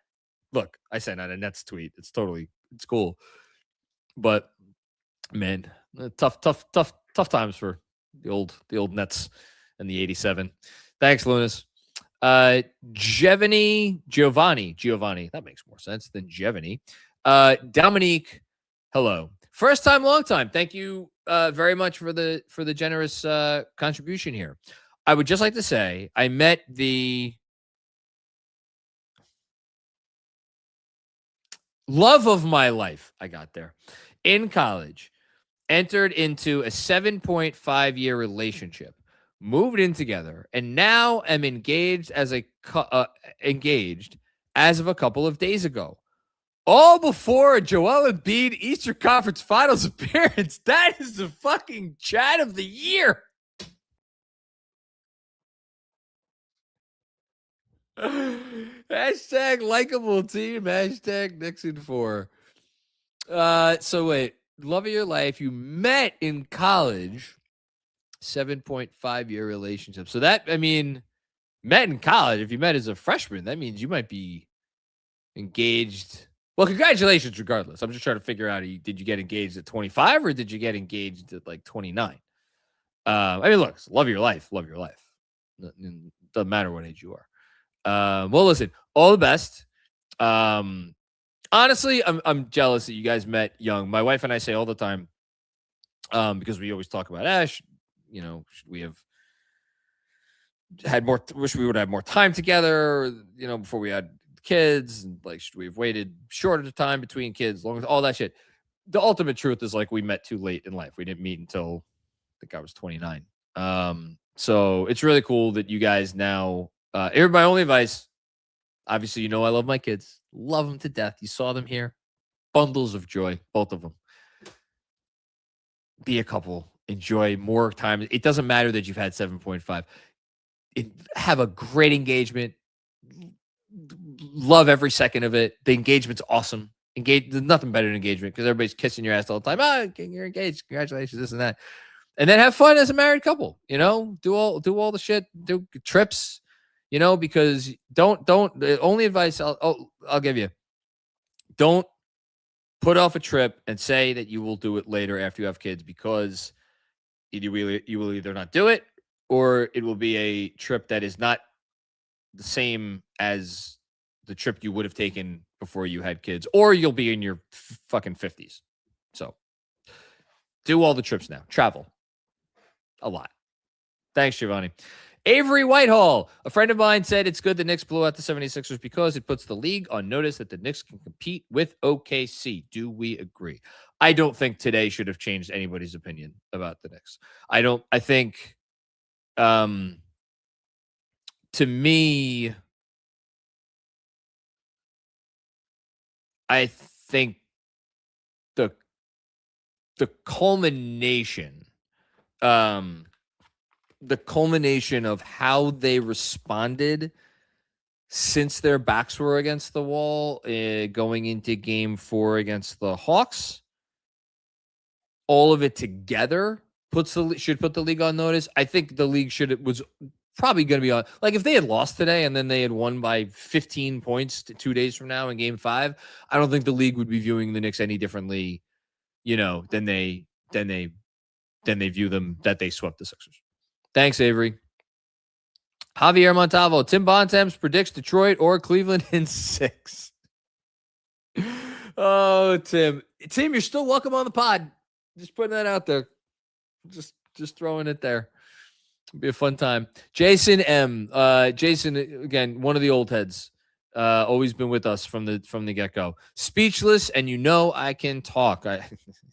sent out a Nets tweet. It's cool. But man, tough times for the old Nets and the 87. Thanks, Lunas. Giovanni, that makes more sense than Giovanni. Dominique, hello. First time, long time. Thank you very much for the generous contribution here. I would just like to say I met the love of my life. I got there in college, entered into a 7.5-year relationship, moved in together, and now am engaged as of a couple of days ago. All before a Joel Embiid Eastern Conference Finals appearance. That is the fucking chat of the year. Hashtag likable team. Hashtag Nixon 4. So wait, love of your life. You met in college. 7.5-year relationship. So that, I mean, met in college. If you met as a freshman, that means you might be engaged. Well, congratulations regardless. I'm just trying to figure out, did you get engaged at 25 or did you get engaged at like 29? I mean, look, love your life. Love your life. Doesn't matter what age you are. Well, listen, all the best. Honestly, I'm jealous that you guys met young. My wife and I say all the time, because we always talk about Ash, you know, we have had more, wish we would have more time together, you know, before we had kids, and like, should we have waited shorter time between kids, long as all that shit. The ultimate truth is like we met too late in life. We didn't meet until I think I was 29. So it's really cool that you guys now, my only advice, obviously, you know, I love my kids, love them to death. You saw them here, bundles of joy, both of them. Be a couple, enjoy more time. It doesn't matter that you've had 7.5. Have a great engagement. Love every second of it. The engagement's awesome. There's nothing better than engagement because everybody's kissing your ass all the time. Oh, you're engaged. Congratulations, this and that. And then have fun as a married couple. You know, do all the shit. Do trips. You know, because the only advice I'll give you, don't put off a trip and say that you will do it later after you have kids, because you will either not do it or it will be a trip that is not the same as the trip you would have taken before you had kids, or you'll be in your fucking 50s. So do all the trips now. Travel a lot. Thanks, Giovanni. Avery Whitehall. A friend of mine said it's good the Knicks blew out the 76ers because it puts the league on notice that the Knicks can compete with OKC. Do we agree? I don't think today should have changed anybody's opinion about the Knicks. I think, to me, I think the culmination, of how they responded since their backs were against the wall, going into Game 4 against the Hawks, all of it together should put the league on notice. I think the league was probably going to be on, like, if they had lost today and then they had won by 15 points 2 days from now in Game 5, I don't think the league would be viewing the Knicks any differently, you know, than they view them that they swept the Sixers. Thanks, Avery. Javier Montalvo. Tim Bontemps predicts Detroit or Cleveland in 6. Oh, Tim, you're still welcome on the pod. Just putting that out there. Just throwing it there. It'll be a fun time. Jason M. Jason, again, one of the old heads. Always been with us from the get-go. Speechless, and you know I can talk.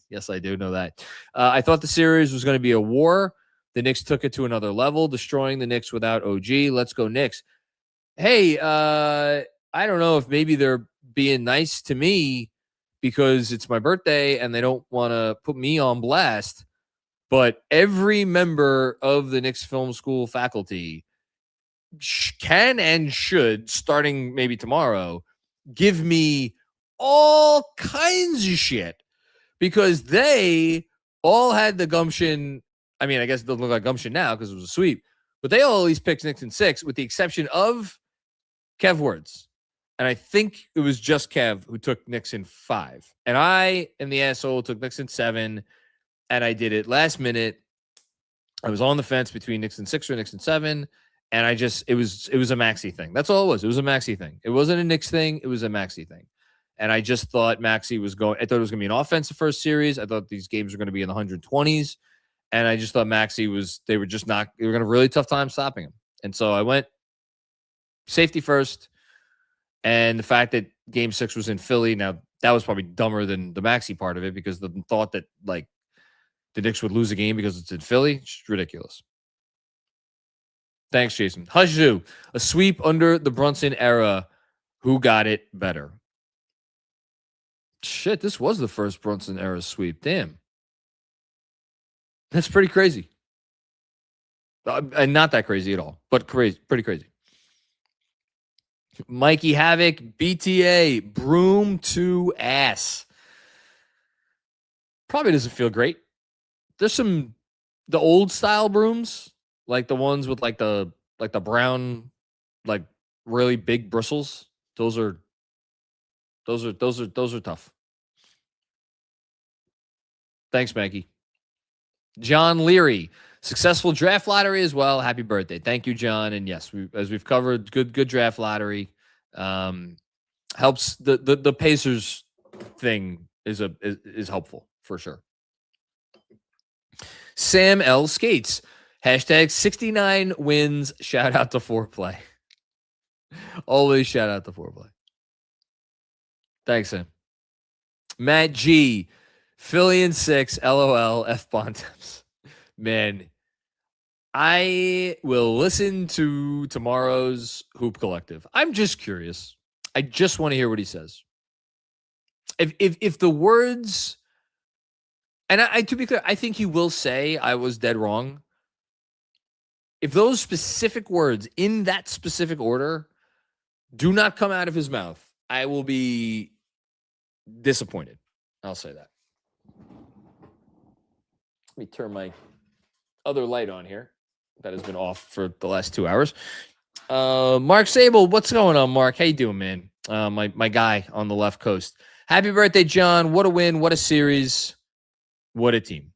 Yes, I do know that. I thought the series was going to be a war. The Knicks took it to another level, destroying the Knicks without OG. Let's go Knicks. Hey, I don't know if maybe they're being nice to me because it's my birthday and they don't want to put me on blast. But every member of the Knicks Film School faculty can and should, starting maybe tomorrow, give me all kinds of shit because they all had the gumption. I mean, I guess it doesn't look like gumption now because it was a sweep, but they all at least picked Knicks in 6 with the exception of Kev Words. And I think it was just Kev who took Knicks in 5. And I am the asshole who took Knicks in 7. And I did it last minute. I was on the fence between Knicks in 6 or Knicks in 7. And it was a Maxey thing. That's all it was. It was a Maxey thing. It wasn't a Knicks thing. It was a Maxey thing. And I just thought Maxey was going, I thought it was going to be an offensive first series. I thought these games were going to be in the 120s. And I just thought Maxey they were going to have a really tough time stopping him. And so I went safety first. And the fact that game 6 was in Philly, now that was probably dumber than the Maxey part of it because the thought that like the Knicks would lose a game because it's in Philly, it's ridiculous. Thanks, Jason. Hushu, a sweep under the Brunson era. Who got it better? Shit, this was the first Brunson era sweep. Damn. That's pretty crazy. And not that crazy at all, but crazy, pretty crazy. Mikey Havoc, BTA, broom to ass. Probably doesn't feel great. There's the old style brooms, like the ones with like the brown, like really big bristles. Those are tough. Thanks, Maggie. John Leary, successful draft lottery as well. Happy birthday. Thank you, John. And yes, as we've covered, good draft lottery. Helps the Pacers thing is helpful for sure. Sam L. Skates. Hashtag 69 wins. Shout out to Foreplay. Always shout out to Foreplay. Thanks, Sam. Matt G. Philly in 6. LOL. F Bontemps. Man, I will listen to tomorrow's Hoop Collective. I'm just curious. I just want to hear what he says. If the words, and I to be clear, I think he will say I was dead wrong. If those specific words in that specific order do not come out of his mouth, I will be disappointed. I'll say that. Let me turn my other light on here that has been off for the last 2 hours. Mark Sable, what's going on, Mark? How you doing, man? My guy on the left coast. Happy birthday, John. What a win. What a series. What a team.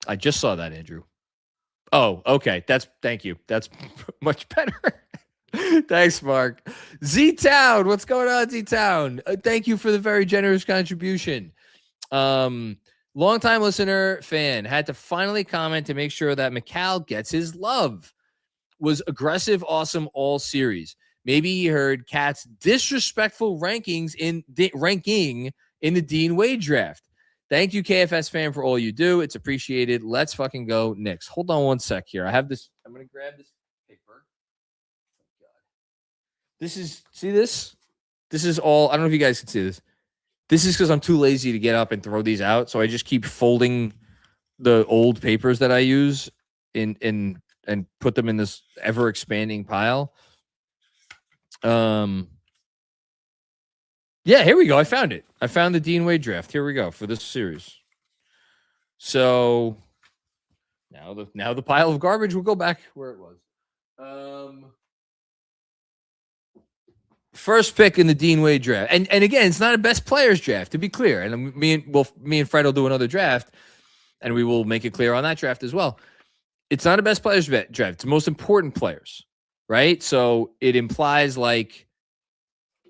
I just saw that, Andrew. Oh, okay. Thank you. That's much better. Thanks, Mark. Z-Town. What's going on, Z-Town? Thank you for the very generous contribution. Longtime listener, fan, had to finally comment to make sure that McCall gets his love. Was aggressive, awesome all series. Maybe he heard Cat's disrespectful ranking in the Dean Wade draft. Thank you, KFS fan, for all you do. It's appreciated. Let's fucking go Knicks. Hold on one sec here. I have this. I'm going to grab this paper. Oh, God. See this? This is all. I don't know if you guys can see this. This is because I'm too lazy to get up and throw these out. So I just keep folding the old papers that I use and put them in this ever expanding pile. Yeah, here we go. I found it. I found the Dean Wade draft. Here we go for this series. So now the pile of garbage will go back where it was. First pick in the Dean Wade draft. And again, it's not a best players draft, to be clear. And me and Fred will do another draft, and we will make it clear on that draft as well. It's not a best players draft. It's the most important players, right? So it implies like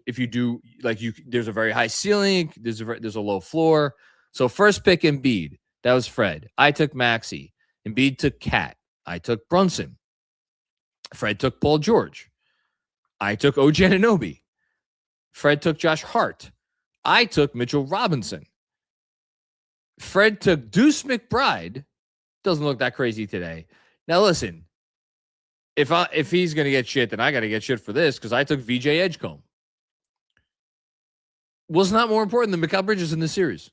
if you do there's a very high ceiling, there's a low floor. So first pick Embiid, that was Fred. I took Maxey. Embiid took Cat. I took Brunson. Fred took Paul George. I took OG Anunoby. Fred took Josh Hart. I took Mitchell Robinson. Fred took Deuce McBride. Doesn't look that crazy today. Now listen, if he's gonna get shit, then I gotta get shit for this because I took VJ Edgecombe. was not more important than Mikal Bridges in this series.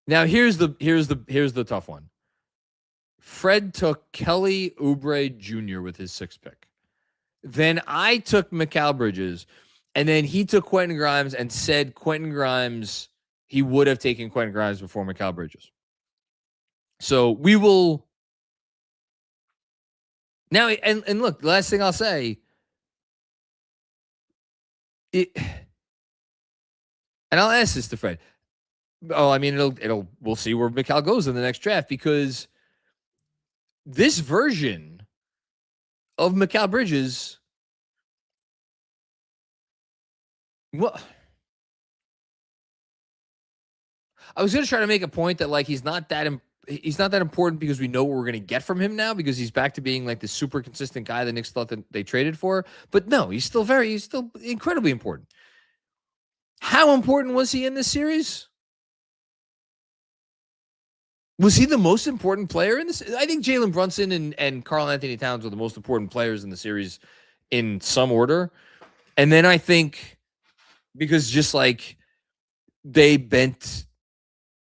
Now here's the tough one. Fred took Kelly Oubre Jr. with his 6th pick. Then I took Mikal Bridges, and then he took Quentin Grimes and said he would have taken Quentin Grimes before Mikal Bridges. So we will now, and look, the last thing I'll say, and I'll ask this to Fred. Oh, I mean, we'll see where Mikal goes in the next draft, because this version of Mikal Bridges, well, I was going to try to make a point that like he's not that important because we know what we're going to get from him now, because he's back to being like the super consistent guy the Knicks thought that they traded for. But no, he's still incredibly important. How important was he in this series? Was he the most important player in this? I think Jalen Brunson and Karl-Anthony Towns were the most important players in the series in some order. And then I think because just like the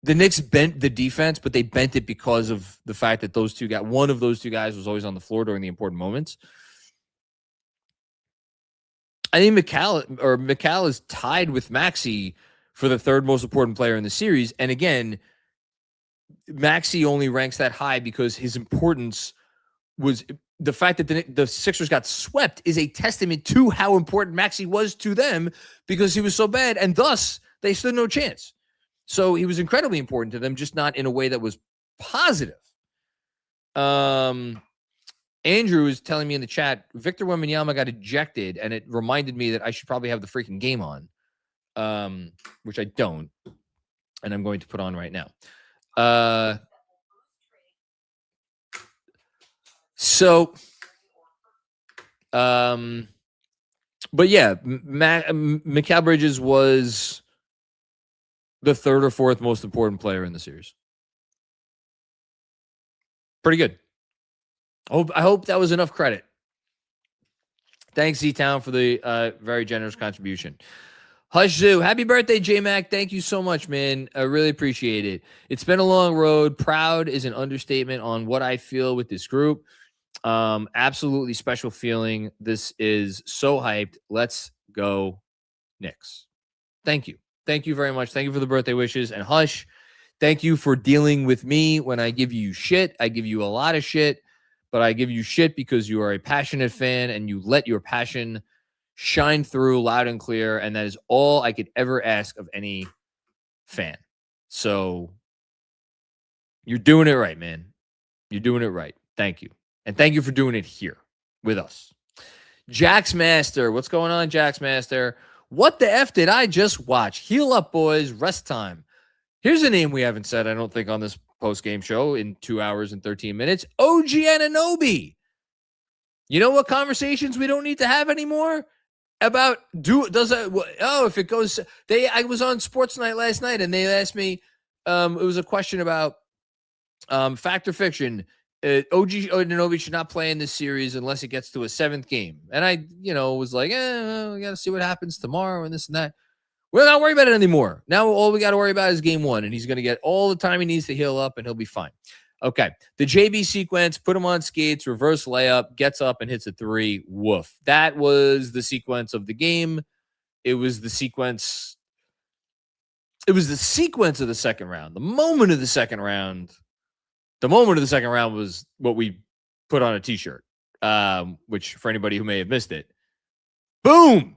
Knicks bent the defense, but they bent it because of the fact that one of those two guys was always on the floor during the important moments. I think Mikal is tied with Maxi for the 3rd most important player in the series. And again, Maxi only ranks that high because his importance was the fact that the Sixers got swept is a testament to how important Maxi was to them, because he was so bad, and thus they stood no chance. So he was incredibly important to them, just not in a way that was positive. Andrew is telling me in the chat, Victor Wembanyama got ejected, and it reminded me that I should probably have the freaking game on, which I don't, and I'm going to put on right now. But yeah, Mikal Bridges was the 3rd or 4th most important player in the series. Pretty good. I hope that was enough credit. Thanks, Z-Town, for the very generous contribution. Hush Zoo, happy birthday, J-Mac. Thank you so much, man. I really appreciate it. It's been a long road. Proud is an understatement on what I feel with this group. Absolutely special feeling. This is so hyped. Let's go, Knicks. Thank you. Thank you very much. Thank you for the birthday wishes. And Hush, thank you for dealing with me when I give you shit. I give you a lot of shit, but I give you shit because you are a passionate fan and you let your passion shine through loud and clear. And that is all I could ever ask of any fan. So you're doing it right, man. You're doing it right. Thank you. And thank you for doing it here with us. Jax Master. What's going on, Jax Master? What the F did I just watch? Heal up, boys. Rest time. Here's a name we haven't said, I don't think, on this post-game show in 2 hours and 13 minutes. OG Anunoby. You know what conversations we don't need to have anymore? About if it goes, I was on Sports Night last night and they asked me, it was a question about fact or fiction. OG Anunoby should not play in this series unless it gets to a 7th game. And I, was like, we got to see what happens tomorrow and this and that. We're not worried about it anymore. Now all we got to worry about is game 1, and he's going to get all the time he needs to heal up, and he'll be fine. Okay, the JB sequence, put him on skates, reverse layup, gets up and hits a 3. Woof. That was the sequence of the game. It was the sequence of the second round. The moment of the second round was what we put on a T-shirt, which for anybody who may have missed it, boom,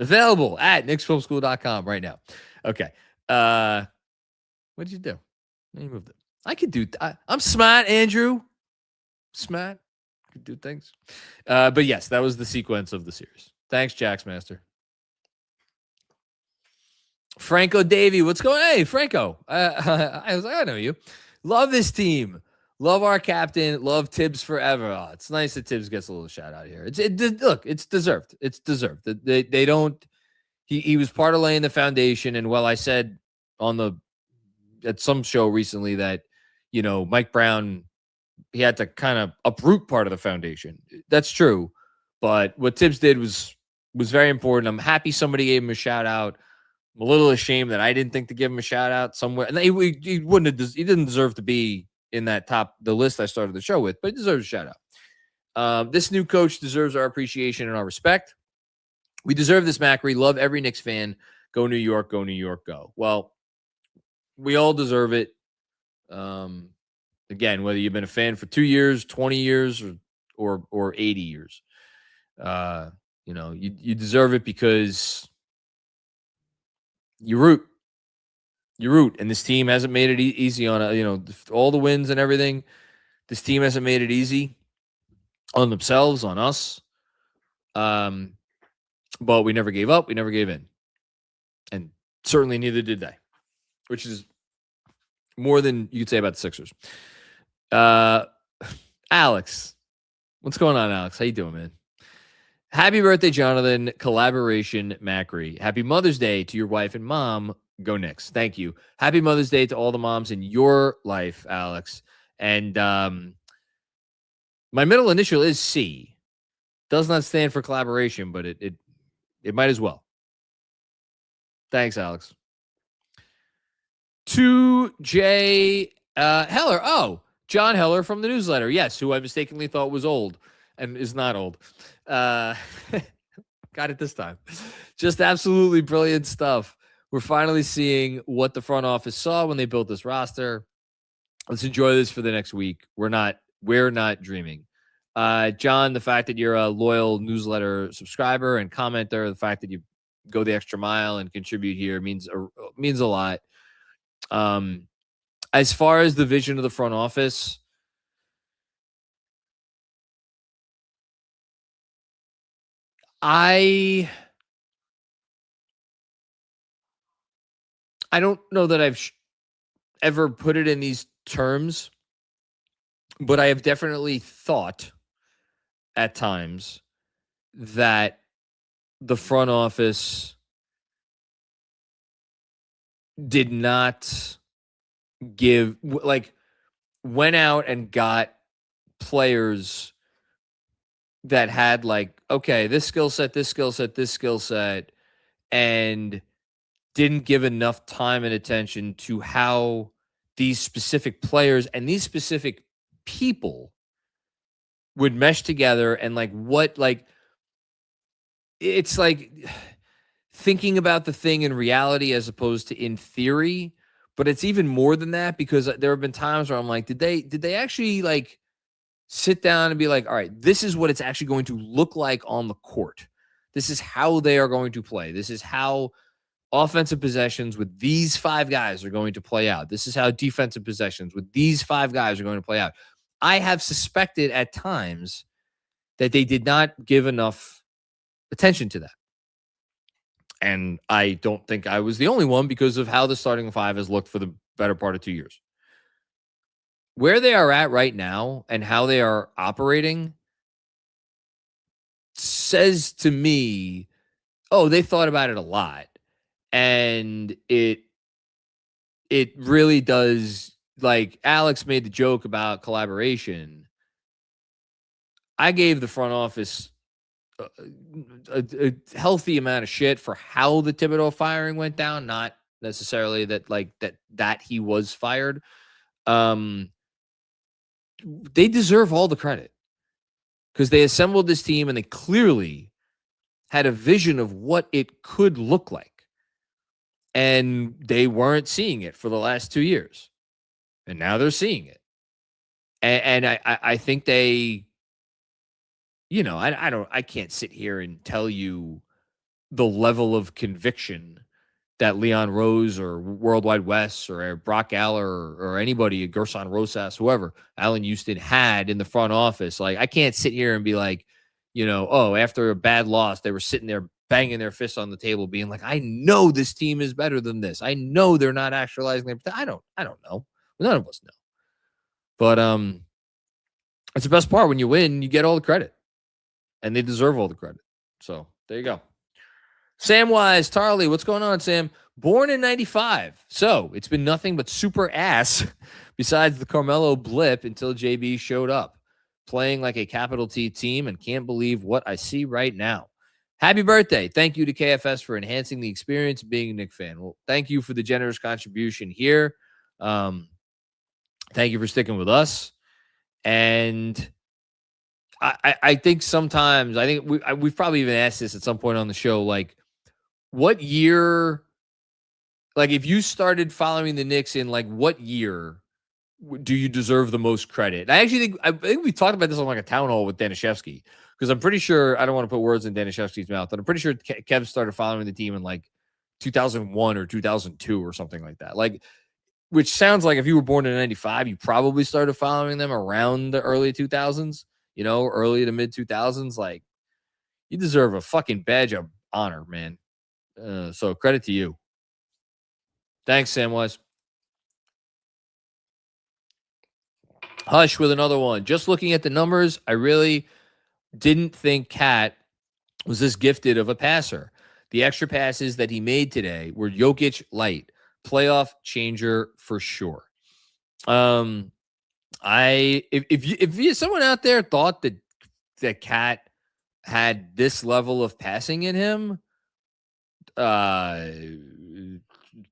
available at knicksfilmschool.com right now. Okay. What did you do? You moved it. I could do. I'm smart, Andrew. Smart. Could do things. But yes, that was the sequence of the series. Thanks, Jax Master. Franco Davey, what's going on? Hey, Franco. I was like, I know you. Love this team. Love our captain. Love Tibbs forever. Oh, it's nice that Tibbs gets a little shout out here. Look, it's deserved. It's deserved. They don't. He was part of laying the foundation. And I said at some show recently that Mike Brown, he had to kind of uproot part of the foundation. That's true, but what Tibbs did was very important. I'm happy somebody gave him a shout out. I'm a little ashamed that I didn't think to give him a shout out somewhere. And he wouldn't have, he didn't deserve to be in the list I started the show with, but he deserves a shout out. This new coach deserves our appreciation and our respect. We deserve this, Macri. Love every Knicks fan. Go New York, go New York, go. Well, we all deserve it. Again, whether you've been a fan for 2 years, 20 years, or 80 years, you deserve it because you root. And this team hasn't made it easy on all the wins and everything. This team hasn't made it easy on themselves, on us. But we never gave up. We never gave in. And certainly neither did they, which is more than you could say about the Sixers. Alex. What's going on, Alex? How you doing, man? Happy birthday, Jonathan. Collaboration, Macri. Happy Mother's Day to your wife and mom. Go Knicks. Thank you. Happy Mother's Day to all the moms in your life, Alex. And my middle initial is C. Does not stand for collaboration, but it might as well. Thanks, Alex. 2J Heller. Oh, John Heller from the newsletter. Yes, who I mistakenly thought was old and is not old. Got it this time. Just absolutely brilliant stuff. We're finally seeing what the front office saw when they built this roster. Let's enjoy this for the next week. We're not dreaming. John, the fact that you're a loyal newsletter subscriber and commenter, the fact that you go the extra mile and contribute here means a lot. As far as the vision of the front office, I don't know that I've ever put it in these terms, but I have definitely thought at times that the front office did not went out and got players that had this skill set, and didn't give enough time and attention to how these specific players and these specific people would mesh together and it's like thinking about the thing in reality as opposed to in theory. But it's even more than that, because there have been times where I'm like, did they actually sit down and be like, all right, this is what it's actually going to look like on the court. This is how they are going to play. This is how offensive possessions with these 5 guys are going to play out. This is how defensive possessions with these 5 guys are going to play out. I have suspected at times that they did not give enough attention to that. And I don't think I was the only one, because of how the starting 5 has looked for the better part of 2 years. Where they are at right now and how they are operating says to me, oh, they thought about it a lot. And it really does. Like Alex made the joke about collaboration. I gave the front office a healthy amount of shit for how the Thibodeau firing went down, not necessarily that he was fired. They deserve all the credit, because they assembled this team and they clearly had a vision of what it could look like, and they weren't seeing it for the last 2 years, and now they're seeing it. And I think they, I can't sit here and tell you the level of conviction that Leon Rose or Worldwide West or Brock Aller or anybody, Gerson Rosas, whoever, Allen Houston had in the front office. I can't sit here and be like, after a bad loss, they were sitting there banging their fists on the table being like, I know this team is better than this. I know they're not actualizing their, I don't know. None of us know. But it's the best part. When you win, you get all the credit. And they deserve all the credit. So there you go. Samwise Tarley, what's going on, Sam? Born in 95. So it's been nothing but super ass besides the Carmelo blip until JB showed up. Playing like a capital T team, and can't believe what I see right now. Happy birthday. Thank you to KFS for enhancing the experience of being a Knicks fan. Well, thank you for the generous contribution here. Thank you for sticking with us. And I think sometimes, I think we've probably even asked this at some point on the show, like, what year, like, if you started following the Knicks in, like, what year do you deserve the most credit? And I think we talked about this on, like, a town hall with Danishevsky, because I'm pretty sure, I don't want to put words in Danishevsky's mouth, but I'm pretty sure Kev started following the team in, like, 2001 or 2002 or something like that. Like, which sounds like if you were born in 95, you probably started following them around the early 2000s, early to mid 2000s. Like, you deserve a fucking badge of honor, man. So credit to you. Thanks, Samwise. Hush with another one. Just looking at the numbers, I really didn't think Cat was this gifted of a passer. The extra passes that he made today were Jokic light. Playoff changer for sure. If someone out there thought that Cat had this level of passing in him,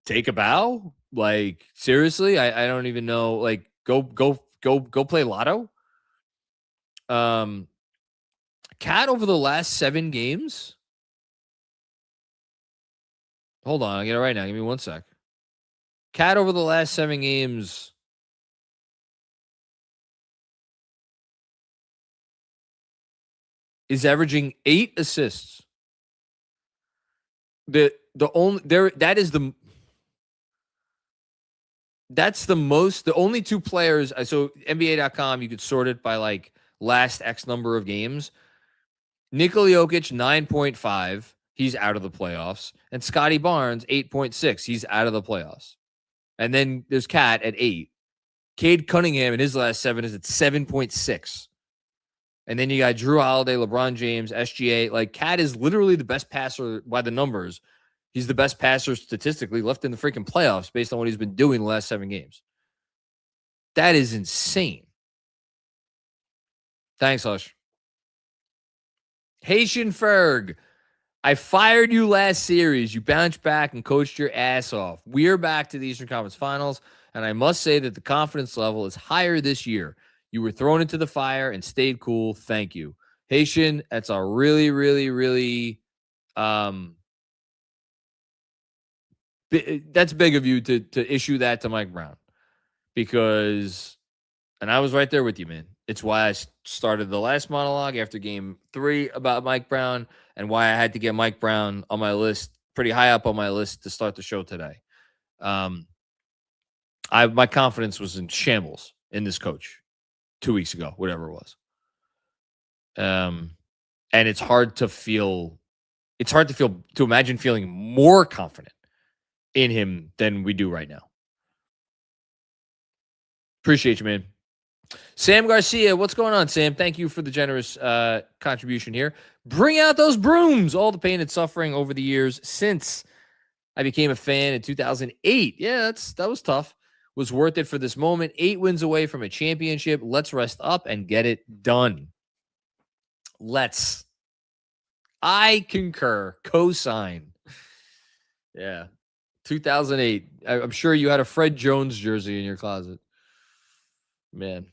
take a bow. Like, seriously, I don't even know. Like, go play lotto. Cat over the last 7 games. Hold on, I'll get it right now. Give me 1 sec. Cat over the last 7 games is averaging 8 assists. That's the most, the only 2 players. So NBA.com, you could sort it by, like, last X number of games. Nikola Jokic, 9.5. He's out of the playoffs. And Scotty Barnes, 8.6. He's out of the playoffs. And then there's Cat at 8. Cade Cunningham in his last 7 is at 7.6. And then you got Drew Holiday, LeBron James, SGA. Like, Cat is literally the best passer by the numbers. He's the best passer statistically left in the freaking playoffs based on what he's been doing the last 7 games. That is insane. Thanks, Hush. Haitian Ferg. I fired you last series. You bounced back and coached your ass off. We're back to the Eastern Conference Finals, and I must say that the confidence level is higher this year. You were thrown into the fire and stayed cool. Thank you. Haitian, that's a really, really, really that's big of you to issue that to Mike Brown, because, and I was right there with you, man. It's why I started the last monologue after game 3 about Mike Brown, and why I had to get Mike Brown on my list, pretty high up on my list to start the show today. My confidence was in shambles in this coach 2 weeks ago, whatever it was. And it's hard to imagine feeling more confident in him than we do right now. Appreciate you, man. Sam Garcia, what's going on, Sam? Thank you for the generous contribution here. Bring out those brooms. All the pain and suffering over the years since I became a fan in 2008. Yeah, that was tough. Was worth it for this moment. 8 wins away from a championship. Let's rest up and get it done. I concur. Co-sign. Yeah. 2008. I'm sure you had a Fred Jones jersey in your closet. Man.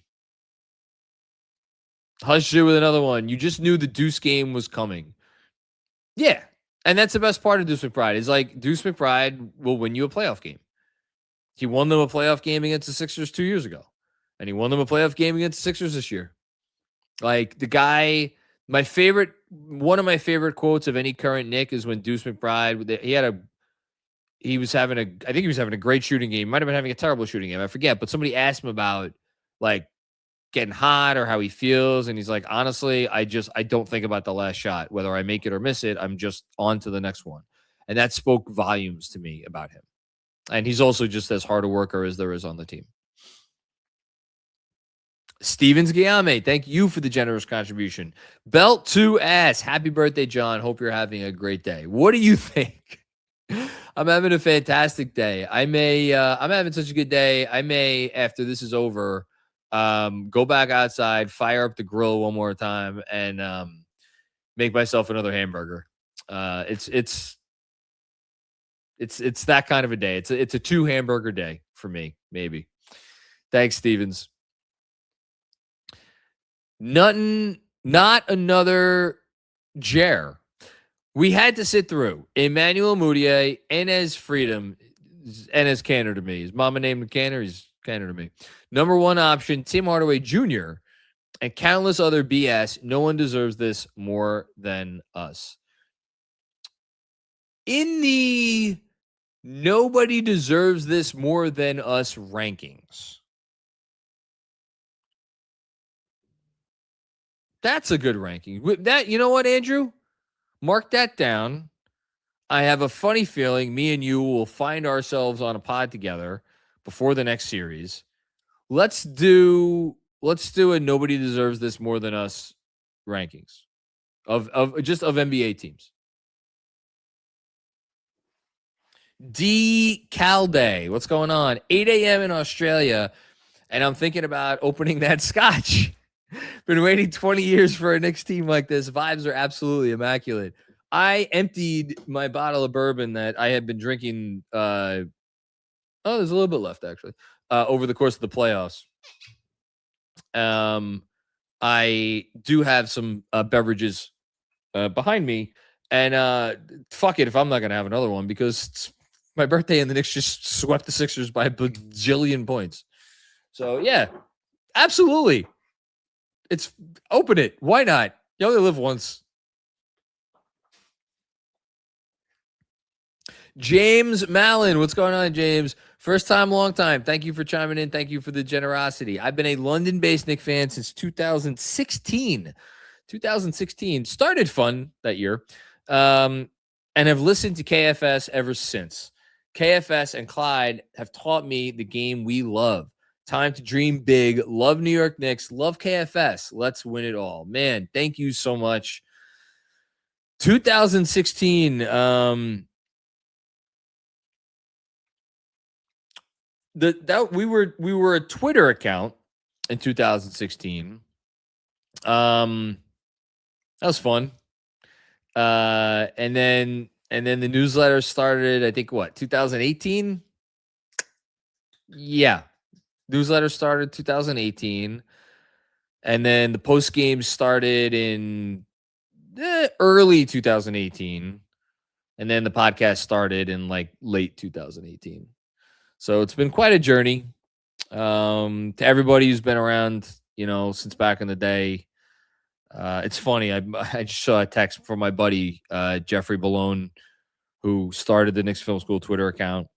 Hush with another one. You just knew the Deuce game was coming. Yeah. And that's the best part of Deuce McBride. Is like, Deuce McBride will win you a playoff game. He won them a playoff game against the Sixers 2 years ago. And he won them a playoff game against the Sixers this year. Like, the guy, one of my favorite quotes of any current Knick is when Deuce McBride, I think he was having a great shooting game. He might have been having a terrible shooting game. I forget. But somebody asked him about, like, getting hot or how he feels. And he's like, honestly, I don't think about the last shot. Whether I make it or miss it, I'm just on to the next one. And that spoke volumes to me about him. And he's also just as hard a worker as there is on the team. Stevens Guillaume, thank you for the generous contribution. Belt to ass. Happy birthday, John. Hope you're having a great day. What do you think? I'm having a fantastic day. I'm having such a good day. I may, after this is over, go back outside, fire up the grill one more time, and make myself another hamburger. It's that kind of a day. It's a 2 hamburger day for me, maybe. Thanks, Stevens. Not another Jer. We had to sit through Emmanuel Mudiay, Enes Freedom, Enes Canner to me. His mama named him Canner. He's Canner to me. Number 1 option, Tim Hardaway Jr., and countless other BS. No one deserves this more than us. In the nobody deserves this more than us rankings, that's a good ranking. That, you know what, Andrew? Mark that down. I have a funny feeling me and you will find ourselves on a pod together before the next series. Let's do a nobody deserves this more than us rankings of NBA teams. D. Calday, what's going on? 8 a.m. in Australia, and I'm thinking about opening that scotch. Been waiting 20 years for a Knicks team like this. Vibes are absolutely immaculate. I emptied my bottle of bourbon that I had been drinking. There's a little bit left, actually, over the course of the playoffs. I do have some beverages behind me, and fuck it if I'm not going to have another one because it's my birthday and the Knicks just swept the Sixers by a bajillion points. So, yeah, absolutely. Open it. Why not? You only live once. James Mallon. What's going on, James? First time, long time. Thank you for chiming in. Thank you for the generosity. I've been a London-based Knicks fan since 2016. 2016. Started fun that year. And have listened to KFS ever since. KFS and Clyde have taught me the game we love. Time to dream big. Love New York Knicks. Love KFS. Let's win it all. Man, thank you so much. 2016. We were a Twitter account in 2016. That was fun. And then the newsletter started, I think 2018? Yeah. Newsletter started 2018. And then the post game started in early 2018. And then the podcast started in late 2018. So it's been quite a journey. To everybody who's been around, since back in the day. It's funny. I just saw a text from my buddy, Jeffrey Ballone, who started the Knicks Film School Twitter account.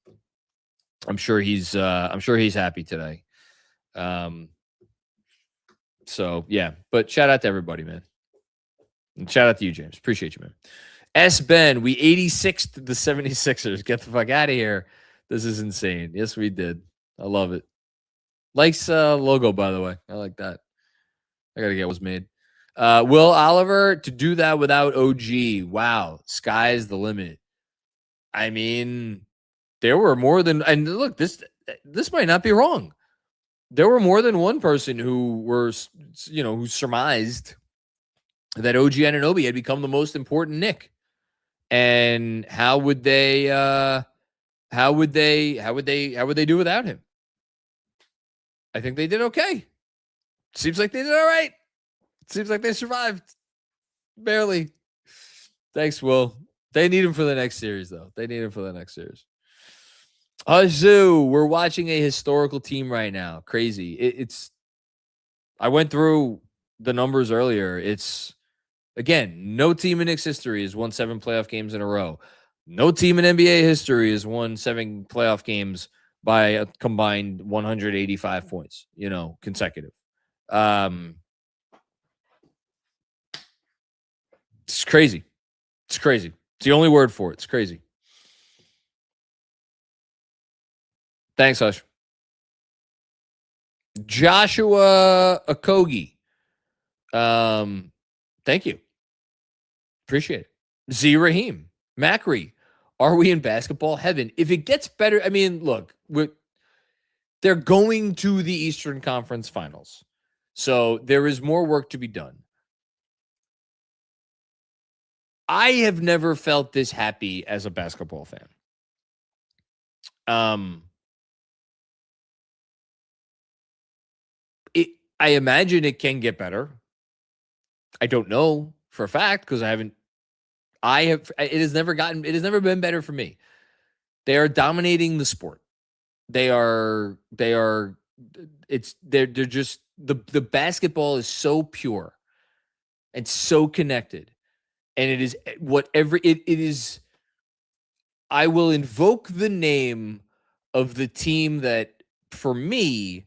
I'm sure he's happy today. So yeah, but shout out to everybody, man. And shout out to you, James. Appreciate you, man. S. Ben, we 86th the 76ers. Get the fuck out of here. This is insane. Yes, we did. I love it. Likes logo, by the way. I like that. I gotta get what's made. Will Oliver, to do that without OG. Wow. Sky's the limit. I mean, there were more than, and look, this might not be wrong. There were more than one person who who surmised that OG Anunoby had become the most important Knick. And how would they do without him? I think they did okay. Seems like they did all right. Seems like they survived. Barely. Thanks, Will. They need him for the next series, though. Azu, we're watching a historical team right now. Crazy. I went through the numbers earlier. It's, again, no team in Knicks history has won 7 playoff games in a row. No team in NBA history has won 7 playoff games by a combined 185 points, consecutive. It's crazy. It's crazy. It's the only word for it. It's crazy. Thanks, Hush. Joshua Okogie. Thank you. Appreciate it. Z Raheem. Macri. Are we in basketball heaven? If it gets better, I mean, look, they're going to the Eastern Conference Finals. So there is more work to be done. I have never felt this happy as a basketball fan. I imagine it can get better. I don't know for a fact because it has never been better for me. They are dominating the sport. They're just the basketball is so pure and so connected. And it is whatever it is. I will invoke the name of the team that, for me,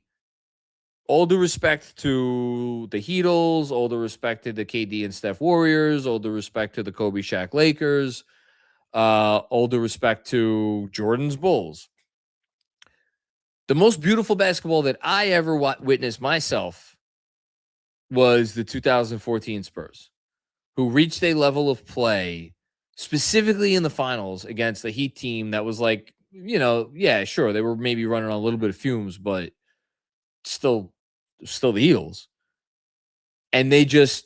all due respect to the Heatles, all due respect to the KD and Steph Warriors, all due respect to the Kobe Shaq Lakers, all due respect to Jordan's Bulls. The most beautiful basketball that I ever witnessed myself was the 2014 Spurs, who reached a level of play specifically in the finals against the Heat team that was like, yeah, sure, they were maybe running on a little bit of fumes, but still the Heatles. And it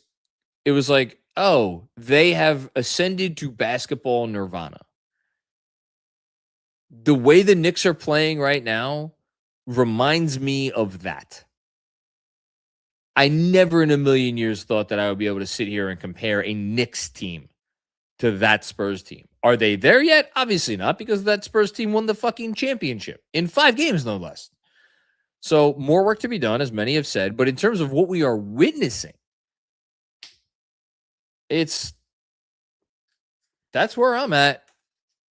was like, oh, they have ascended to basketball nirvana. The way the Knicks are playing right now reminds me of that. I never in a million years thought that I would be able to sit here and compare a Knicks team to that Spurs team. Are they there yet? Obviously not, because that Spurs team won the fucking championship in 5 games, no less. So more work to be done, as many have said. But in terms of what we are witnessing, that's where I'm at.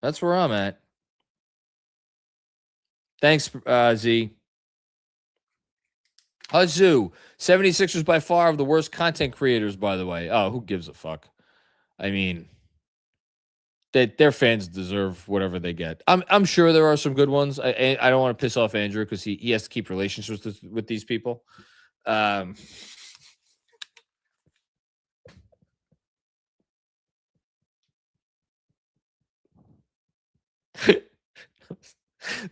That's where I'm at. Thanks, Z. Huzzoo. 76ers by far of the worst content creators, by the way. Oh, who gives a fuck? I mean, their fans deserve whatever they get. I'm sure there are some good ones. I don't want to piss off Andrew because he has to keep relationships with these people.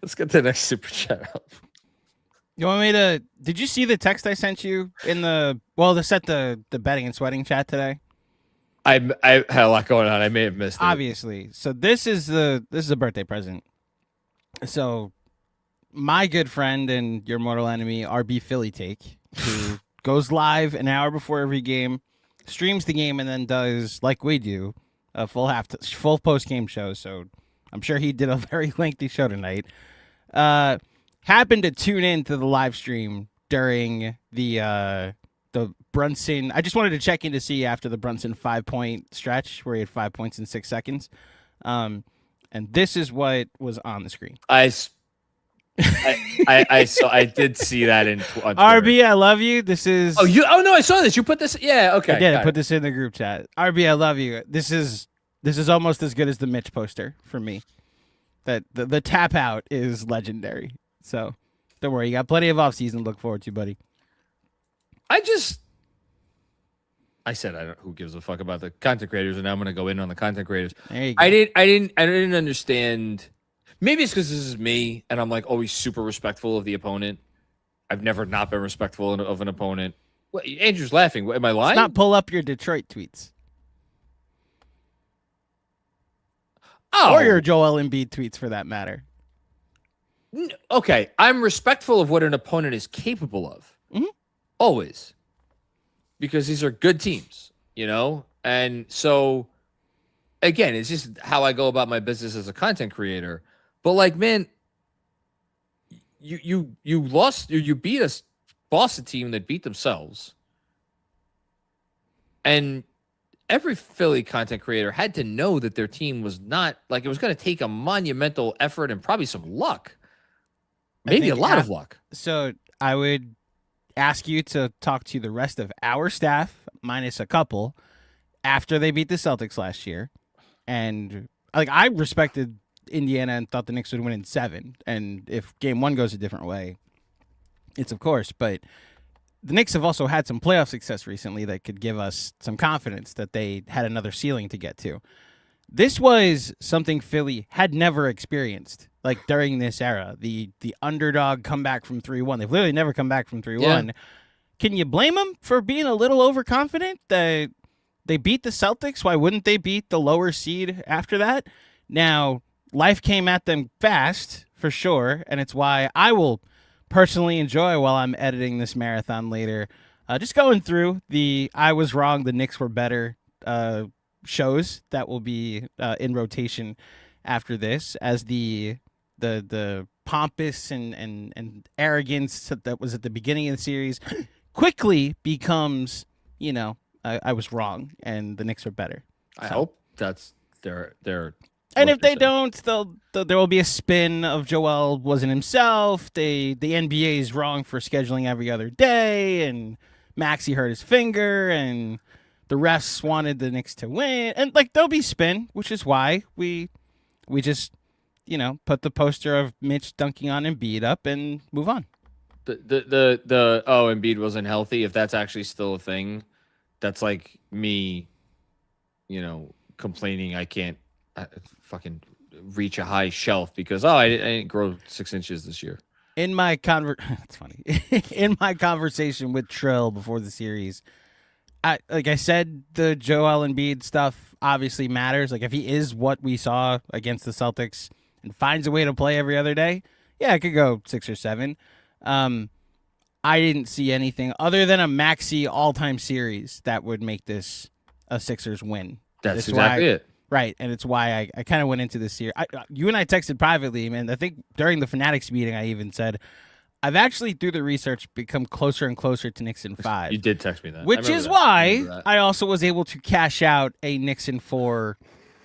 Let's get the next super chat up. You want me to? Did you see the text I sent you in the betting and sweating chat today? I had a lot going on. I may have missed it. Obviously. So this is a birthday present. So my good friend and your mortal enemy, RB Philly Take, who goes live an hour before every game, streams the game, and then does, like we do, a full post-game show. So I'm sure he did a very lengthy show tonight. Happened to tune in to the live stream during the Brunson. I just wanted to check in to see after the Brunson 5-point stretch where he had 5 points in 6 seconds. And this is what was on the screen. I did see that on Twitter. RB, I love you. This is. Oh no, I saw this. You put this. Yeah, okay. I did. I put this in the group chat. RB, I love you. This is almost as good as the Mitch poster for me. That the tap out is legendary. So don't worry, you got plenty of offseason to look forward to, buddy. I said who gives a fuck about the content creators, and now I'm going to go in on the content creators. There you go. I didn't understand. Maybe it's because this is me, and I'm like always super respectful of the opponent. I've never not been respectful of an opponent. What, Andrew's laughing. Am I lying? Let's not pull up your Detroit tweets. Oh. Or your Joel Embiid tweets, for that matter. Okay, I'm respectful of what an opponent is capable of. Mm-hmm. Always. Because these are good teams, And so, again, it's just how I go about my business as a content creator. But, like, man, you beat a Boston team that beat themselves. And every Philly content creator had to know that their team was not, like, it was going to take a monumental effort and probably some luck. Maybe a lot of luck. So I would ask you to talk to the rest of our staff, minus a couple, after they beat the Celtics last year. And I respected Indiana and thought the Knicks would win in 7. And if game 1 goes a different way, it's of course. But the Knicks have also had some playoff success recently that could give us some confidence that they had another ceiling to get to. This was something Philly had never experienced, like during this era. The underdog comeback from 3-1. They've literally never come back from 3-1. Yeah. Can you blame them for being a little overconfident? They beat the Celtics. Why wouldn't they beat the lower seed after that? Now, life came at them fast, for sure, and it's why I will personally enjoy while I'm editing this marathon later. Just going through the I was wrong, the Knicks were better shows that will be in rotation after this, as the pompous and arrogance that was at the beginning of the series quickly becomes, I was wrong and the Knicks are better. I hope that's their. And if they don't, there will be a spin of Joel wasn't himself. The NBA is wrong for scheduling every other day, and Maxey hurt his finger, and the refs wanted the Knicks to win, and there'll be spin, which is why we just put the poster of Mitch dunking on Embiid up and move on. Embiid wasn't healthy. If that's actually still a thing, that's like me, complaining I can't fucking reach a high shelf because I didn't grow 6 inches this year. In my it's funny. In my conversation with Trill before the series, I said, the Joel Embiid stuff obviously matters. If he is what we saw against the Celtics and finds a way to play every other day, yeah, I could go 6 or 7. I didn't see anything other than a Maxey all-time series that would make this a Sixers win. That's exactly it. Right, and it's why I kind of went into this year. You and I texted privately, man. I think during the Fanatics meeting, I even said, I've actually, through the research, become closer and closer to Knicks in 5. You did text me that. Which is why I also was able to cash out a Knicks in 4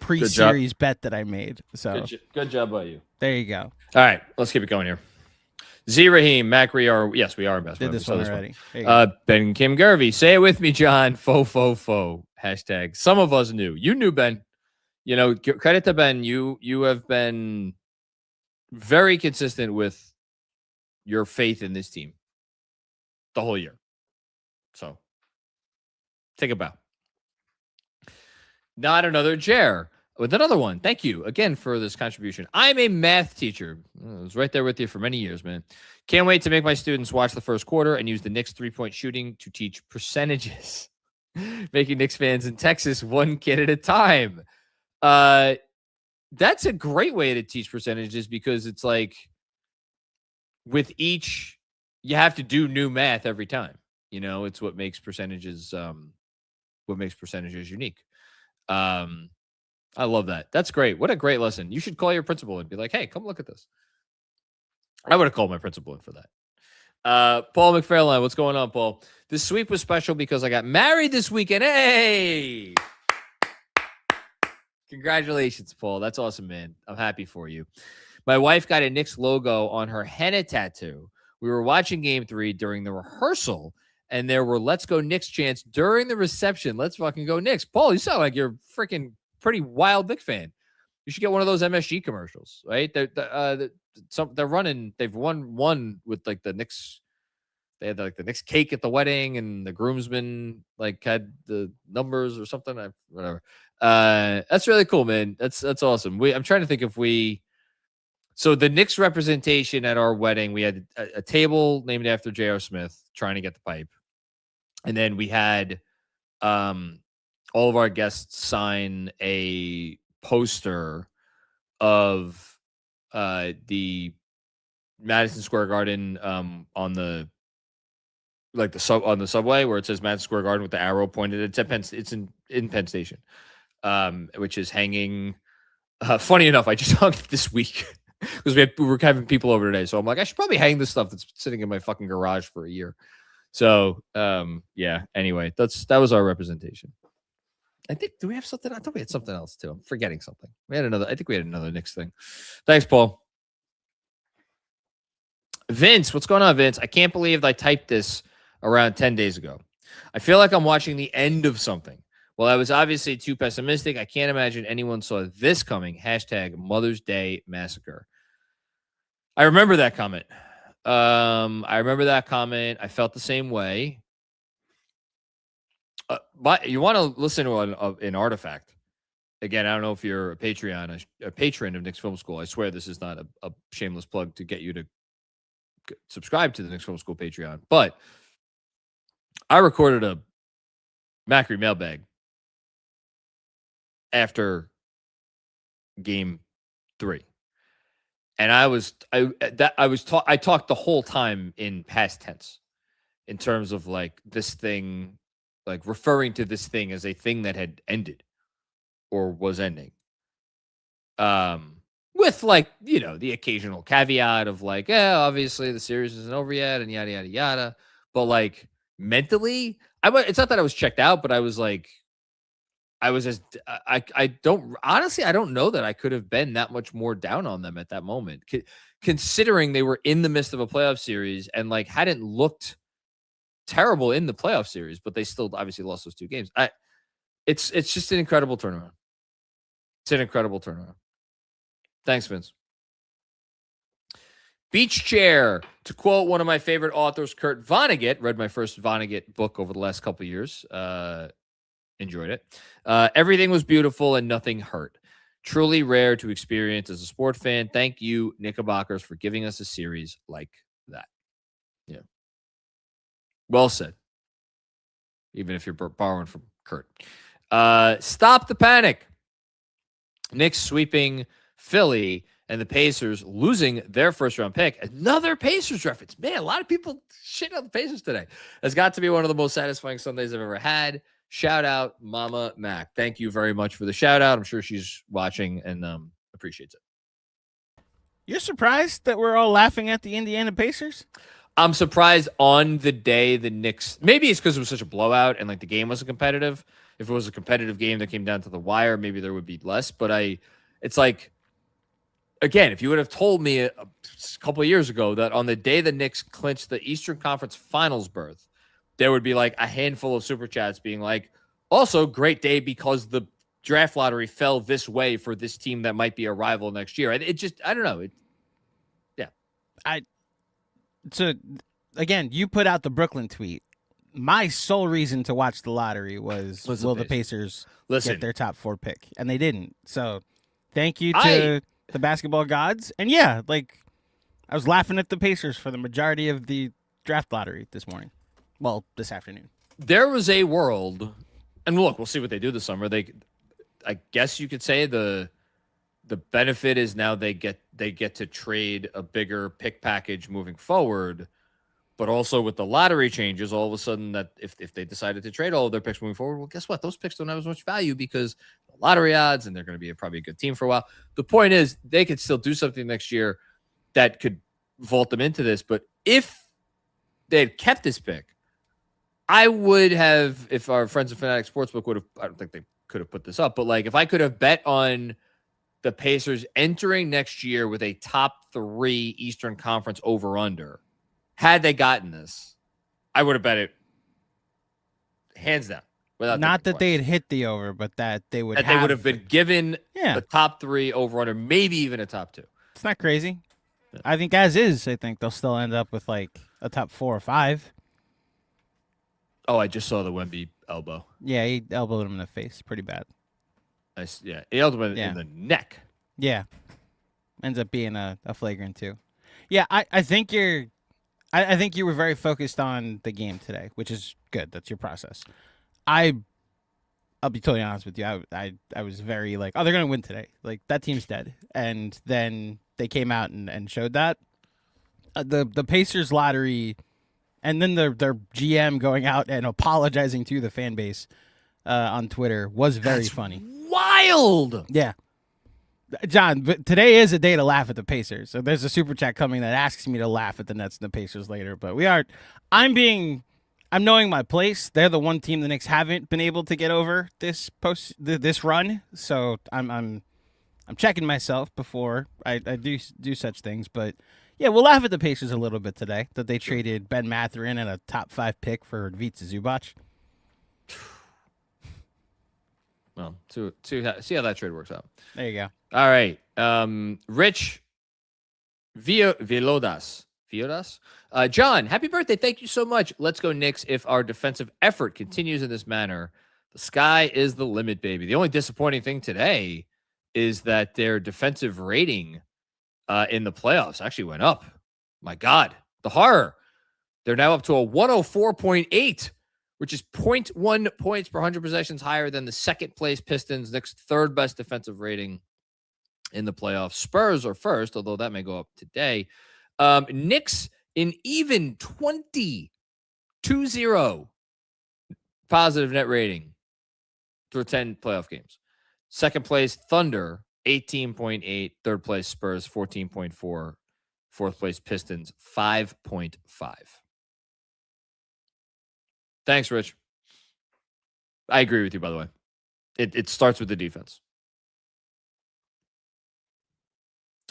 pre-series bet that I made. So good job by you. There you go. All right, let's keep it going here. Z Raheem, Macri are, yes, we are best. Did this one already. Ben Kim Garvey, say it with me, John. Faux. Hashtag. Some of us knew. You knew, Ben. Credit to Ben. You have been very consistent with your faith in this team the whole year. So take a bow. Not another chair with another one. Thank you again for this contribution. I'm a math teacher. I was right there with you for many years, man. Can't wait to make my students watch the first quarter and use the Knicks 3-point shooting to teach percentages. Making Knicks fans in Texas one kid at a time. That's a great way to teach percentages because it's with each, you have to do new math every time. It's what makes percentages unique. I love that. That's great. What a great lesson. You should call your principal and be like, hey, come look at this. I would have called my principal in for that. Paul McFarlane, what's going on, Paul? This sweep was special because I got married this weekend. Hey! Congratulations, Paul. That's awesome, man. I'm happy for you. My wife got a Knicks logo on her henna tattoo. We were watching Game 3 during the rehearsal, and there were "Let's Go Knicks" chants during the reception. Let's fucking go Knicks. Paul, you sound like you're a freaking pretty wild Knicks fan. You should get one of those MSG commercials, right? They're running. They've won one with the Knicks. They had the Knicks cake at the wedding, and the groomsmen had the numbers or something. Whatever. That's really cool, man. That's awesome. I'm trying to think if so the Knicks representation at our wedding, we had a table named after J.R. Smith trying to get the pipe. And then we had all of our guests sign a poster of the Madison Square Garden on the on the subway where it says Madison Square Garden with the arrow pointed. It's in Penn Station, which is hanging. Funny enough, I just hung it this week because we were having people over today. So I'm like, I should probably hang this stuff that's sitting in my fucking garage for a year. So yeah. Anyway, that was our representation. I think, do we have something? I thought we had something else too. I'm forgetting something. I think we had another Knicks thing. Thanks, Paul. Vince, what's going on, Vince? I can't believe I typed this around 10 days ago. I feel like I'm watching the end of something. Well, I was obviously too pessimistic. I can't imagine anyone saw this coming. Hashtag Mother's Day Massacre. I remember that comment. I felt the same way. But you want to listen to an artifact. Again, I don't know if you're a patron of Knicks Film School. I swear this is not a shameless plug to get you to subscribe to the Knicks Film School Patreon. But I recorded a Macri mailbag after game 3. And I talked the whole time in past tense in terms of like this thing, like referring to this thing as a thing that had ended or was ending. With like, the occasional caveat of like, obviously the series isn't over yet and yada, yada, yada. But like mentally, it's not that I was checked out, but I was like, I don't know that I could have been that much more down on them at that moment, considering they were in the midst of a playoff series and like hadn't looked terrible in the playoff series, but they still obviously lost those 2 games. It's just an incredible turnaround. It's an incredible turnaround. Thanks, Vince. Beach chair, to quote one of my favorite authors, Kurt Vonnegut. Read my first Vonnegut book over the last couple of years. Enjoyed it. Everything was beautiful and nothing hurt. Truly rare to experience as a sport fan. Thank you, Knickerbockers, for giving us a series like that. Yeah. Well said. Even if you're borrowing from Kurt. Stop the panic. Knicks sweeping Philly and the Pacers losing their first-round pick. Another Pacers reference. Man, a lot of people shit on the Pacers today. Has got to be one of the most satisfying Sundays I've ever had. Shout out Mama Mac. Thank you very much for the shout out. I'm sure she's watching and appreciates it. You're surprised that we're all laughing at the Indiana Pacers? I'm surprised on the day the Knicks, maybe it's because it was such a blowout and like the game wasn't competitive. If it was a competitive game that came down to the wire, maybe there would be less. But it's like, again, if you would have told me a couple of years ago that on the day the Knicks clinched the Eastern Conference Finals berth, there would be like a handful of super chats being like, also great day because the draft lottery fell this way for this team that might be a rival next year. It just, I don't know. So again, you put out the Brooklyn tweet. My sole reason to watch the lottery was will the Pacers get their top 4 pick? And they didn't. So thank you to the basketball gods. And yeah, like I was laughing at the Pacers for the majority of the draft lottery this morning. Well, this afternoon. There was a world, and look, we'll see what they do this summer. I guess you could say the benefit is now they get to trade a bigger pick package moving forward. But also with the lottery changes, all of a sudden that if they decided to trade all of their picks moving forward, well, guess what? Those picks don't have as much value because the lottery odds, and they're going to be probably a good team for a while. The point is they could still do something next year that could vault them into this. But if they had kept this pick, I would have, if our friends at Fanatics Sportsbook would have, I don't think they could have put this up, but like if I could have bet on the Pacers entering next year with a top 3 Eastern Conference over-under, had they gotten this, I would have bet it hands down. Not that they had hit the over, but that they would they would have been given the top 3 over-under, maybe even a top 2. It's not crazy. Yeah. I think as is, I think they'll still end up with like a top 4 or 5. Oh, I just saw the Wemby elbow. Yeah, he elbowed him in the face pretty bad. Nice. Yeah, he elbowed him in the neck. Yeah. Ends up being a flagrant too. Yeah, I think I think you were very focused on the game today, which is good. That's your process. I'll be totally honest with you. I was very like, oh, they're going to win today. Like, that team's dead. And then they came out and showed that. The Pacers lottery, and then their GM going out and apologizing to the fan base on Twitter was very funny. Wild! Yeah. John, but today is a day to laugh at the Pacers. So there's a super chat coming that asks me to laugh at the Nets and the Pacers later. But I'm knowing my place. They're the one team the Knicks haven't been able to get over this run. So I'm checking myself before I do such things. But yeah, we'll laugh at the Pacers a little bit today that they traded Ben Mathurin and a top 5 pick for Ivica Zubac. Well, see how that trade works out. There you go. All right. Rich Viodas. John, happy birthday. Thank you so much. Let's go Knicks. If our defensive effort continues in this manner, the sky is the limit, baby. The only disappointing thing today is that their defensive rating in the playoffs actually went up. My God, the horror. They're now up to a 104.8 which is 0.1 points per 100 possessions higher than the second place Pistons, Knicks' third best defensive rating in the playoffs. Spurs are first, although that may go up today. Knicks in even 20 positive net rating through 10 playoff games. Second place, Thunder, 18.8. Third place, Spurs, 14.4. Fourth place, Pistons, 5.5. Thanks, Rich. I agree with you, by the way. It starts with the defense.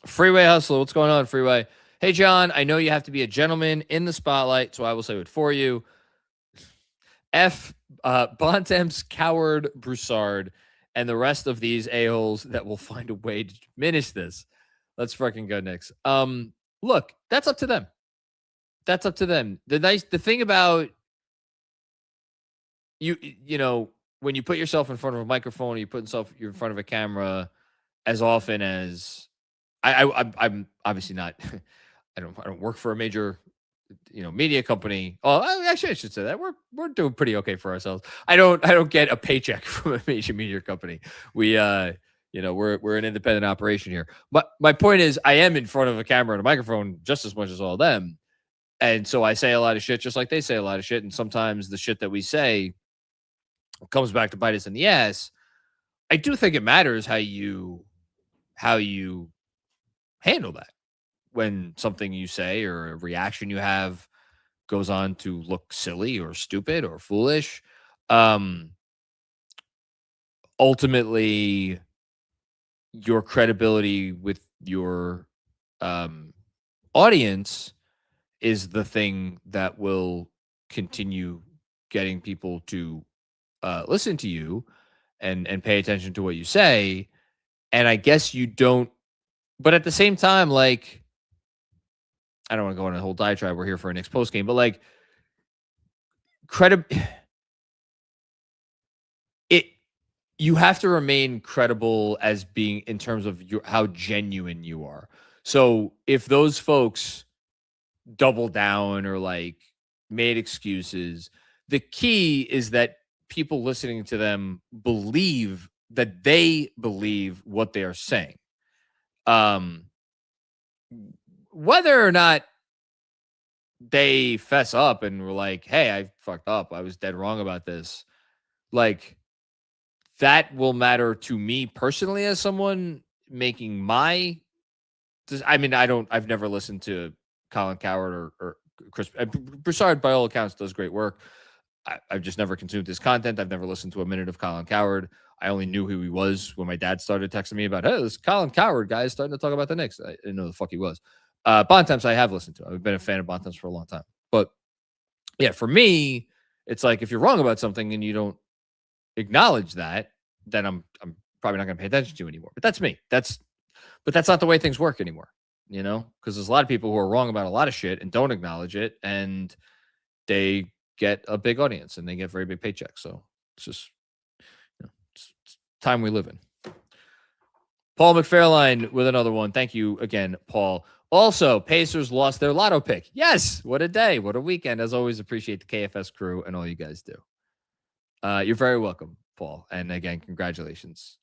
Freeway Hustler, what's going on, Freeway? Hey, John, I know you have to be a gentleman in the spotlight, so I will say it for you. Bontemps, Coward, Broussard, and the rest of these a-holes that will find a way to diminish this. Let's fucking go, Knicks. Look, that's up to them. That's up to them. The thing about you know, when you put yourself in front of a microphone, or you put yourself in front of a camera as often as I'm obviously not. I don't work for a major, media company. Oh, actually, I should say that we're doing pretty okay for ourselves. I don't get a paycheck from a major media company. We we're an independent operation here. But my point is, I am in front of a camera and a microphone just as much as all of them, and so I say a lot of shit just like they say a lot of shit. And sometimes the shit that we say comes back to bite us in the ass. I do think it matters how you handle that when something you say or a reaction you have goes on to look silly or stupid or foolish. Ultimately, your credibility with your audience is the thing that will continue getting people to listen to you and pay attention to what you say. And I guess you don't, but at the same time, like, I don't want to go on a whole diatribe. We're here for a Knicks post game, but like, you have to remain credible as being in terms of how genuine you are. So if those folks double down or like made excuses, the key is that people listening to them believe that they believe what they are saying. Whether or not they fess up and were like, hey, I fucked up, I was dead wrong about this, like, that will matter to me personally as someone making I've never listened to Colin Coward or Chris Broussard. By all accounts, does great work. I've just never consumed his content. I've never listened to a minute of Colin Coward. I only knew who he was when my dad started texting me about, hey, this Colin Coward guy is starting to talk about the Knicks. I didn't know who the fuck he was. Bontemps I have listened to. I've been a fan of Bontemps for a long time. But yeah, for me, it's like, if you're wrong about something and you don't acknowledge that, then I'm probably not going to pay attention to you anymore. But that's me. But that's not the way things work anymore, because there's a lot of people who are wrong about a lot of shit and don't acknowledge it, and they get a big audience and they get very big paychecks. So it's just it's time we live in. Paul McFairline with another one. Thank you again, Paul. Also, Pacers lost their lotto pick. Yes, what a day. What a weekend. As always, appreciate the KFS crew and all you guys do. You're very welcome, Paul. And again, congratulations.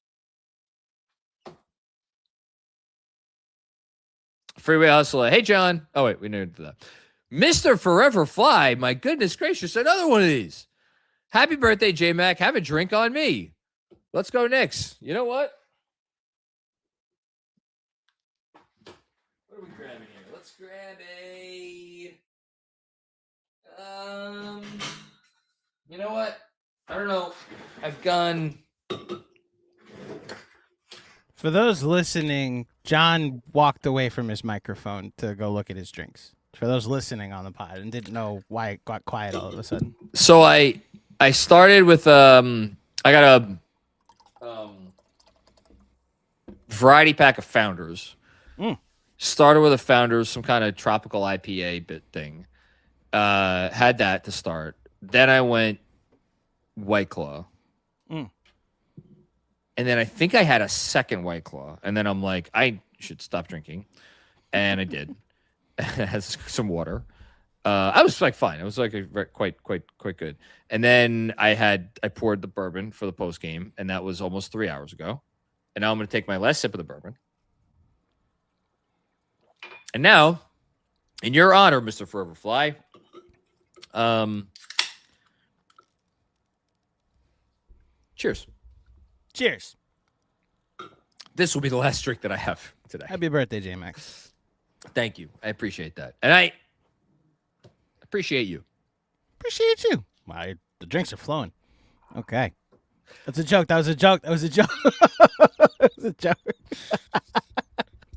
Freeway Hustler. Hey, John. Oh, wait, we never did that. Mr. Forever Fly. My goodness gracious, another one of these. Happy birthday, J-Mac. Have a drink on me. Let's go Knicks. You know what? What are we grabbing here? Let's grab a... You know what? I don't know. I've gone... For those listening, John walked away from his microphone to go look at his drinks. For those listening on the pod and didn't know why it got quiet all of a sudden. So I started with I got a variety pack of Founders. Started with a Founders, some kind of tropical IPA bit thing. Had that to start. Then I went White Claw. And then I think I had a second White Claw. And then I'm like, I should stop drinking. And I did. It has some water. I was like fine. I was like quite good. And then I poured the bourbon for the post game, and that was almost 3 hours ago. And now I'm going to take my last sip of the bourbon. And now, in your honor, Mr. Forever Fly, cheers. Cheers. This will be the last drink that I have today. Happy birthday, J-Max. Thank you. I appreciate that. And I appreciate you. Appreciate you. Wow, the drinks are flowing. Okay. That's a joke. That was a joke. That was a joke. That was a joke.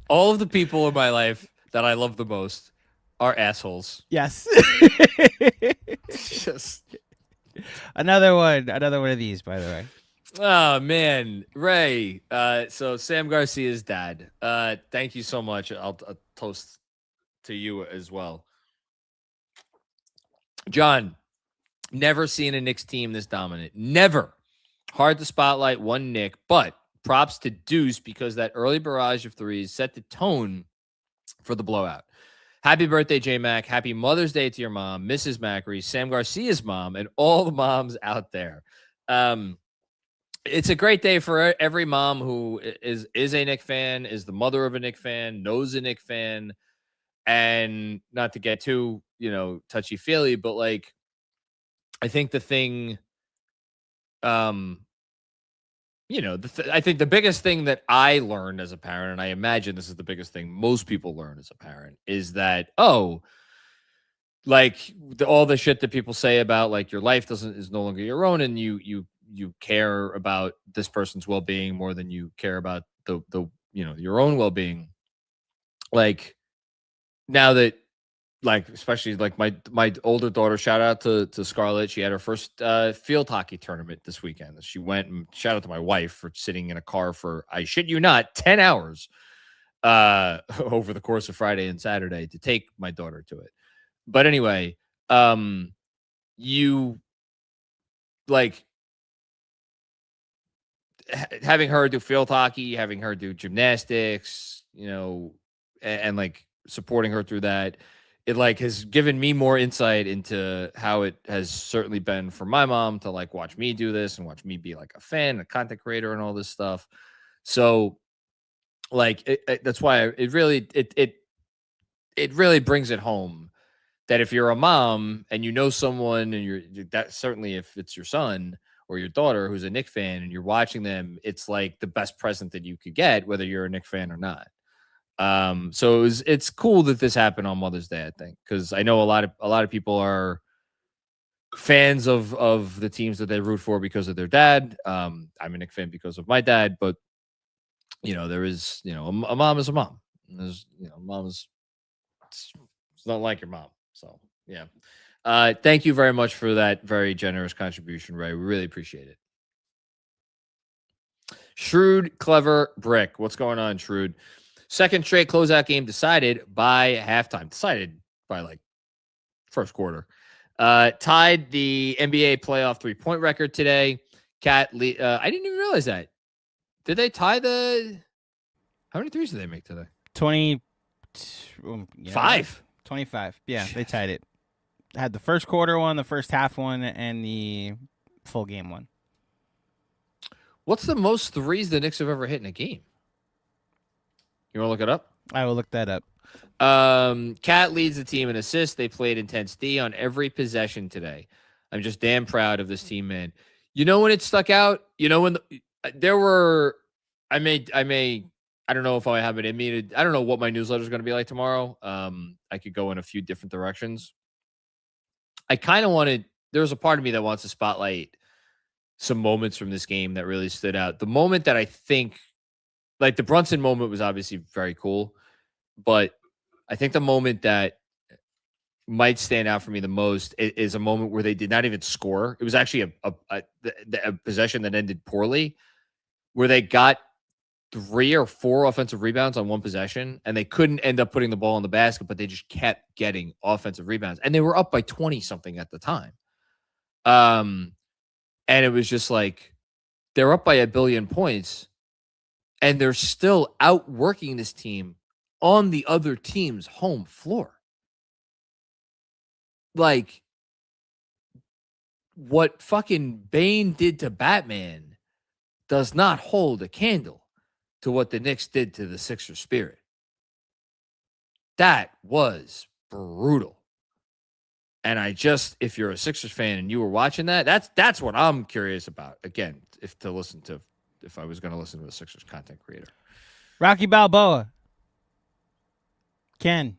All of the people in my life that I love the most are assholes. Yes. Just Another one of these, by the way. oh man, Ray. So Sam Garcia's dad. Thank you so much. I'll toast to you as well. John, never seen a Knicks team this dominant. Never. Hard to spotlight one Knick, but props to Deuce because that early barrage of threes set the tone for the blowout. Happy birthday, J-Mac. Happy Mother's Day to your mom, Mrs. Macri, Sam Garcia's mom, and all the moms out there. It's a great day for every mom who is a Knick fan, is the mother of a Knick fan, knows a Knick fan, and not to get too, touchy-feely, but like, I think the thing, I think the biggest thing that I learned as a parent, and I imagine this is the biggest thing most people learn as a parent, is that, all the shit that people say about like your life is no longer your own, and you care about this person's well-being more than you care about the your own well-being. Like now that, like, especially like my older daughter, shout out to Scarlett. She had her first field hockey tournament this weekend. She went, and shout out to my wife for sitting in a car for, I shit you not, 10 hours over the course of Friday and Saturday to take my daughter to it. But anyway, you like having her do field hockey, having her do gymnastics, and like supporting her through that. It like has given me more insight into how it has certainly been for my mom to like watch me do this and watch me be like a fan, a content creator, and all this stuff. So like that's why it really brings it home that if you're a mom and you know someone, and you're that, certainly if it's your son or your daughter who's a Knick fan and you're watching them, it's like the best present that you could get, whether you're a Knick fan or not. So it's cool that this happened on Mother's Day, I think, because I know a lot of people are fans of the teams that they root for because of their dad. I'm a Knick fan because of my dad, but there is, a mom is a mom. There's, mom is, it's not like your mom. So yeah. Thank you very much for that very generous contribution, Ray. We really appreciate it. Shrewd, clever brick. What's going on, Shrewd? Second straight closeout game decided by halftime. Decided by like first quarter. Tied the NBA playoff 3-point record today. I didn't even realize that. Did they tie how many threes did they make today? 25. 25. Yeah, they tied it. Had the first quarter one, the first half one, and the full game one. What's the most threes the Knicks have ever hit in a game? You want to look it up? I will look that up. Cat leads the team in assists. They played intense D on every possession today. I'm just damn proud of this team, man. When it stuck out? When there were, I don't know if I have it in me. I don't know what my newsletter is going to be like tomorrow. I could go in a few different directions. I kind of wanted, there's a part of me that wants to spotlight some moments from this game that really stood out. The moment that I think, like the Brunson moment was obviously very cool, but I think the moment that might stand out for me the most is a moment where they did not even score. It was actually a possession that ended poorly, where they got 3 or 4 offensive rebounds on one possession, and they couldn't end up putting the ball in the basket, but they just kept getting offensive rebounds, and they were up by 20 something at the time. And it was just like, they're up by 1 billion points, and they're still outworking this team on the other team's home floor. like what fucking Bane did to Batman does not hold a candle to what the Knicks did to the Sixers spirit. That was brutal. And if you're a Sixers fan and you were watching that's what I'm curious about. Again, if I was going to listen to a Sixers content creator. Rocky Balboa. Ken.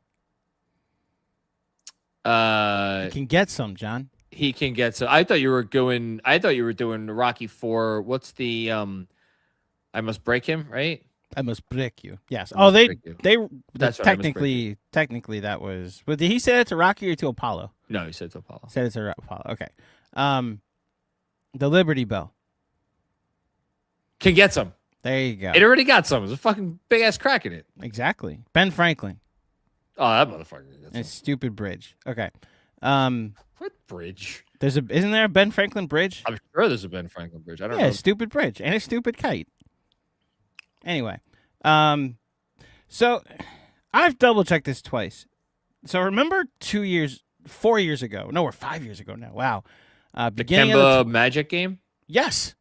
He can get some, John. He can get some. I thought you were doing Rocky 4. What's the I must break him, right? I must break you. Yes. That's technically that was. But did he say it to Rocky or to Apollo? No, he said to Apollo. Said it to Apollo. Okay. The Liberty Bell. Can get some. There you go. It already got some. There's a fucking big ass crack in it. Exactly. Ben Franklin. Oh, that motherfucker. And stupid bridge. Okay. What bridge? Isn't there a Ben Franklin bridge? I'm sure there's a Ben Franklin bridge. I don't know. Yeah, stupid bridge and a stupid kite. Anyway, so I've double checked this twice. So remember 4 years ago? No, we're 5 years ago now. Wow. The Kemba Magic game? Yes.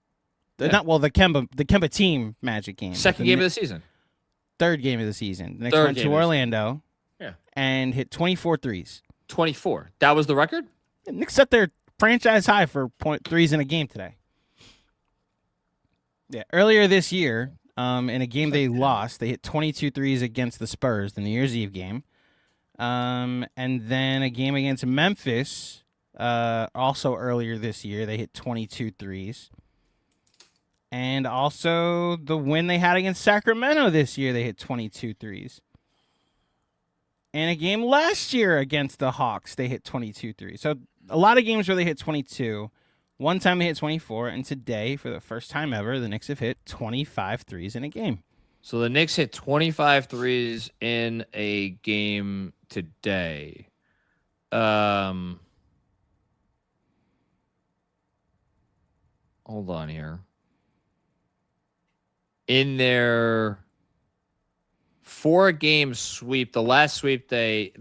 Yeah. The Kemba team Magic game. Second game of the season. Third game of the season. The Knicks went to Orlando. Yeah. And hit 24 threes. 24. That was the record? The Knicks set their franchise high for threes in a game today. Yeah. Earlier this year, in a game they lost, they hit 22 threes against the Spurs, the New Year's Eve game. And then a game against Memphis, also earlier this year, they hit 22 threes. And also the win they had against Sacramento this year, they hit 22 threes. And a game last year against the Hawks, they hit 22 threes. So a lot of games where they hit 22. One time they hit 24, and today, for the first time ever, the Knicks have hit 25 threes in a game. So the Knicks hit 25 threes in a game today. Hold on here. In their 4-game sweep, the last sweep they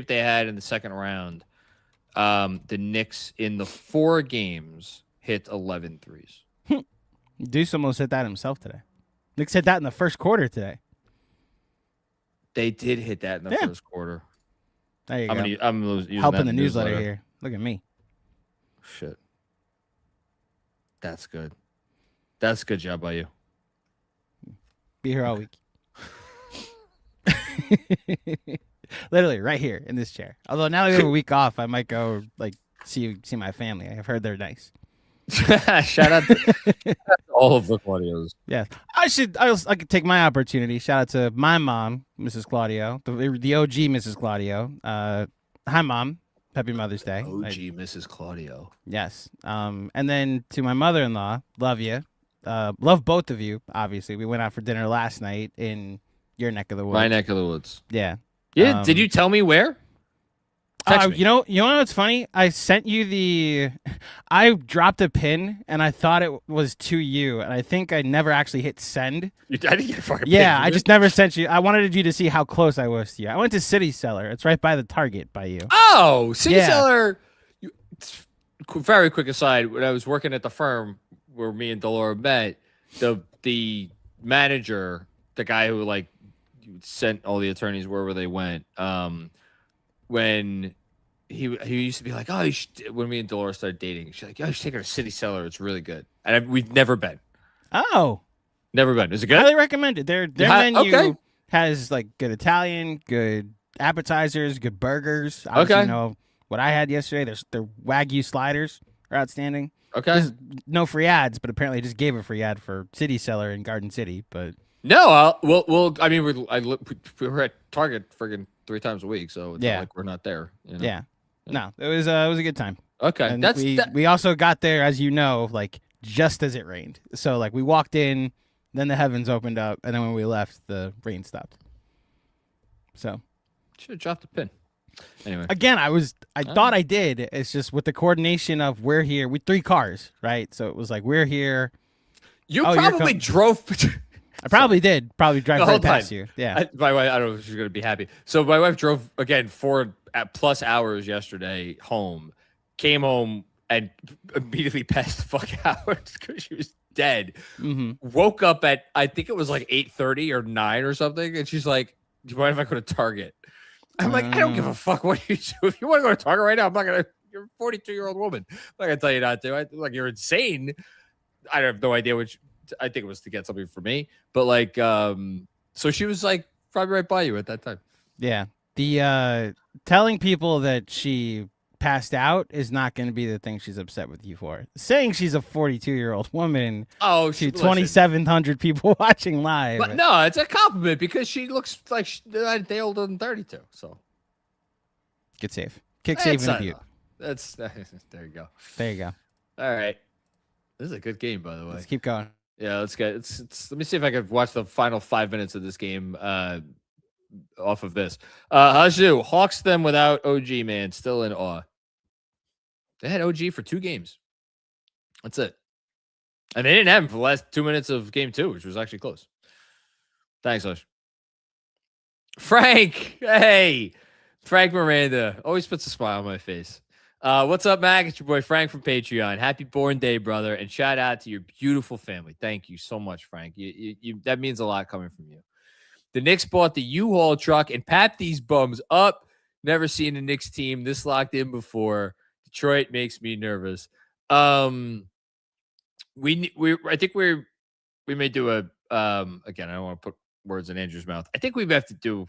had in the second round, the Knicks in the 4 games hit 11 threes. Deuce almost hit that himself today. Knicks hit that in the first quarter today. They did hit that in the first quarter. There you go. I'm using helping the newsletter here. Look at me. Shit. That's good. That's a good job by you. Be here all week. Literally right here in this chair. Although now we have a week off, I might go see my family. I've heard they're nice. Shout out to all of the Claudios. Yeah, I could take my opportunity. Shout out to my mom, Mrs. Claudio, the OG Mrs. Claudio. Hi, Mom. Happy Mother's Day. OG Mrs. Claudio. Yes. And then to my mother-in-law, love you. Love both of you. Obviously, we went out for dinner last night in your neck of the woods. My neck of the woods. Yeah. Yeah. Did you tell me where? You know what's funny? I sent you I dropped a pin and I thought it was to you, and I think I never actually hit send. I didn't get a fucking Yeah, I just never sent you. I wanted you to see how close I was to you. I went to City Cellar. It's right by the Target by you. Oh, City Cellar. Very quick aside, when I was working at the firm where me and Delora met, the manager, the guy who sent all the attorneys wherever they went, when he used to be like, oh, when me and Delora started dating, she's like, oh, you should take her to City Cellar. It's really good. And we've never been. Oh. Never been. Is it good? Highly recommended. Their menu has good Italian, good appetizers, good burgers. Obviously, you know what I had yesterday. Their Wagyu sliders are outstanding. Okay. There's no free ads, but apparently I just gave a free ad for City Cellar in Garden City. But no, we're at Target friggin' 3 times a week, so it's not like we're not there. You know? Yeah. No, it was a good time. Okay. And we also got there, as you know, just as it rained. So we walked in, then the heavens opened up, and then when we left, the rain stopped. So should have dropped the pin. Anyway. Again, I thought I did. It's just with the coordination of we're here with 3 cars, right? So it was we're here. You probably drove. I probably did. Probably drive right past you. Yeah. My wife, I don't know if she's going to be happy. So my wife drove, again, 4 at plus hours yesterday home, came home and immediately passed the fuck out because she was dead. Woke up at, I think it was like 8:30 or 9 or something. And she's like, do you mind if I go to Target? I'm like, I don't give a fuck what you do. If you want to go to Target right now, I'm not going to, you're a 42-year-old woman. I'm not going to tell you not to. Like, you're insane. I have no idea which, I think it was to get something for me. But like, so she was like probably right by you at that time. Yeah. The telling people that she passed out is not going to be the thing she's upset with you for. Saying she's a 42-year-old woman to 2,700 people watching live. But no, it's a compliment because she looks like they older than 32. So get safe. Kick safe in a butte. That's there you go. There you go. All right. This is a good game, by the way. Let's keep going. Yeah, let's get let me see if I can watch the final 5 minutes of this game off of this. Hazu, Hawks them without OG, man. Still in awe. They had OG for 2 games. That's it. And they didn't have him for the last 2 minutes of game 2, which was actually close. Thanks, Hush. Frank, hey. Frank Miranda. Always puts a smile on my face. What's up, Mac? It's your boy Frank from Patreon. Happy born day, brother. And shout out to your beautiful family. Thank you so much, Frank. You that means a lot coming from you. The Knicks bought the U-Haul truck and packed these bums up. Never seen a Knicks team this locked in before. Detroit makes me nervous. I think we may do a again, I don't want to put words in Andrew's mouth. I think we have to do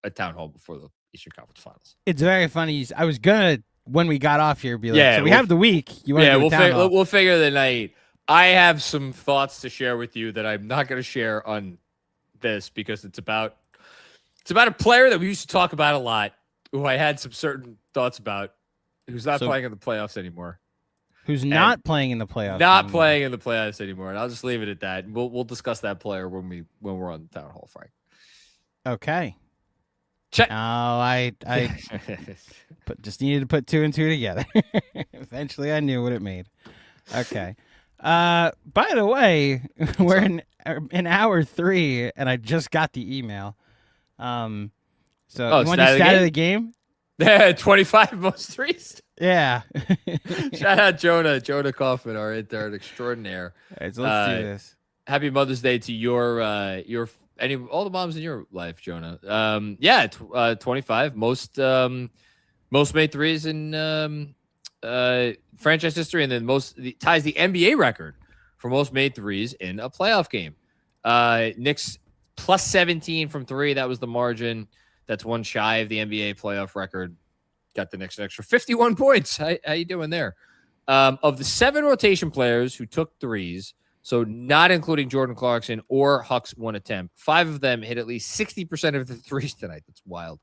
a town hall before the Eastern Conference Finals. It's very funny. I was gonna, when we got off here, be like, so we have the week. You want to we'll figure the night. I have some thoughts to share with you that I'm not going to share on this because it's about a player that we used to talk about a lot, who I had some certain thoughts about, who's not playing in the playoffs anymore. Who's not playing in the playoffs? Not playing in the playoffs anymore. And I'll just leave it at that. And we'll discuss that player when we're on the town hall, Frank. Okay. Check. Oh, I just needed to put 2 and 2 together. Eventually, I knew what it made. Okay. By the way, we're in hour 3, and I just got the email. So you want to stat of the game? Yeah, 25 most threes. Yeah. Shout out Jonah Kaufman, our intern extraordinaire. All right, so let's do this. Happy Mother's Day to all the moms in your life, Jonah. 25 most made threes in franchise history, and then ties the NBA record for most made threes in a playoff game. Knicks plus 17 from 3. That was the margin. That's one shy of the NBA playoff record. Got the Knicks an extra 51 points. How you doing there? Of the 7 rotation players who took threes, so not including Jordan Clarkson or Huck's one attempt, 5 of them hit at least 60% of the threes tonight. That's wild.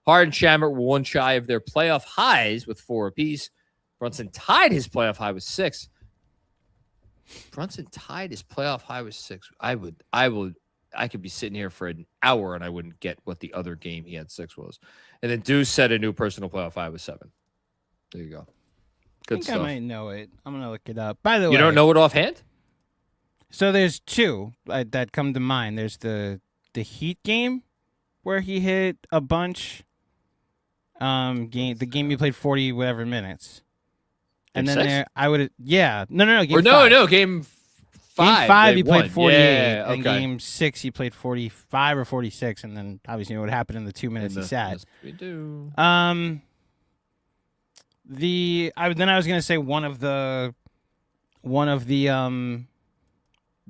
Hart and Shamet were one shy of their playoff highs with 4 apiece. Brunson tied his playoff high with 6. I could be sitting here for an hour and I wouldn't get what the other game he had 6 was. And then Deuce set a new personal playoff high with 7. There you go. Good stuff. I might know it. I'm going to look it up. By the way, you don't know it offhand? So there's 2 that come to mind. There's the Heat game where he hit a bunch. The game you played 40 whatever minutes. Game and then 6? there I would no game 5. No, game 5. Game 5 he played 48. Yeah, okay. And game 6 he played 45 or 46, and then obviously what happened in the 2 minutes he sat. Yes, we do. I was gonna say one of the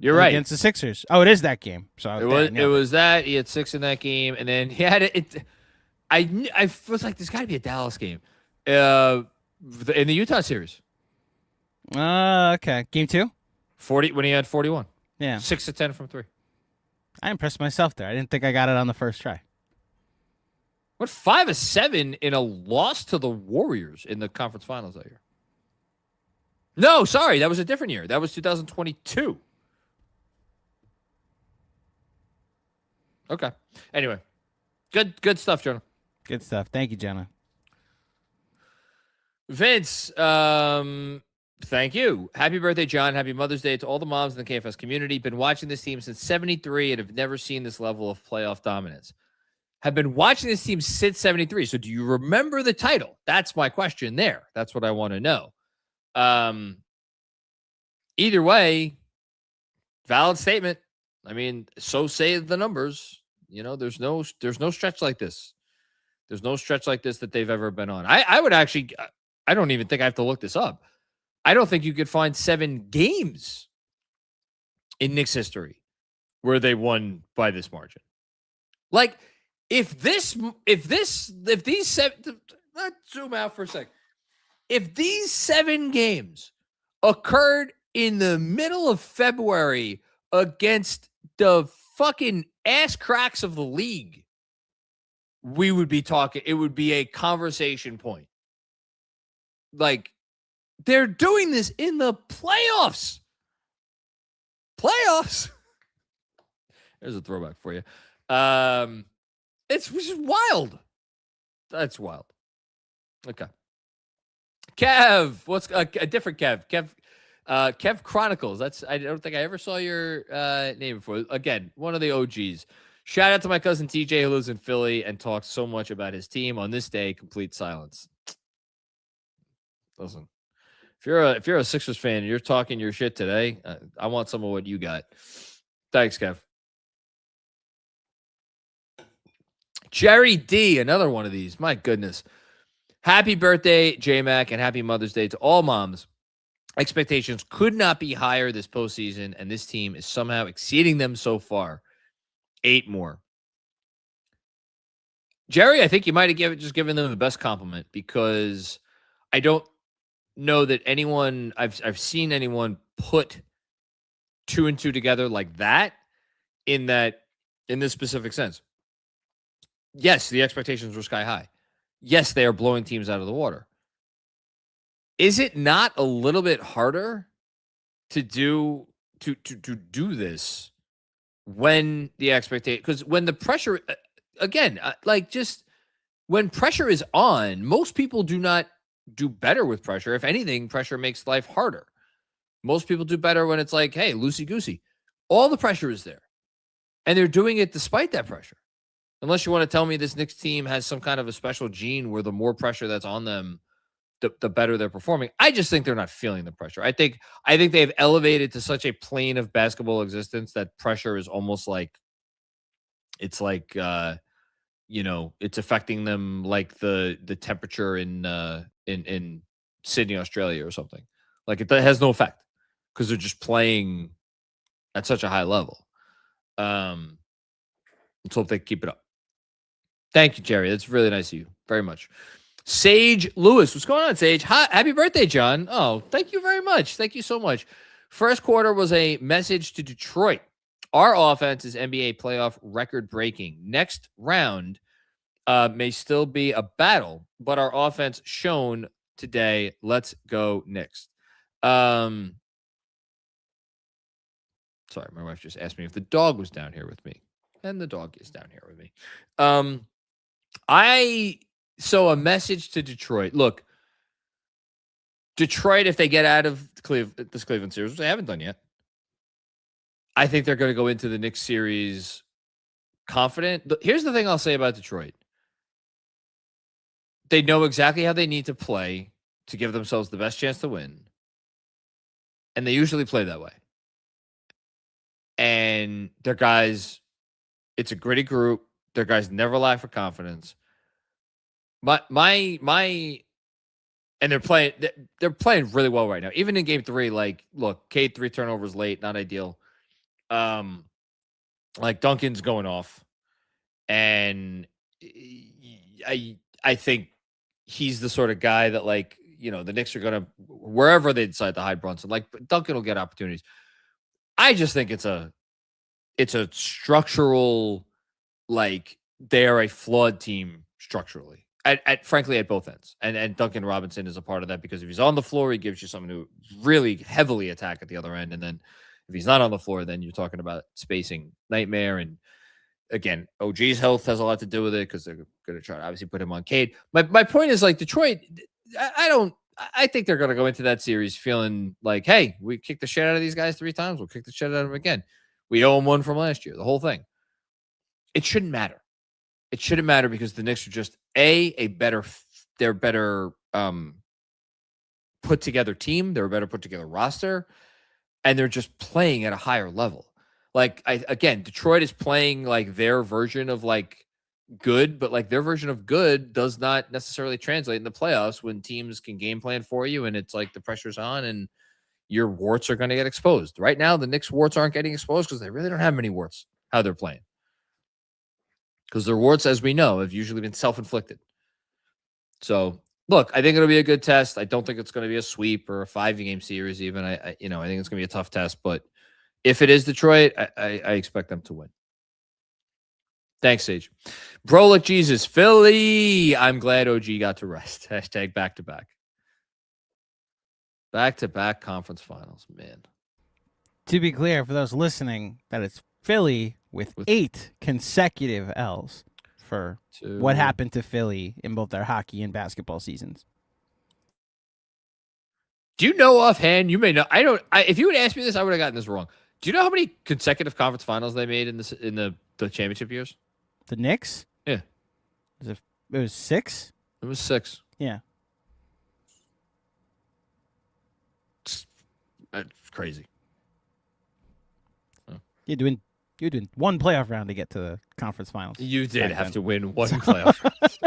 You're right. Against the Sixers. Oh, it is that game. So it was that. He had 6 in that game, and then he had it. I was like, there's got to be a Dallas game, in the Utah series. Okay. Game 2? 40 when he had 41. Yeah. 6 to 10 from 3. I impressed myself there. I didn't think I got it on the first try. What 5 of 7 in a loss to the Warriors in the conference finals that year? No, sorry, that was a different year. That was 2022. Okay. Anyway, good stuff, Jonah. Good stuff. Thank you, Jonah. Vince, thank you. Happy birthday, John. Happy Mother's Day to all the moms in the KFS community. Been watching this team since '73 and have never seen this level of playoff dominance. have been watching this team since 73. So do you remember the title? That's my question there. That's what I want to know. Either way, valid statement. I mean, so say the numbers. You know, there's no stretch like this. There's no stretch like this that they've ever been on. I would actually, I don't even think I have to look this up. I don't think you could find 7 games in Knicks history where they won by this margin. Like, if these 7, let's zoom out for a sec. If these 7 games occurred in the middle of February against the fucking ass cracks of the league, we would be talking. It would be a conversation point. Like, they're doing this in the playoffs. There's a throwback for you. It's just wild. That's wild. Okay. Kev, what's a different Kev? Kev Chronicles. I don't think I ever saw your name before. Again, one of the OGs. Shout out to my cousin TJ who lives in Philly and talks so much about his team. On this day, complete silence. Listen, if you're a Sixers fan and you're talking your shit today, I want some of what you got. Thanks, Kev. Jerry D, another one of these. My goodness. Happy birthday, J-Mac, and happy Mother's Day to all moms. Expectations could not be higher this postseason, and this team is somehow exceeding them so far. 8 more. Jerry, I think you might have just given them the best compliment, because I don't know that anyone I've seen anyone put 2 and 2 together like that in this specific sense. Yes, the expectations were sky high. Yes, they are blowing teams out of the water. Is it not a little bit harder to do this when the expectation, because when the pressure, again, just when pressure is on, most people do not do better with pressure. If anything, pressure makes life harder. Most people do better when it's like, hey, loosey-goosey. All the pressure is there. And they're doing it despite that pressure. Unless you want to tell me this Knicks team has some kind of a special gene where the more pressure that's on them, the better they're performing. I just think they're not feeling the pressure. I think they've elevated to such a plane of basketball existence that pressure is almost like, it's like, it's affecting them like the temperature in Sydney, Australia or something. Like, it has no effect because they're just playing at such a high level. Let's hope they keep it up. Thank you, Jerry. That's really nice of you. Very much. Sage Lewis. What's going on, Sage? Hi, happy birthday, John. Oh, thank you very much. Thank you so much. First quarter was a message to Detroit. Our offense is NBA playoff record breaking. Next round may still be a battle, but our offense shown today. Let's go Knicks. Sorry, my wife just asked me if the dog was down here with me. And the dog is down here with me. So a message to Detroit. Look, Detroit, if they get out of this Cleveland series, which they haven't done yet, I think they're going to go into the Knicks series confident. Here's the thing I'll say about Detroit. They know exactly how they need to play to give themselves the best chance to win. And they usually play that way. And their guys, it's a gritty group. Their guys never lack for confidence. But and they're playing really well right now. Even in game 3, like, look, Cade 3 turnovers late, not ideal. Like, Duncan's going off. And I think he's the sort of guy that, like, the Knicks are going to, wherever they decide to hide Brunson, like, Duncan will get opportunities. I just think it's a structural, like, they are a flawed team structurally. Frankly, at both ends. And Duncan Robinson is a part of that, because if he's on the floor, he gives you someone to really heavily attack at the other end. And then if he's not on the floor, then you're talking about spacing nightmare. And again, OG's health has a lot to do with it, because they're going to try to obviously put him on Cade. My point is, like, Detroit, I think they're going to go into that series feeling like, hey, we kicked the shit out of these guys 3 times. We'll kick the shit out of them again. We owe them 1 from last year, the whole thing. It shouldn't matter. it shouldn't matter because the Knicks are just they're better put together team. They're a better put together roster, and they're just playing at a higher level. Like Detroit is playing like their version of like good, but like their version of good does not necessarily translate in the playoffs when teams can game plan for you and it's like the pressure's on and your warts are going to get exposed. Right now, the Knicks warts aren't getting exposed because they really don't have many warts how they're playing. Because their warts, as we know, have usually been self-inflicted. So, look, I think it'll be a good test. I don't think it's going to be a sweep or a 5-game series even. I think it's going to be a tough test, but if it is Detroit, I expect them to win. Thanks, Sage. Brolic Jesus, Philly. I'm glad OG got to rest. Hashtag back-to-back. Back-to-back conference finals, man. To be clear, for those listening, that it's Philly with 8 consecutive L's for what happened to Philly in both their hockey and basketball seasons. Do you know offhand? You may know. If you would ask me this, I would have gotten this wrong. Do you know how many consecutive conference finals they made in the championship years? The Knicks? Yeah. It was 6? It was 6. Yeah. It's crazy. You're doing one playoff round to get to the conference finals. You did have to win one playoff round.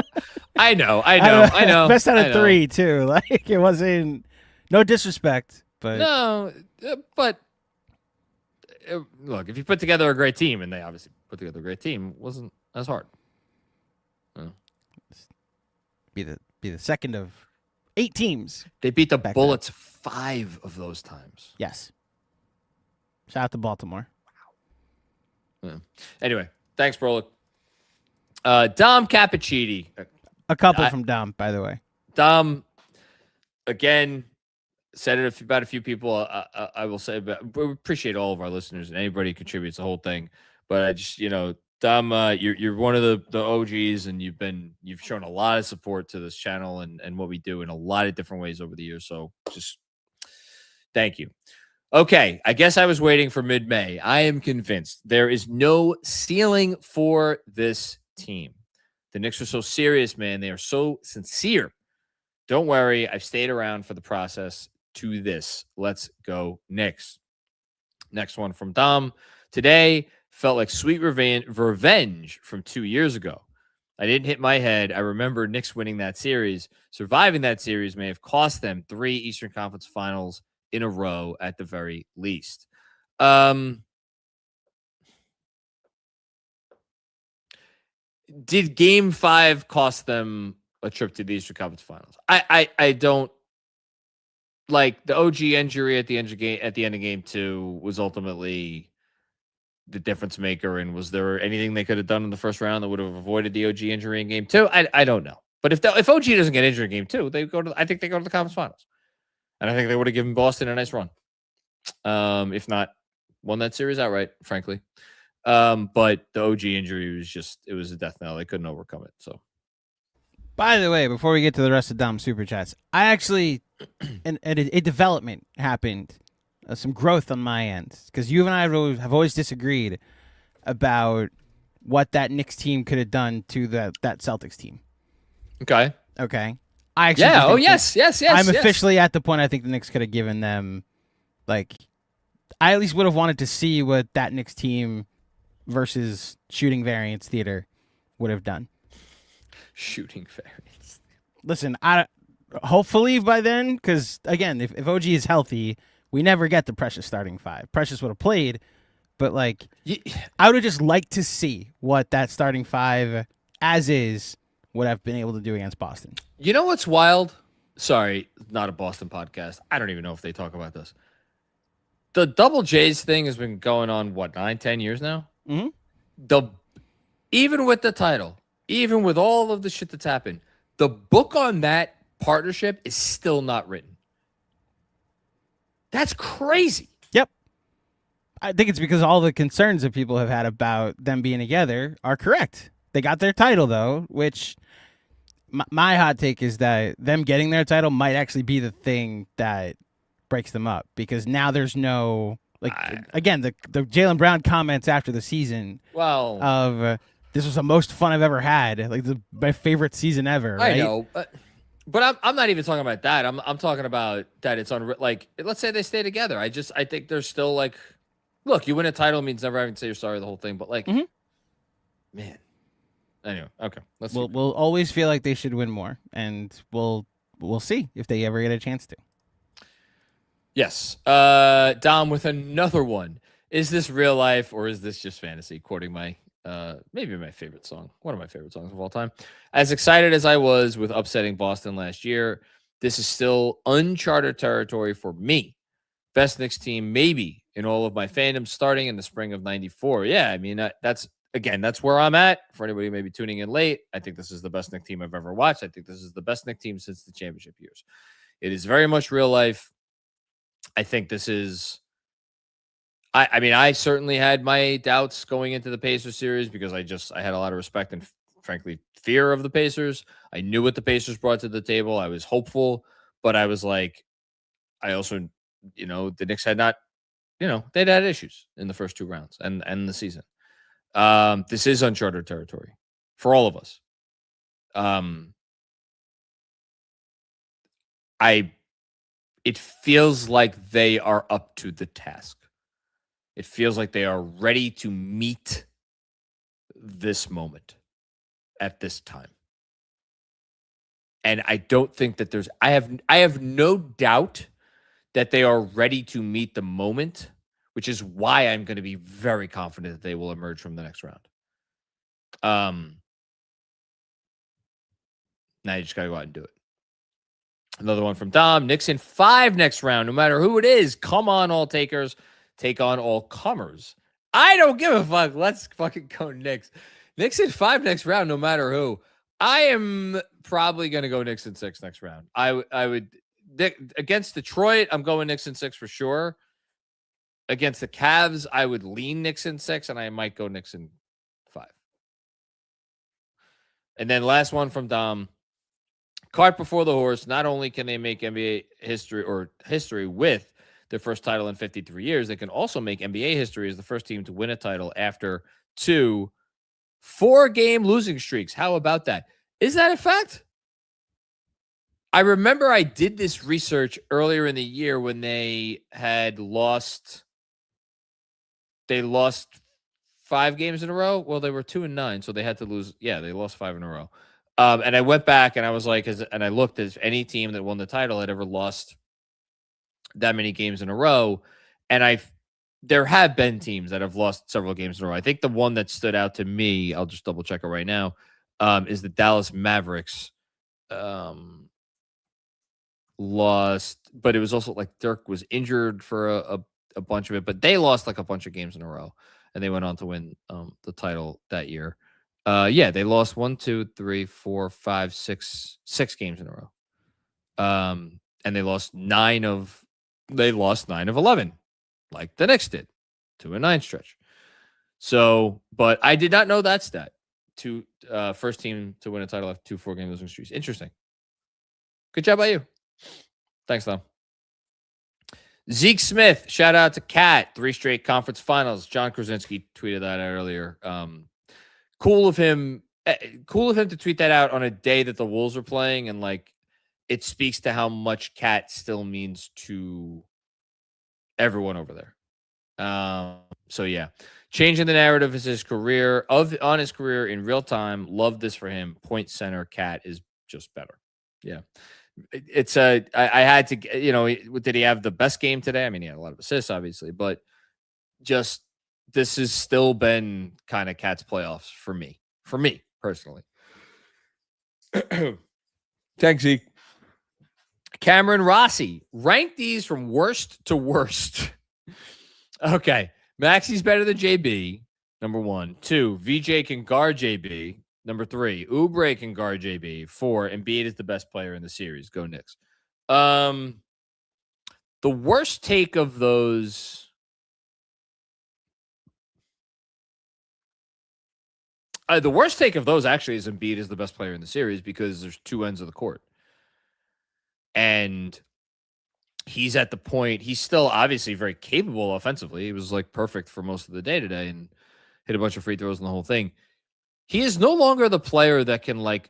I know. Best out of 3, too. Like, it wasn't, no disrespect, but. No, but look, if you put together a great team, and they obviously put together a great team, it wasn't as hard. Be the second of 8 teams. They beat the Bullets 5 of those times. Yes. Shout out to Baltimore. Wow. Yeah. Anyway, thanks, Brolic. Dom Cappuccini. A couple from Dom, by the way. Dom, again, said it about a few people. I will say, but we appreciate all of our listeners and anybody who contributes the whole thing. But I just, Dom, you're one of the OGs, and you've shown a lot of support to this channel and what we do in a lot of different ways over the years. So just thank you. Okay, I guess I was waiting for mid-May. I am convinced there is no ceiling for this team. The Knicks are so serious, man. They are so sincere. Don't worry. I've stayed around for the process to this. Let's go, Knicks. Next one from Dom. Today felt like sweet revenge from 2 years ago. I didn't hit my head. I remember Knicks winning that series. Surviving that series may have cost them 3 Eastern Conference Finals in a row at the very least. Did Game 5 cost them a trip to the Eastern Conference Finals? I don't like the OG injury at the end of Game 2 was ultimately the difference maker. And was there anything they could have done in the first round that would have avoided the OG injury in Game 2? I don't know. But if OG doesn't get injured in Game 2, I think they go to the conference finals. And I think they would have given Boston a nice run. If not, won that series outright, frankly. But the OG injury it was a death knell. They couldn't overcome it. So, by the way, before we get to the rest of Dom's super chats, I actually, a development happened, some growth on my end, because you and I have always disagreed about what that Knicks team could have done to that Celtics team. Okay. I actually yes. I'm officially at the point I think the Knicks could have given them, like, I at least would have wanted to see what that Knicks team versus shooting variance theater would have done. Shooting variance. Listen, hopefully by then, because again, if OG is healthy, we never get the Precious starting 5. Precious would have played, but like, I would have just liked to see what that starting 5 as is would have been able to do against Boston. You know what's wild? Sorry, not a Boston podcast. I don't even know if they talk about this. The Double J's thing has been going on, 9-10 years now? Mm-hmm. Even with the title, even with all of the shit that's happened, the book on that partnership is still not written. That's crazy. Yep. I think it's because all the concerns that people have had about them being together are correct. They got their title, though, which my hot take is that them getting their title might actually be the thing that breaks them up, because now there's no, like, again, the Jalen Brown comments after the season of this was the most fun I've ever had. Like my favorite season ever. Right? I know, but I'm not even talking about that. I'm talking about that it's on, like, let's say they stay together. I think there's still, like, look, you win a title means never having to say you're sorry, the whole thing. But, like, man. Anyway, okay. We'll always feel like they should win more, and we'll see if they ever get a chance to. Yes. Dom with another one. Is this real life or is this just fantasy? Quoting my maybe my favorite song, one of my favorite songs of all time. As excited as I was with upsetting Boston last year, this is still uncharted territory for me. Best Knicks team maybe in all of my fandom starting in the spring of '94. Yeah, I mean, that's where I'm at. For anybody maybe tuning in late, I think this is the best Knicks team I've ever watched. I think this is the best Knicks team since the championship years. It is very much real life. I think this is, I mean, I certainly had my doubts going into the Pacers series because I had a lot of respect and frankly fear of the Pacers. I knew what the Pacers brought to the table. I was hopeful, but I was like, I also, the Knicks had not, they'd had issues in the first two rounds and the season. This is uncharted territory for all of us. It feels like they are up to the task. It feels like they are ready to meet this moment at this time. And I don't think that I have no doubt that they are ready to meet the moment, which is why I'm going to be very confident that they will emerge from the next round. Now you just got to go out and do it. Another one from Dom. Knicks in 5 next round, no matter who it is. Come on, all takers. Take on all comers. I don't give a fuck. Let's fucking go Knicks. Knicks in 5 next round, no matter who. I am probably going to go Knicks in 6 next round. I would against Detroit, I'm going Knicks in 6 for sure. Against the Cavs, I would lean Knicks in 6, and I might go Knicks in 5. And then last one from Dom. Cart before the horse. Not only can they make NBA history with their first title in 53 years, they can also make NBA history as the first team to win a title after 2 4-game losing streaks. How about that? Is that a fact? I remember I did this research earlier in the year when they had lost. They lost 5 games in a row. Well, they were 2-9, so they had to lose. Yeah, they lost 5 in a row. And I went back and I was like, and I looked as any team that won the title had ever lost that many games in a row. And there have been teams that have lost several games in a row. I think the one that stood out to me, I'll just double check it right now, is the Dallas Mavericks. Lost, but it was also like Dirk was injured for a bunch of it, but they lost like a bunch of games in a row and they went on to win the title that year. Yeah, they lost 1, 2, 3, 4, 5, 6 games in a row. And they lost 9 of 11, like the Knicks did, 2-9 stretch. So, but I did not know that stat. First team to win a title after 2 4-game losing streaks. Interesting. Good job by you. Thanks, Tom. Zeke Smith, shout out to Cat. 3 straight conference finals. John Krasinski tweeted that out earlier. Cool of him to tweet that out on a day that the Wolves are playing, and like it speaks to how much Cat still means to everyone over there. So yeah, changing the narrative is his career on his career in real time. Love this for him. Point center Cat is just better. Yeah. It's I had to, did he have the best game today? I mean, he had a lot of assists, obviously, but just this has still been kind of Cat's playoffs for me personally. Thanks, Zeke. Cameron Rossi, rank these from worst to worst. Okay, Maxi's better than JB. Number 1, 2, VJ can guard JB. Number 3, Oubre can guard JB. 4, Embiid is the best player in the series. Go Knicks. The worst take of those. The worst take of those actually is Embiid is the best player in the series because there's 2 ends of the court. And he's at the point, he's still obviously very capable offensively. He was like perfect for most of the day today and hit a bunch of free throws and the whole thing. he is no longer the player that can like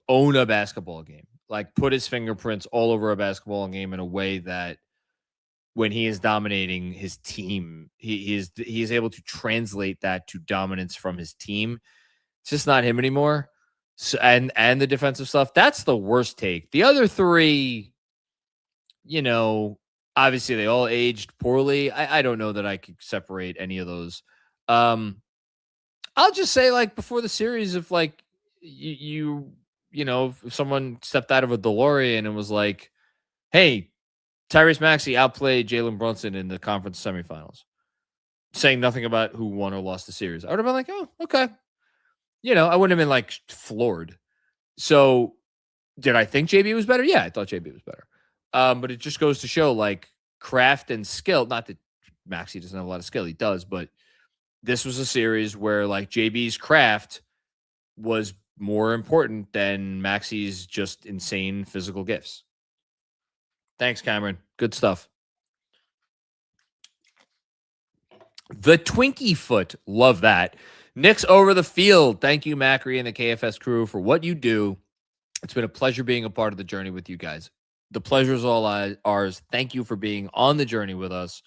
own a basketball game, like put his fingerprints all over a basketball game in a way that when he is dominating his team, he is able to translate that to dominance from his team. It's just not him anymore. So, and the defensive stuff, that's the worst take. The other three, you know, obviously they all aged poorly. I don't know that I could separate any of those. I'll just say, like, before the series, if like you know, if someone stepped out of a DeLorean and was like, hey, Tyrese Maxey outplayed Jalen Brunson in the conference semifinals, saying nothing about who won or lost the series, I would have been like, oh, okay. You know, I wouldn't have been like floored. So did I think JB was better? Yeah, I thought JB was better. But it just goes to show like craft and skill. Not that Maxey doesn't have a lot of skill. He does, but this was a series where like JB's craft was more important than Maxey's just insane physical gifts. Thanks, Cameron. Good stuff. The Twinkie Foot. Love that. Knicks over the field. Thank you, Macri and the KFS crew, for what you do. It's been a pleasure being a part of the journey with you guys. The pleasure is all ours. Thank you for being on the journey with us.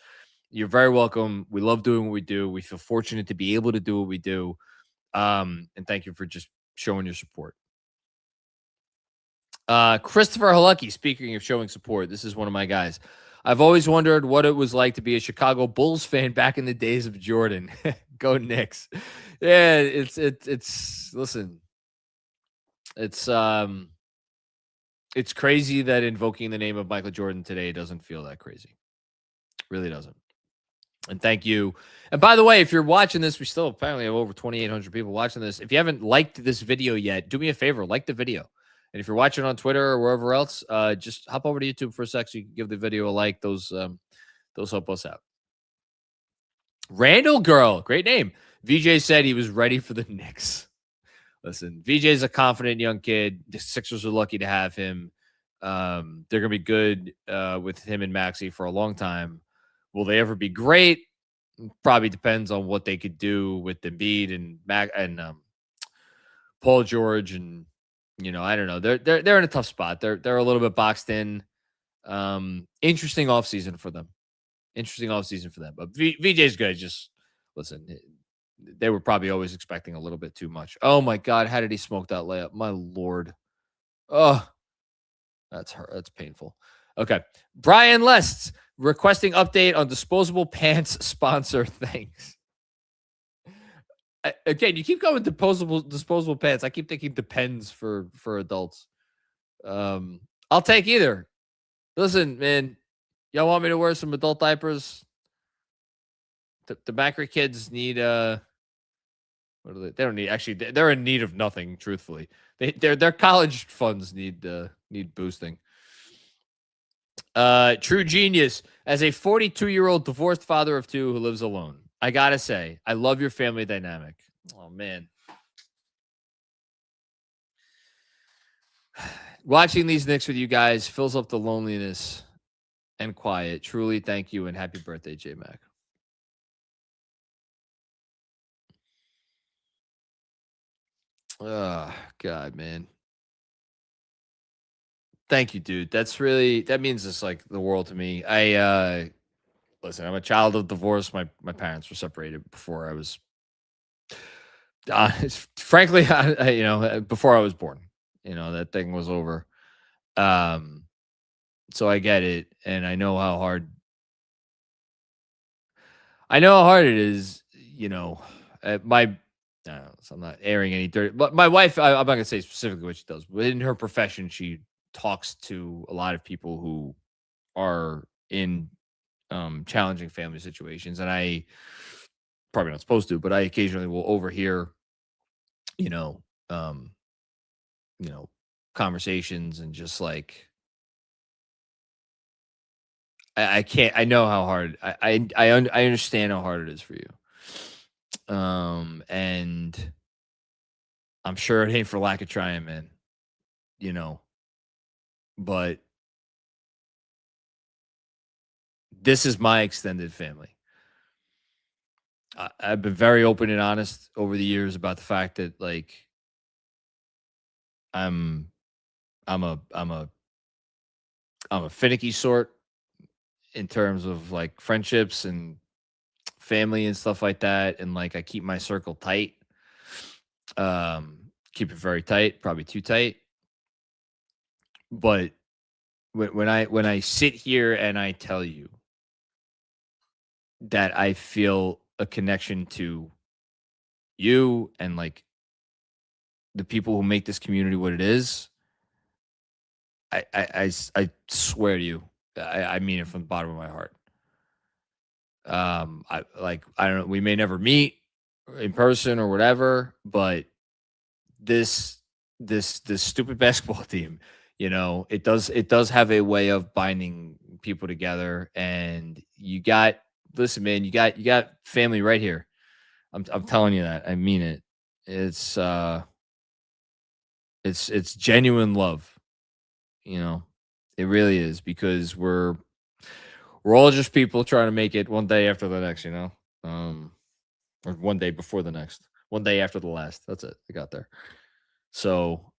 You're very welcome. We love doing what we do. We feel fortunate to be able to do what we do. And thank you for just showing your support. Christopher Halucky, speaking of showing support, this is one of my guys. I've always wondered what it was like to be a Chicago Bulls fan back in the days of Jordan. Go Knicks. Yeah, it's listen. It's crazy that invoking the name of Michael Jordan today doesn't feel that crazy. It really doesn't. And thank you. And by the way, if you're watching this, we still apparently have over 2,800 people watching this. If you haven't liked this video yet, do me a favor, like the video. And if you're watching on Twitter or wherever else, just hop over to YouTube for a sec so you can give the video a like. Those help us out. Randall Girl, great name. VJ said he was ready for the Knicks. Listen, VJ's a confident young kid. The Sixers are lucky to have him. They're going to be good with him and Maxey for a long time. Will they ever be great? Probably depends on what they could do with Embiid and Paul George, and you know, I don't know. They're in a tough spot. They're a little bit boxed in. Interesting offseason for them. But VJ's good. Just listen. They were probably always expecting a little bit too much. Oh my God, how did he smoke that layup? My Lord. Oh, that's painful. Okay. Brian Lests requesting update on disposable pants sponsor. Thanks. Again, you keep going disposable pants. I keep thinking Depends for adults. I'll take either. Listen, man, y'all want me to wear some adult diapers? The Macri kids need what are they? They don't need, actually they're in need of nothing, truthfully. Their college funds need boosting. True genius. As a 42-year-old divorced father of two who lives alone, I gotta say, I love your family dynamic. Oh man. Watching these Knicks with you guys fills up the loneliness and quiet. Truly, thank you and happy birthday, J-Mac. Oh, God, man. Thank you, dude. That means it's like the world to me. Listen, I'm a child of divorce. My parents were separated before I was, frankly, before I was born. You know, that thing was over. So I get it, and I know how hard it is. You know, so I'm not airing any dirt, but my wife, I'm not gonna say specifically what she does, but in her profession, she talks to a lot of people who are in challenging family situations, and I probably not supposed to, but I occasionally will overhear, conversations, and just like I can't. I know how hard. I understand how hard it is for you. And I'm sure it ain't for lack of trying, man. But this is my extended family. I've been very open and honest over the years about the fact that like I'm a finicky sort in terms of like friendships and family and stuff like that, and like I keep my circle tight. Keep it very tight, probably too tight. But when I sit here and I tell you that I feel a connection to you and like the people who make this community what it is, I swear to you, I mean it from the bottom of my heart. I don't know, we may never meet in person or whatever, but this stupid basketball team, you know, it does have a way of binding people together. And listen, man, you got family right here. I'm telling you that. I mean it. It's genuine love. You know, it really is, because we're all just people trying to make it one day after the next, you know, or one day before the next, one day after the last. That's it. I got there. So,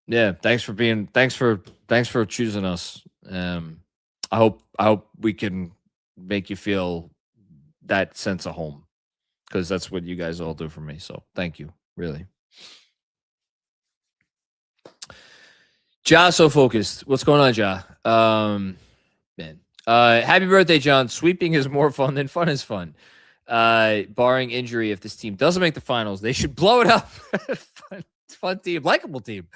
yeah, thanks for choosing us. I hope we can make you feel that sense of home, because that's what you guys all do for me. So thank you, really. Ja, so focused. What's going on, Ja? Man. Happy birthday, John. Sweeping is more fun than fun is fun. Barring injury, if this team doesn't make the finals, they should blow it up. fun team, likable team.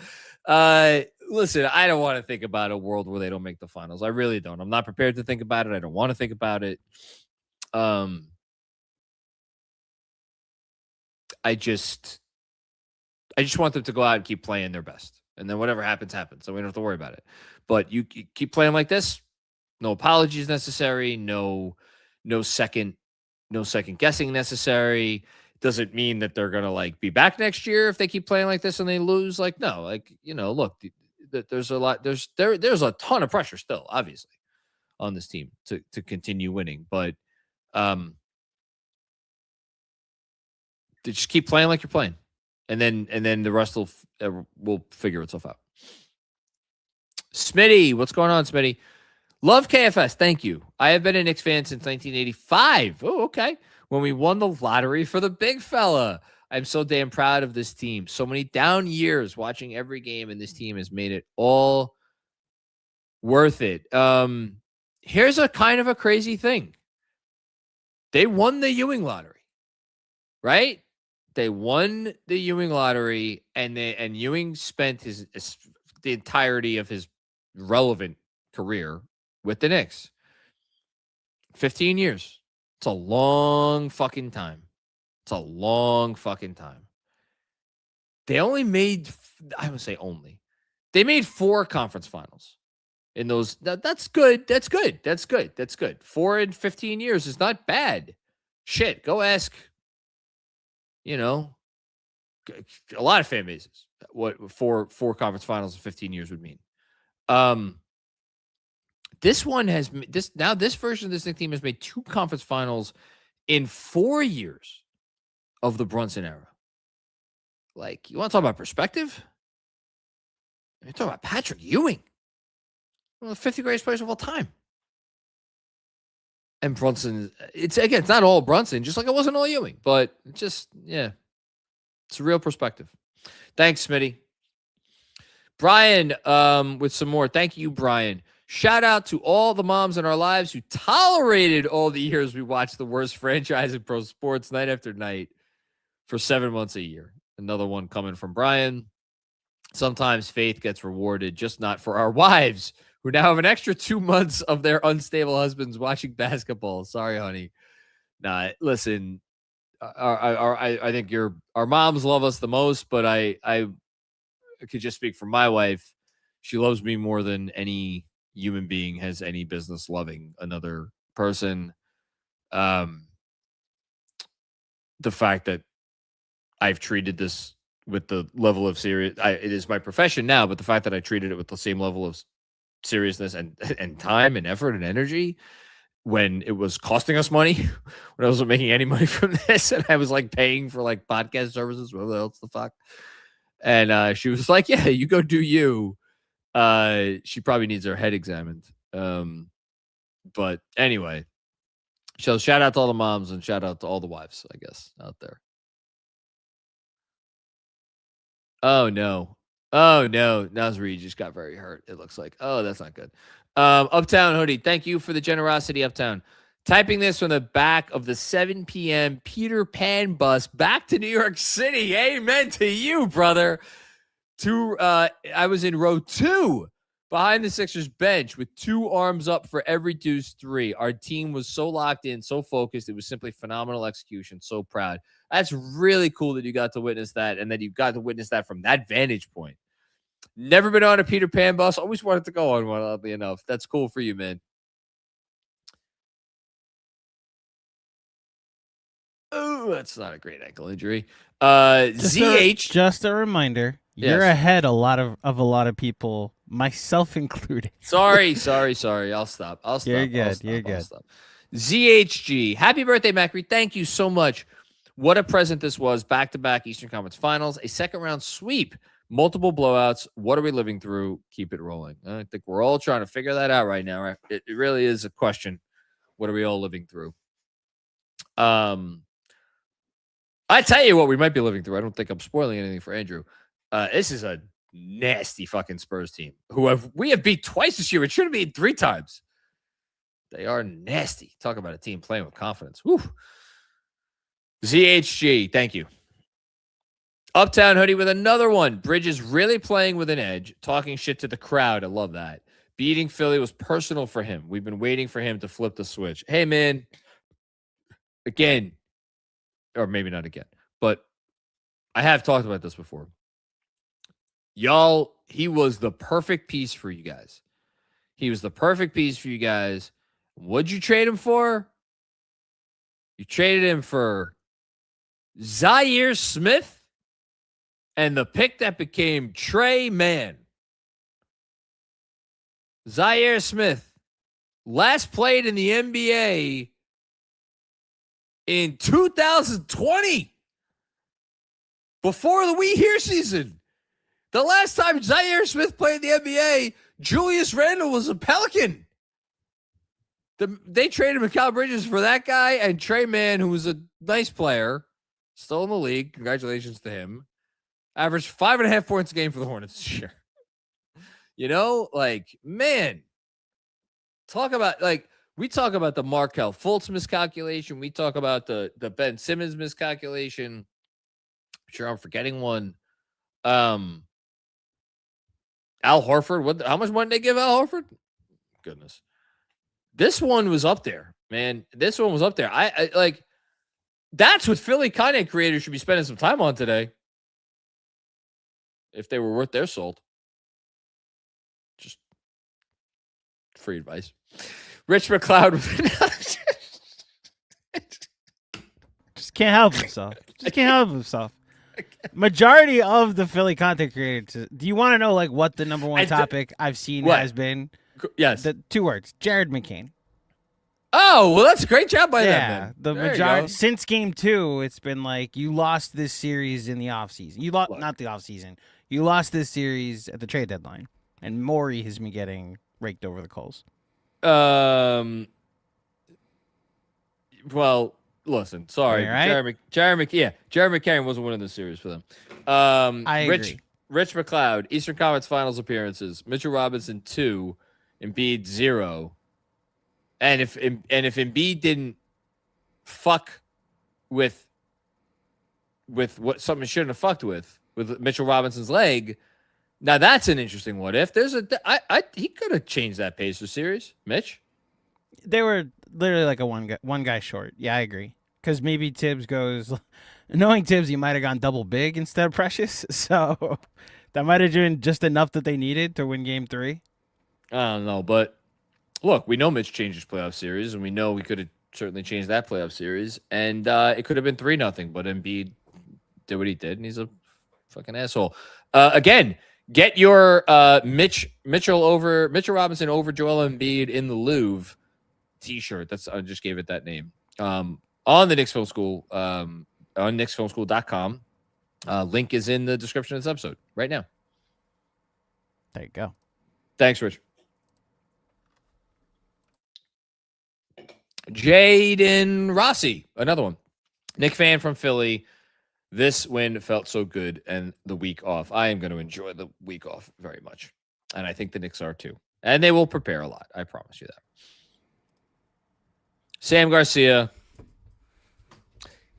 Listen, I don't want to think about a world where they don't make the finals. I really don't. I'm not prepared to think about it. I don't want to think about it. I just want them to go out and keep playing their best. And then whatever happens, happens. So we don't have to worry about it. But you keep playing like this. No apologies necessary. No second guessing necessary. Doesn't mean that they're gonna like be back next year if they keep playing like this and they lose. Like, no, like, you know, look, there's a ton of pressure still, obviously, on this team to continue winning. But just keep playing like you're playing. And then the rest will figure itself out. Smitty, what's going on, Smitty? Love KFS. Thank you. I have been a Knicks fan since 1985. Oh, okay. When we won the lottery for the big fella. I'm so damn proud of this team. So many down years watching every game, and this team has made it all worth it. Here's a kind of a crazy thing. They won the Ewing lottery, right? They won the Ewing lottery, and Ewing spent the entirety of his relevant career with the Knicks. 15 years. It's a long fucking time. It's a long fucking time. They only made, I would say only, they made 4 conference finals in those. That's good. That's good. That's good. That's good. 4 in 15 years is not bad. Shit, go ask, you know, a lot of fan bases what four conference finals in 15 years would mean. This one has this version of this Knicks team has made 2 conference finals in 4 years of the Brunson era. Like, you want to talk about perspective? You're talking about Patrick Ewing, one of the 50 greatest players of all time. And Brunson, it's not all Brunson, just like it wasn't all Ewing, but just, yeah, it's a real perspective. Thanks, Smitty. Brian, with some more. Thank you, Brian. Shout out to all the moms in our lives who tolerated all the years we watched the worst franchise in pro sports night after night for 7 months a year. Another one coming from Brian. Sometimes faith gets rewarded, just not for our wives, who now have an extra 2 months of their unstable husbands watching basketball. Sorry, honey. Nah, listen, I think our moms love us the most, but I could just speak for my wife. She loves me more than any human being has any business loving another person. The fact that I've treated this with the level of serious, it is my profession now, but the fact that I treated it with the same level of seriousness and time and effort and energy when it was costing us money, when I wasn't making any money from this, and I was like paying for like podcast services, whatever else the fuck. And she was like, yeah, you go do you. She probably needs her head examined. But anyway, so shout out to all the moms and shout out to all the wives, I guess, out there. Oh no. Nasri just got very hurt. It looks like. Oh, that's not good. Uptown Hoodie, thank you for the generosity, Uptown. Typing this from the back of the 7 p.m. Peter Pan bus back to New York City. Amen to you, brother. I was in row 2 behind the Sixers bench with 2 arms up for every deuce 3. Our team was so locked in, so focused. It was simply phenomenal execution. So proud. That's really cool that you got to witness that and that you got to witness that from that vantage point. Never been on a Peter Pan bus. Always wanted to go on one, oddly enough. That's cool for you, man. Oh, that's not a great ankle injury. Just a reminder. Yes. You're ahead a lot of people, myself included. Sorry. I'll stop. You're good. ZHG. Happy birthday, Macri. Thank you so much. What a present this was. Back-to-back Eastern Conference Finals, a second-round sweep, multiple blowouts. What are we living through? Keep it rolling. I think we're all trying to figure that out right now. It really is a question. What are we all living through? I tell you what we might be living through. I don't think I'm spoiling anything for Andrew. This is a nasty fucking Spurs team we have beat twice this year. It should have been 3 times. They are nasty. Talk about a team playing with confidence. Woo. ZHG, thank you. Uptown Hoodie with another one. Bridges really playing with an edge, talking shit to the crowd. I love that. Beating Philly was personal for him. We've been waiting for him to flip the switch. Hey, man. Again, or maybe not again, but I have talked about this before. Y'all, he was the perfect piece for you guys. What'd you trade him for? You traded him for Zaire Smith and the pick that became Trey Mann. Zaire Smith last played in the NBA in 2020, before the We Here season. The last time Zaire Smith played in the NBA, Julius Randle was a Pelican. They traded Mikal Bridges for that guy and Trey Mann, who was a nice player, still in the league. Congratulations to him. Averaged 5.5 points a game for the Hornets this year. Man, talk about, we talk about the Markelle Fultz miscalculation. We talk about the Ben Simmons miscalculation. I'm sure I'm forgetting one. Al Horford. How much money did they give Al Horford? Goodness. This one was up there, man. This one was up there. I that's what Philly content creators should be spending some time on today. If they were worth their salt. Just free advice. Rich McLeod just can't help himself. Majority of the Philly content creators. Do you want to know what the number one topic I've seen has been? Yes. The 2 words. Jared McCain. Oh, well, that's a great job by them. Yeah, the majority since game 2, it's been you lost this series in the offseason. You lost not the offseason. You lost this series at the trade deadline. And Morey has been getting raked over the coals. Well, listen, sorry. Right? Jared McCain wasn't winning the series for them. I agree. Rich McLeod, Eastern Conference Finals appearances. Mitchell Robinson 2, Embiid 0. And if Embiid didn't fuck with what something he shouldn't have fucked with Mitchell Robinson's leg, now that's an interesting what if. He could have changed that Pacers series, Mitch. They were literally a one guy short. Yeah, I agree. Because maybe Tibbs goes, knowing Tibbs, he might have gone double big instead of Precious. So that might have been just enough that they needed to win game 3. I don't know, but look, we know Mitch changed his playoff series, and we know we could have certainly changed that playoff series, and it could have been 3-0, but Embiid did what he did, and he's a fucking asshole. Again, get your Mitchell Robinson over Joel Embiid in the Louvre. t-shirt. I just gave it that name. On the Knicks Film School, on knicksfilmschool.com. Link is in the description of this episode right now. There you go. Thanks, Rich. Jaden Rossi, another one. Knick fan from Philly. This win felt so good, and the week off. I am going to enjoy the week off very much, and I think the Knicks are too. And they will prepare a lot. I promise you that. Sam Garcia.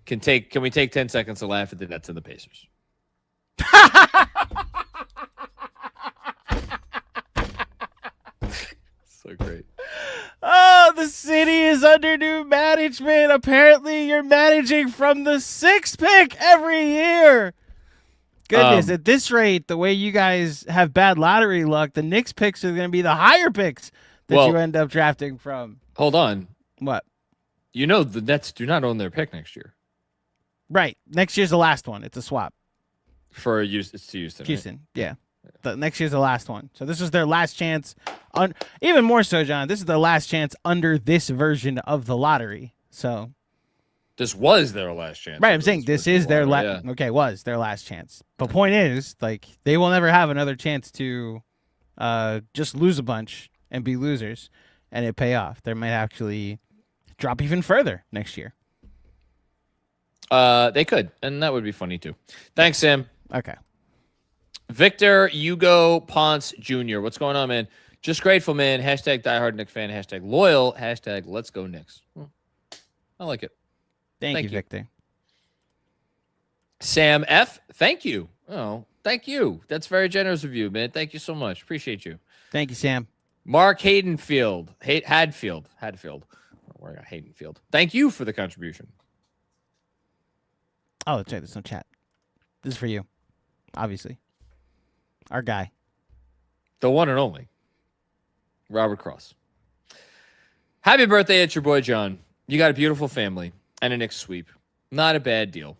Can we take 10 seconds to laugh at the Nets and the Pacers? So great. Oh, the city is under new management. Apparently, you're managing from the 6th pick every year. Goodness, at this rate, the way you guys have bad lottery luck, the Knicks picks are going to be the higher picks that you end up drafting from. Hold on. What? You know the Nets do not own their pick next year. Right. Next year's the last one. It's a swap. It's to Houston. Houston, right? yeah. The next year's the last one. So this is their last chance. Even more so, John, this is the last chance under this version of the lottery. So this was their last chance. Right, I'm saying this is their was their last chance. But point is, like, they will never have another chance to just lose a bunch and be losers and it pay off. They might actually drop even further next year. They could, and that would be funny too. Thanks, Sam. Okay. Victor Hugo Ponce Jr. What's going on, man? Just grateful, man. Hashtag diehard Knicks fan. Hashtag loyal. Hashtag let's go Knicks. I like it. Thank you, Victor. Sam F. Thank you. Oh, thank you. That's very generous of you, man. Thank you so much. Appreciate you. Thank you, Sam. Mark Hadfield. Where got Haydenfield? Thank you for the contribution. Oh, that's right. There's no chat. This is for you, obviously. Our guy. The one and only. Robert Cross. Happy birthday, it's your boy, John. You got a beautiful family and a Knicks sweep. Not a bad deal.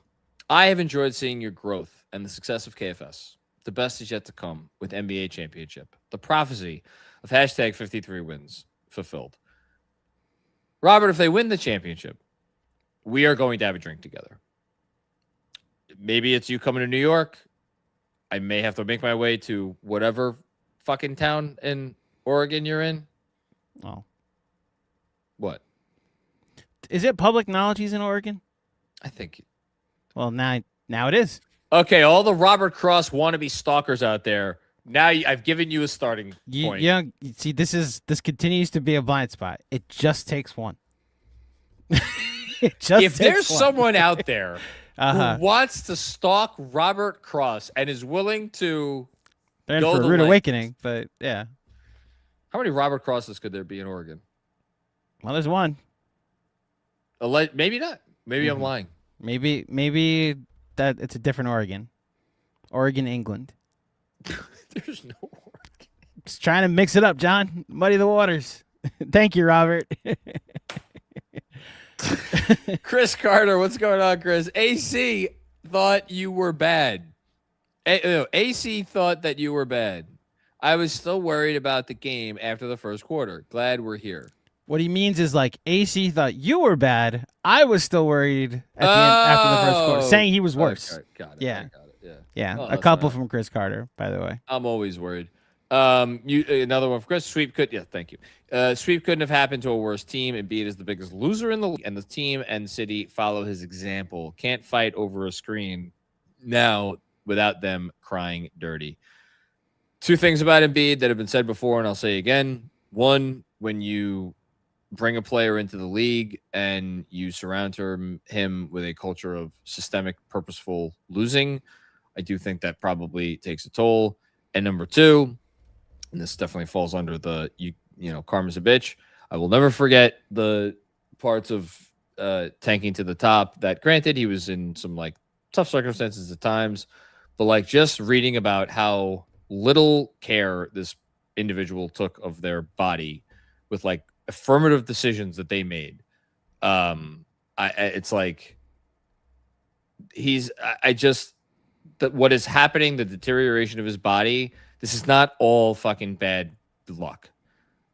I have enjoyed seeing your growth and the success of KFS. The best is yet to come with NBA championship. The prophecy of hashtag 53 wins fulfilled. Robert, if they win the championship, we are going to have a drink together. Maybe it's you coming to New York. I may have to make my way to whatever fucking town in Oregon you're in. Oh. What? Is it public knowledge he's in Oregon? I think. Well, now it is. Okay, all the Robert Cross wannabe stalkers out there. Now I've given you a starting point. Yeah, see, this continues to be a blind spot. It just takes one. If there's someone out there who wants to stalk Robert Cross and is willing to they're in for a rude awakening, but yeah. How many Robert Crosses could there be in Oregon? Well, there's one. Maybe not. Maybe I'm lying. Maybe that it's a different Oregon. Oregon, England. There's no Oregon. Just trying to mix it up, John. Muddy the waters. Thank you, Robert. Chris Carter, what's going on, Chris? AC thought you were bad. AC thought that you were bad. I was still worried about the game after the first quarter. Glad we're here. What he means is like AC thought you were bad. I was still worried at the end after the first quarter, saying he was worse. Okay, got it. Yeah. Got it. Yeah. Oh, a couple from Chris Carter, by the way. I'm always worried. Another one for Chris. Sweep thank you. Sweep couldn't have happened to a worse team. Embiid is the biggest loser in the league, and the team and city follow his example. Can't fight over a screen now without them crying dirty. Two things about Embiid that have been said before, and I'll say again. One, when you bring a player into the league and you surround him with a culture of systemic, purposeful losing, I do think that probably takes a toll. And number two, and this definitely falls under the, karma's a bitch. I will never forget the parts of tanking to the top that, granted, he was in some like tough circumstances at times, but like just reading about how little care this individual took of their body with like affirmative decisions that they made. It's like what is happening, the deterioration of his body, this is not all fucking bad luck.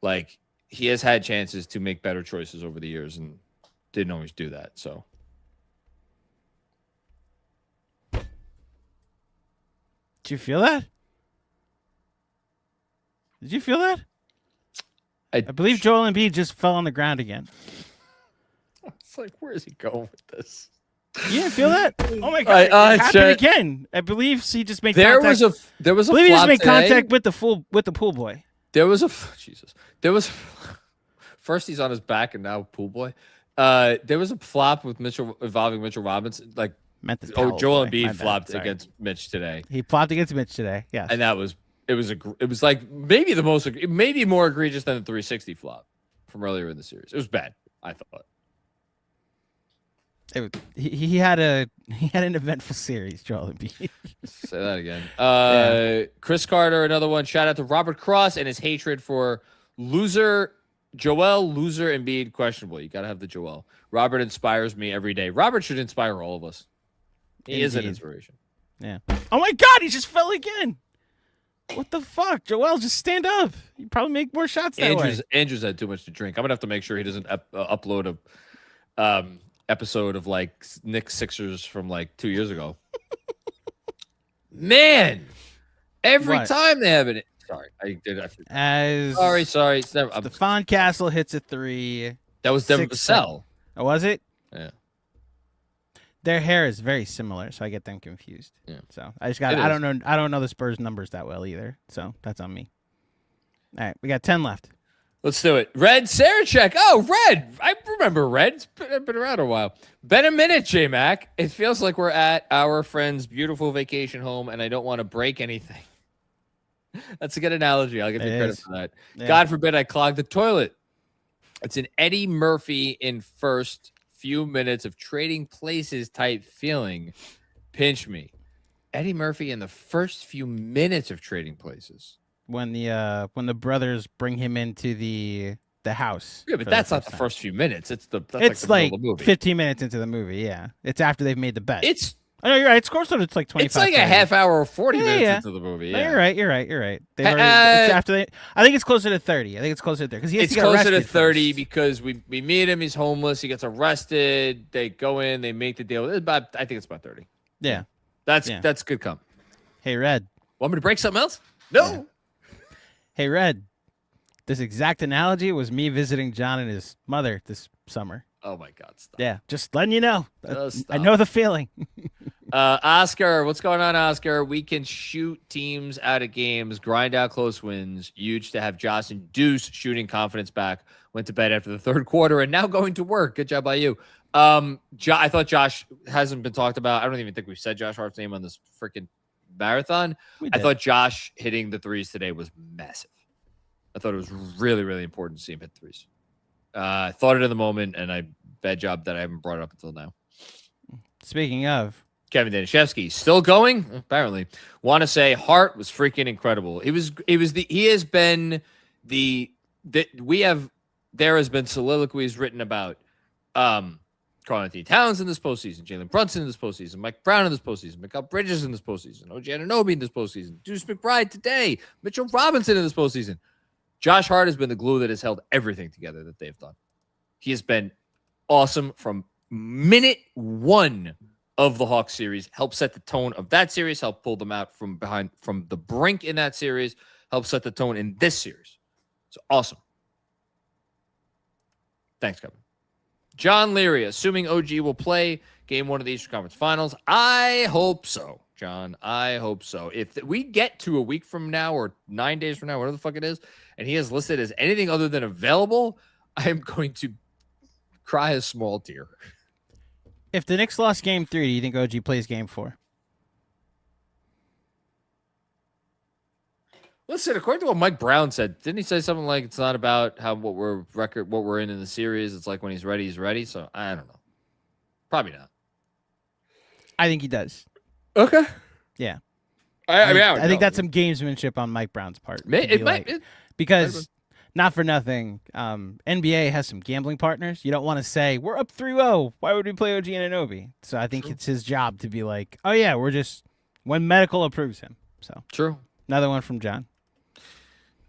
Like, he has had chances to make better choices over the years and didn't always do that. So. Did you feel that? Did you feel that? I believe Joel Embiid just fell on the ground again. It's like, where is he going with this? You didn't feel that? Oh my god! It happened again. I believe he just made contact. There was a I believe he just flop made today. Contact with the pool boy. There was first he's on his back and now pool boy. There was a flop with involving Mitchell Robinson. Like, Joel Embiid flopped against Mitch today. He flopped against Mitch today. Yes, and it was like maybe more egregious than the 360 flop from earlier in the series. It was bad, I thought. He had an eventful series, Joel Embiid. Say that again. Chris Carter, another one. Shout out to Robert Cross and his hatred for Joel Embiid, questionable. You got to have the Joel. Robert inspires me every day. Robert should inspire all of us. He is an inspiration. Yeah. Oh my God, he just fell again. What the fuck? Joel, just stand up. You probably make more shots that way. Andrew's had too much to drink. I'm going to have to make sure he doesn't upload a episode of like Knicks Sixers from like 2 years ago. Man, every time they have it. Sorry, I did. Sorry. It's never. Stephon Castle hits a three. That was Devin Vassell. Oh, was it? Yeah. Their hair is very similar, so I get them confused. Yeah. So I don't know the Spurs numbers that well either. So that's on me. All right, we got 10 left. Let's do it. Red Sarachek. Oh, Red. I remember Red. It's been around a while. Been a minute, J-Mac. It feels like we're at our friend's beautiful vacation home, and I don't want to break anything. That's a good analogy. I'll give you credit for that. Yeah. God forbid I clog the toilet. It's an Eddie Murphy in first few minutes of trading places type feeling. Pinch me. Eddie Murphy in the first few minutes of trading places. When the brothers bring him into the house. Yeah, but that's not the first few minutes. It's like 15 minutes into the movie. Yeah, it's after they've made the bet. I know you're right. It's closer to like 25. It's like 30. A half hour or 40 minutes into the movie. Yeah, no, you're right. It's after they. I think it's closer to 30. It's closer to 30 because we meet him. He's homeless. He gets arrested. They go in. They make the deal. I think it's about 30. Yeah, that's good. Come. Hey, Red. Want me to break something else? No. Yeah. Hey, Red, this exact analogy was me visiting John and his mother this summer. Oh, my God. Stop. Yeah, just letting you know. I know the feeling. Oscar, what's going on, Oscar? We can shoot teams out of games, grind out close wins. Huge to have Josh and Deuce shooting confidence back. Went to bed after the third quarter and now going to work. Good job by you. I thought Josh hasn't been talked about. I don't even think we've said Josh Hart's name on this freaking marathon. I thought Josh hitting the threes today was massive. I thought it was really, really important to see him hit threes. I thought it in the moment, and bad job that I haven't brought it up until now. Speaking of Kevin Danishevsky, still going? Apparently. Want to say Hart was freaking incredible. There has been soliloquies written about Karl-Anthony Towns in this postseason, Jalen Brunson in this postseason, Mike Brown in this postseason, Mikal Bridges in this postseason, OG Anunoby in this postseason, Deuce McBride today, Mitchell Robinson in this postseason. Josh Hart has been the glue that has held everything together that they've done. He has been awesome from minute one of the Hawks series, helped set the tone of that series, helped pull them out from the brink in that series, helped set the tone in this series. It's awesome. Thanks, Kevin. John Leary, assuming OG will play game one of the Eastern Conference Finals. I hope so, John. I hope so. If we get to a week from now or 9 days from now, whatever the fuck it is, and he is listed as anything other than available, I am going to cry a small tear. If the Knicks lost game 3, do you think OG plays game 4? Listen, according to what Mike Brown said, didn't he say something like it's not about what we're in the series? It's like when he's ready, he's ready. So I don't know. Probably not. I think he does. Okay. Yeah. I think that's some gamesmanship on Mike Brown's part. Because not for nothing, NBA has some gambling partners. You don't want to say we're up 3-0. Why would we play OG Anunoby? So I think it's his job to be like, oh yeah, we're just when medical approves him. So true. Another one from John.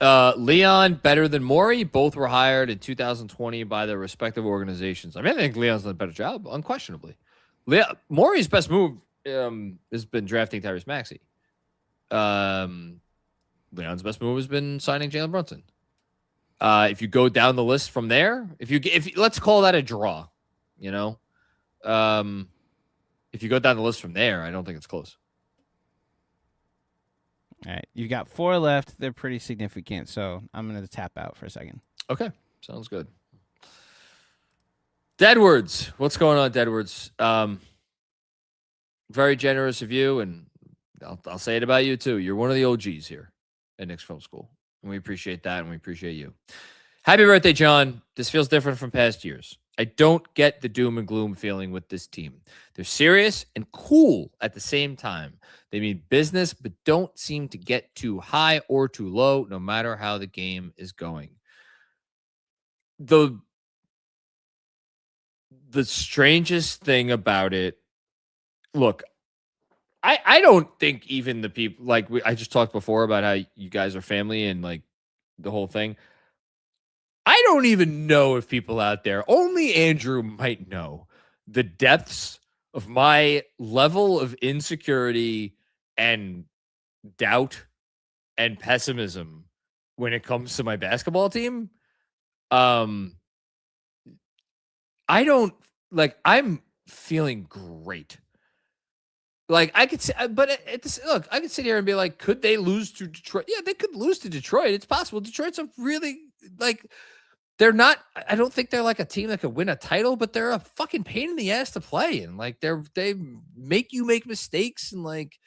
Leon better than Maury. Both were hired in 2020 by their respective organizations. I mean, I think Leon's done a better job, unquestionably. Maury's best move has been drafting Tyrese Maxey. Leon's best move has been signing Jalen Brunson. If you go down the list from there, if let's call that a draw, you know, if you go down the list from there, I don't think it's close. All right, you got 4 left. They're pretty significant, so I'm going to tap out for a second. Okay, sounds good. Deadwards, what's going on, Deadwards? Very generous of you, and I'll say it about you too. You're one of the OGs here at Knicks Film School, and we appreciate that, and we appreciate you. Happy birthday, John. This feels different from past years. I don't get the doom and gloom feeling with this team. They're serious and cool at the same time. They mean business, but don't seem to get too high or too low, no matter how the game is going. The strangest thing about it, look, I don't think even the people, like I just talked before about how you guys are family and like the whole thing. I don't even know if people out there, only Andrew might know the depths of my level of insecurity and doubt and pessimism when it comes to my basketball team. I don't like, I'm feeling great. Like I could say, but look, I could sit here and be like, could they lose to Detroit? Yeah, they could lose to Detroit. It's possible. Detroit's a really like, they're not, I don't think they're like a team that could win a title, but they're a fucking pain in the ass to play. And like, they make you make mistakes and like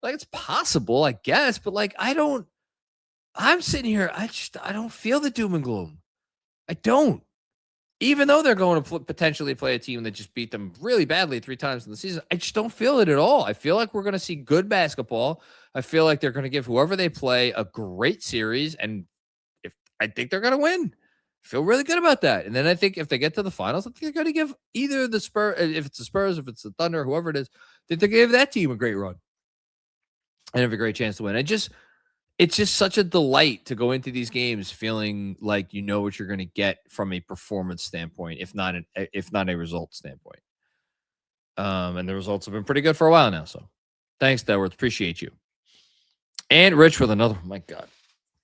it's possible, I guess. But like, I'm sitting here. I don't feel the doom and gloom. I don't. Even though they're going to potentially play a team that just beat them really badly 3 times in the season, I just don't feel it at all. I feel like we're going to see good basketball. I feel like they're going to give whoever they play a great series. And I think they're going to win. I feel really good about that. And then I think if they get to the finals, I think they're going to give either the Spurs, if it's the Spurs, if it's the Thunder, whoever it is, I think they're going to give that team a great run and have a great chance to win. It's just such a delight to go into these games feeling like you know what you're going to get from a performance standpoint, if not a result standpoint. And the results have been pretty good for a while now. So thanks, Delworth. Appreciate you. And Rich with another one. My God.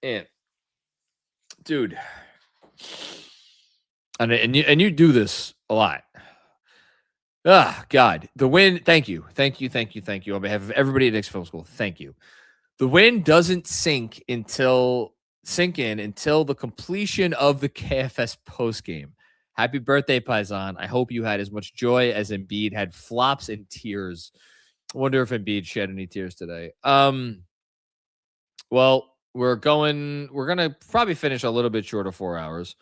And dude. And you do this a lot. Ah, God. The win. Thank you. On behalf of everybody at Knicks Film School, thank you. The win doesn't sink in until the completion of the KFS postgame. Happy birthday, Paisan. I hope you had as much joy as Embiid had flops and tears. I wonder if Embiid shed any tears today. Well, we're going to probably finish a little bit short of 4 hours.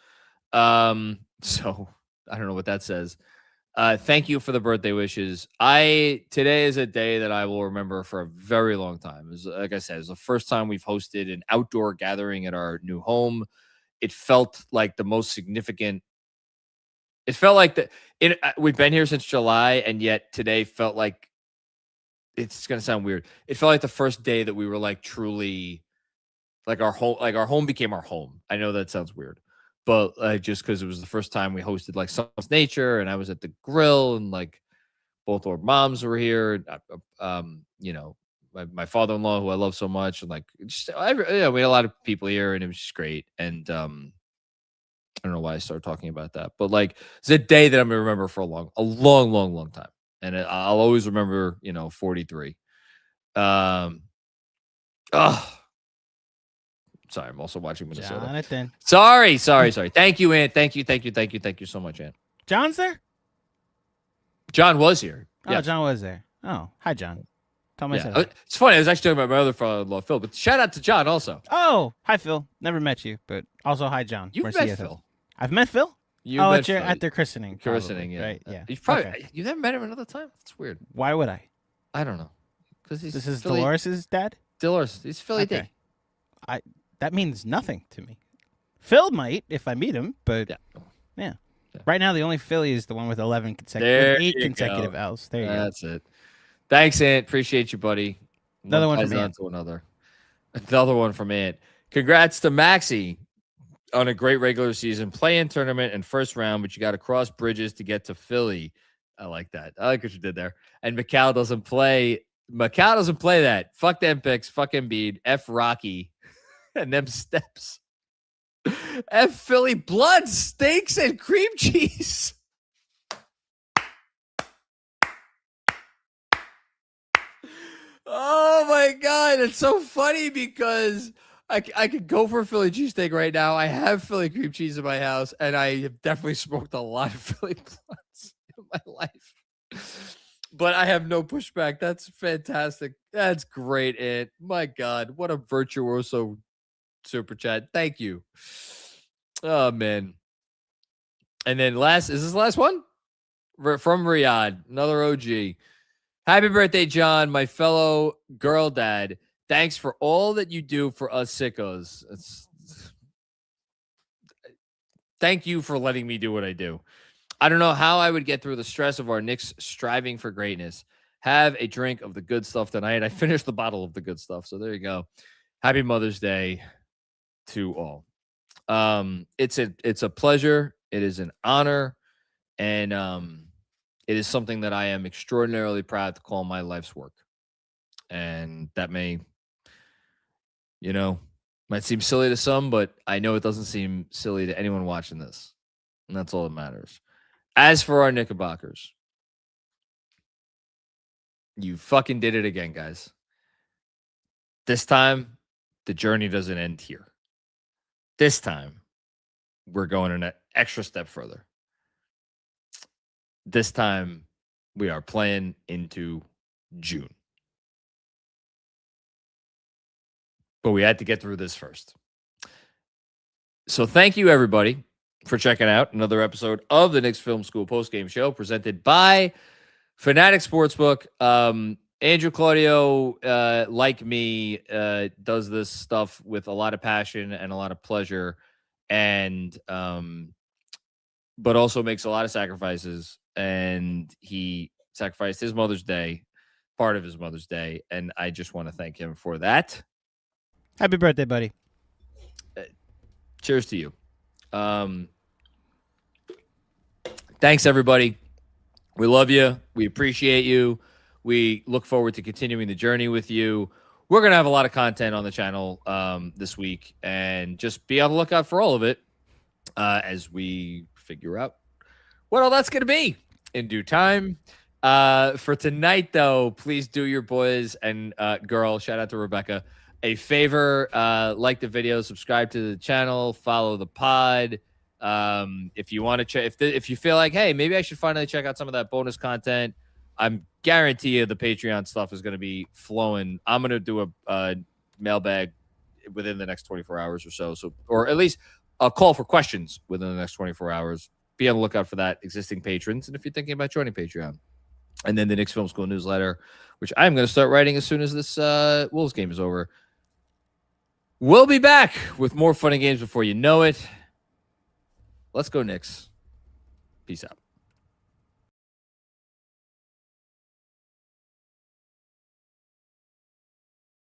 So I don't know what that says. Thank you for the birthday wishes. Today is a day that I will remember for a very long time. Like I said, it's the first time we've hosted an outdoor gathering at our new home. It felt like the most significant. It felt like we've been here since July, and yet today felt like, it's going to sound weird. It felt like the first day that we were like truly like our home became our home. I know that sounds weird. But just because it was the first time we hosted like Someone's Nature, and I was at the grill, and like both our moms were here. You know, my father-in-law, who I love so much, and like we had a lot of people here, and it was just great. And I don't know why I started talking about that, but like it's a day that I'm gonna remember for a long time, and I'll always remember. 43. Sorry, I'm also watching Minnesota. Jonathan. Sorry. Thank you, Ant. Thank you so much, Ant. John's there? John was here. Oh, yes. John was there. Oh, hi, John. Tell me I said hi. It's funny. I was actually talking about my other father-in-law, Phil, but shout out to John also. Oh, hi, Phil. Never met you, but also hi, John. You've met Phil. I've met Phil? At their christening. Christening, yeah. Right, yeah. You never met him another time? That's weird. Why would I? I don't know. Because this is Dolores' dad? Dolores. He's Philly D. That means nothing to me. Phil might if I meet him, but yeah. Right now, the only Philly is the one with 8 consecutive L's. There you go. That's it. Thanks, Ant. Appreciate you, buddy. Another one from Ant. Another one from Ant. Congrats to Maxi on a great regular season, play-in tournament, and first round, but you got to cross bridges to get to Philly. I like that. I like what you did there. And Macau doesn't play that. Fuck them picks. Fuck Embiid. F Rocky. And them steps. F Philly blood, steaks, and cream cheese. Oh my God. It's so funny because I could go for a Philly cheesesteak right now. I have Philly cream cheese in my house, and I have definitely smoked a lot of Philly blunts in my life. But I have no pushback. That's fantastic. That's great, Ant. My God, what a virtuoso super chat. Thank you. Oh, man. And then is this the last one? From Riyadh, another OG. Happy birthday, John, my fellow girl dad. Thanks for all that you do for us sickos. Thank you for letting me do what I do. I don't know how I would get through the stress of our Knicks striving for greatness. Have a drink of the good stuff tonight. I finished the bottle of the good stuff, so there you go. Happy Mother's Day to all. It's a pleasure. It is an honor, and it is something that I am extraordinarily proud to call my life's work. And that might seem silly to some, but I know it doesn't seem silly to anyone watching this. And that's all that matters. As for our Knickerbockers, you fucking did it again, guys. This time, the journey doesn't end here. This time, we're going an extra step further. This time, we are playing into June. But we had to get through this first. So thank you, everybody, for checking out another episode of the Knicks Film School Postgame Show presented by Fanatics Sportsbook. Andrew Claudio, like me, does this stuff with a lot of passion and a lot of pleasure, and but also makes a lot of sacrifices. And he sacrificed his Mother's Day, part of his Mother's Day, and I just want to thank him for that. Happy birthday, buddy. Cheers to you. Thanks, everybody. We love you. We appreciate you. We look forward to continuing the journey with you. We're going to have a lot of content on the channel this week, and just be on the lookout for all of it as we figure out what all that's going to be in due time. For tonight, though, please do your boys and girl, shout out to Rebecca, a favor. Like the video, subscribe to the channel, follow the pod. If you want to check, if you feel like, hey, maybe I should finally check out some of that bonus content, I'm guarantee you the Patreon stuff is going to be flowing. I'm going to do a mailbag within the next 24 hours or so, or at least a call for questions within the next 24 hours. Be on the lookout for that, existing patrons, and if you're thinking about joining Patreon. And then the Knicks Film School newsletter, which I'm going to start writing as soon as this Wolves game is over. We'll be back with more fun and games before you know it. Let's go, Knicks. Peace out.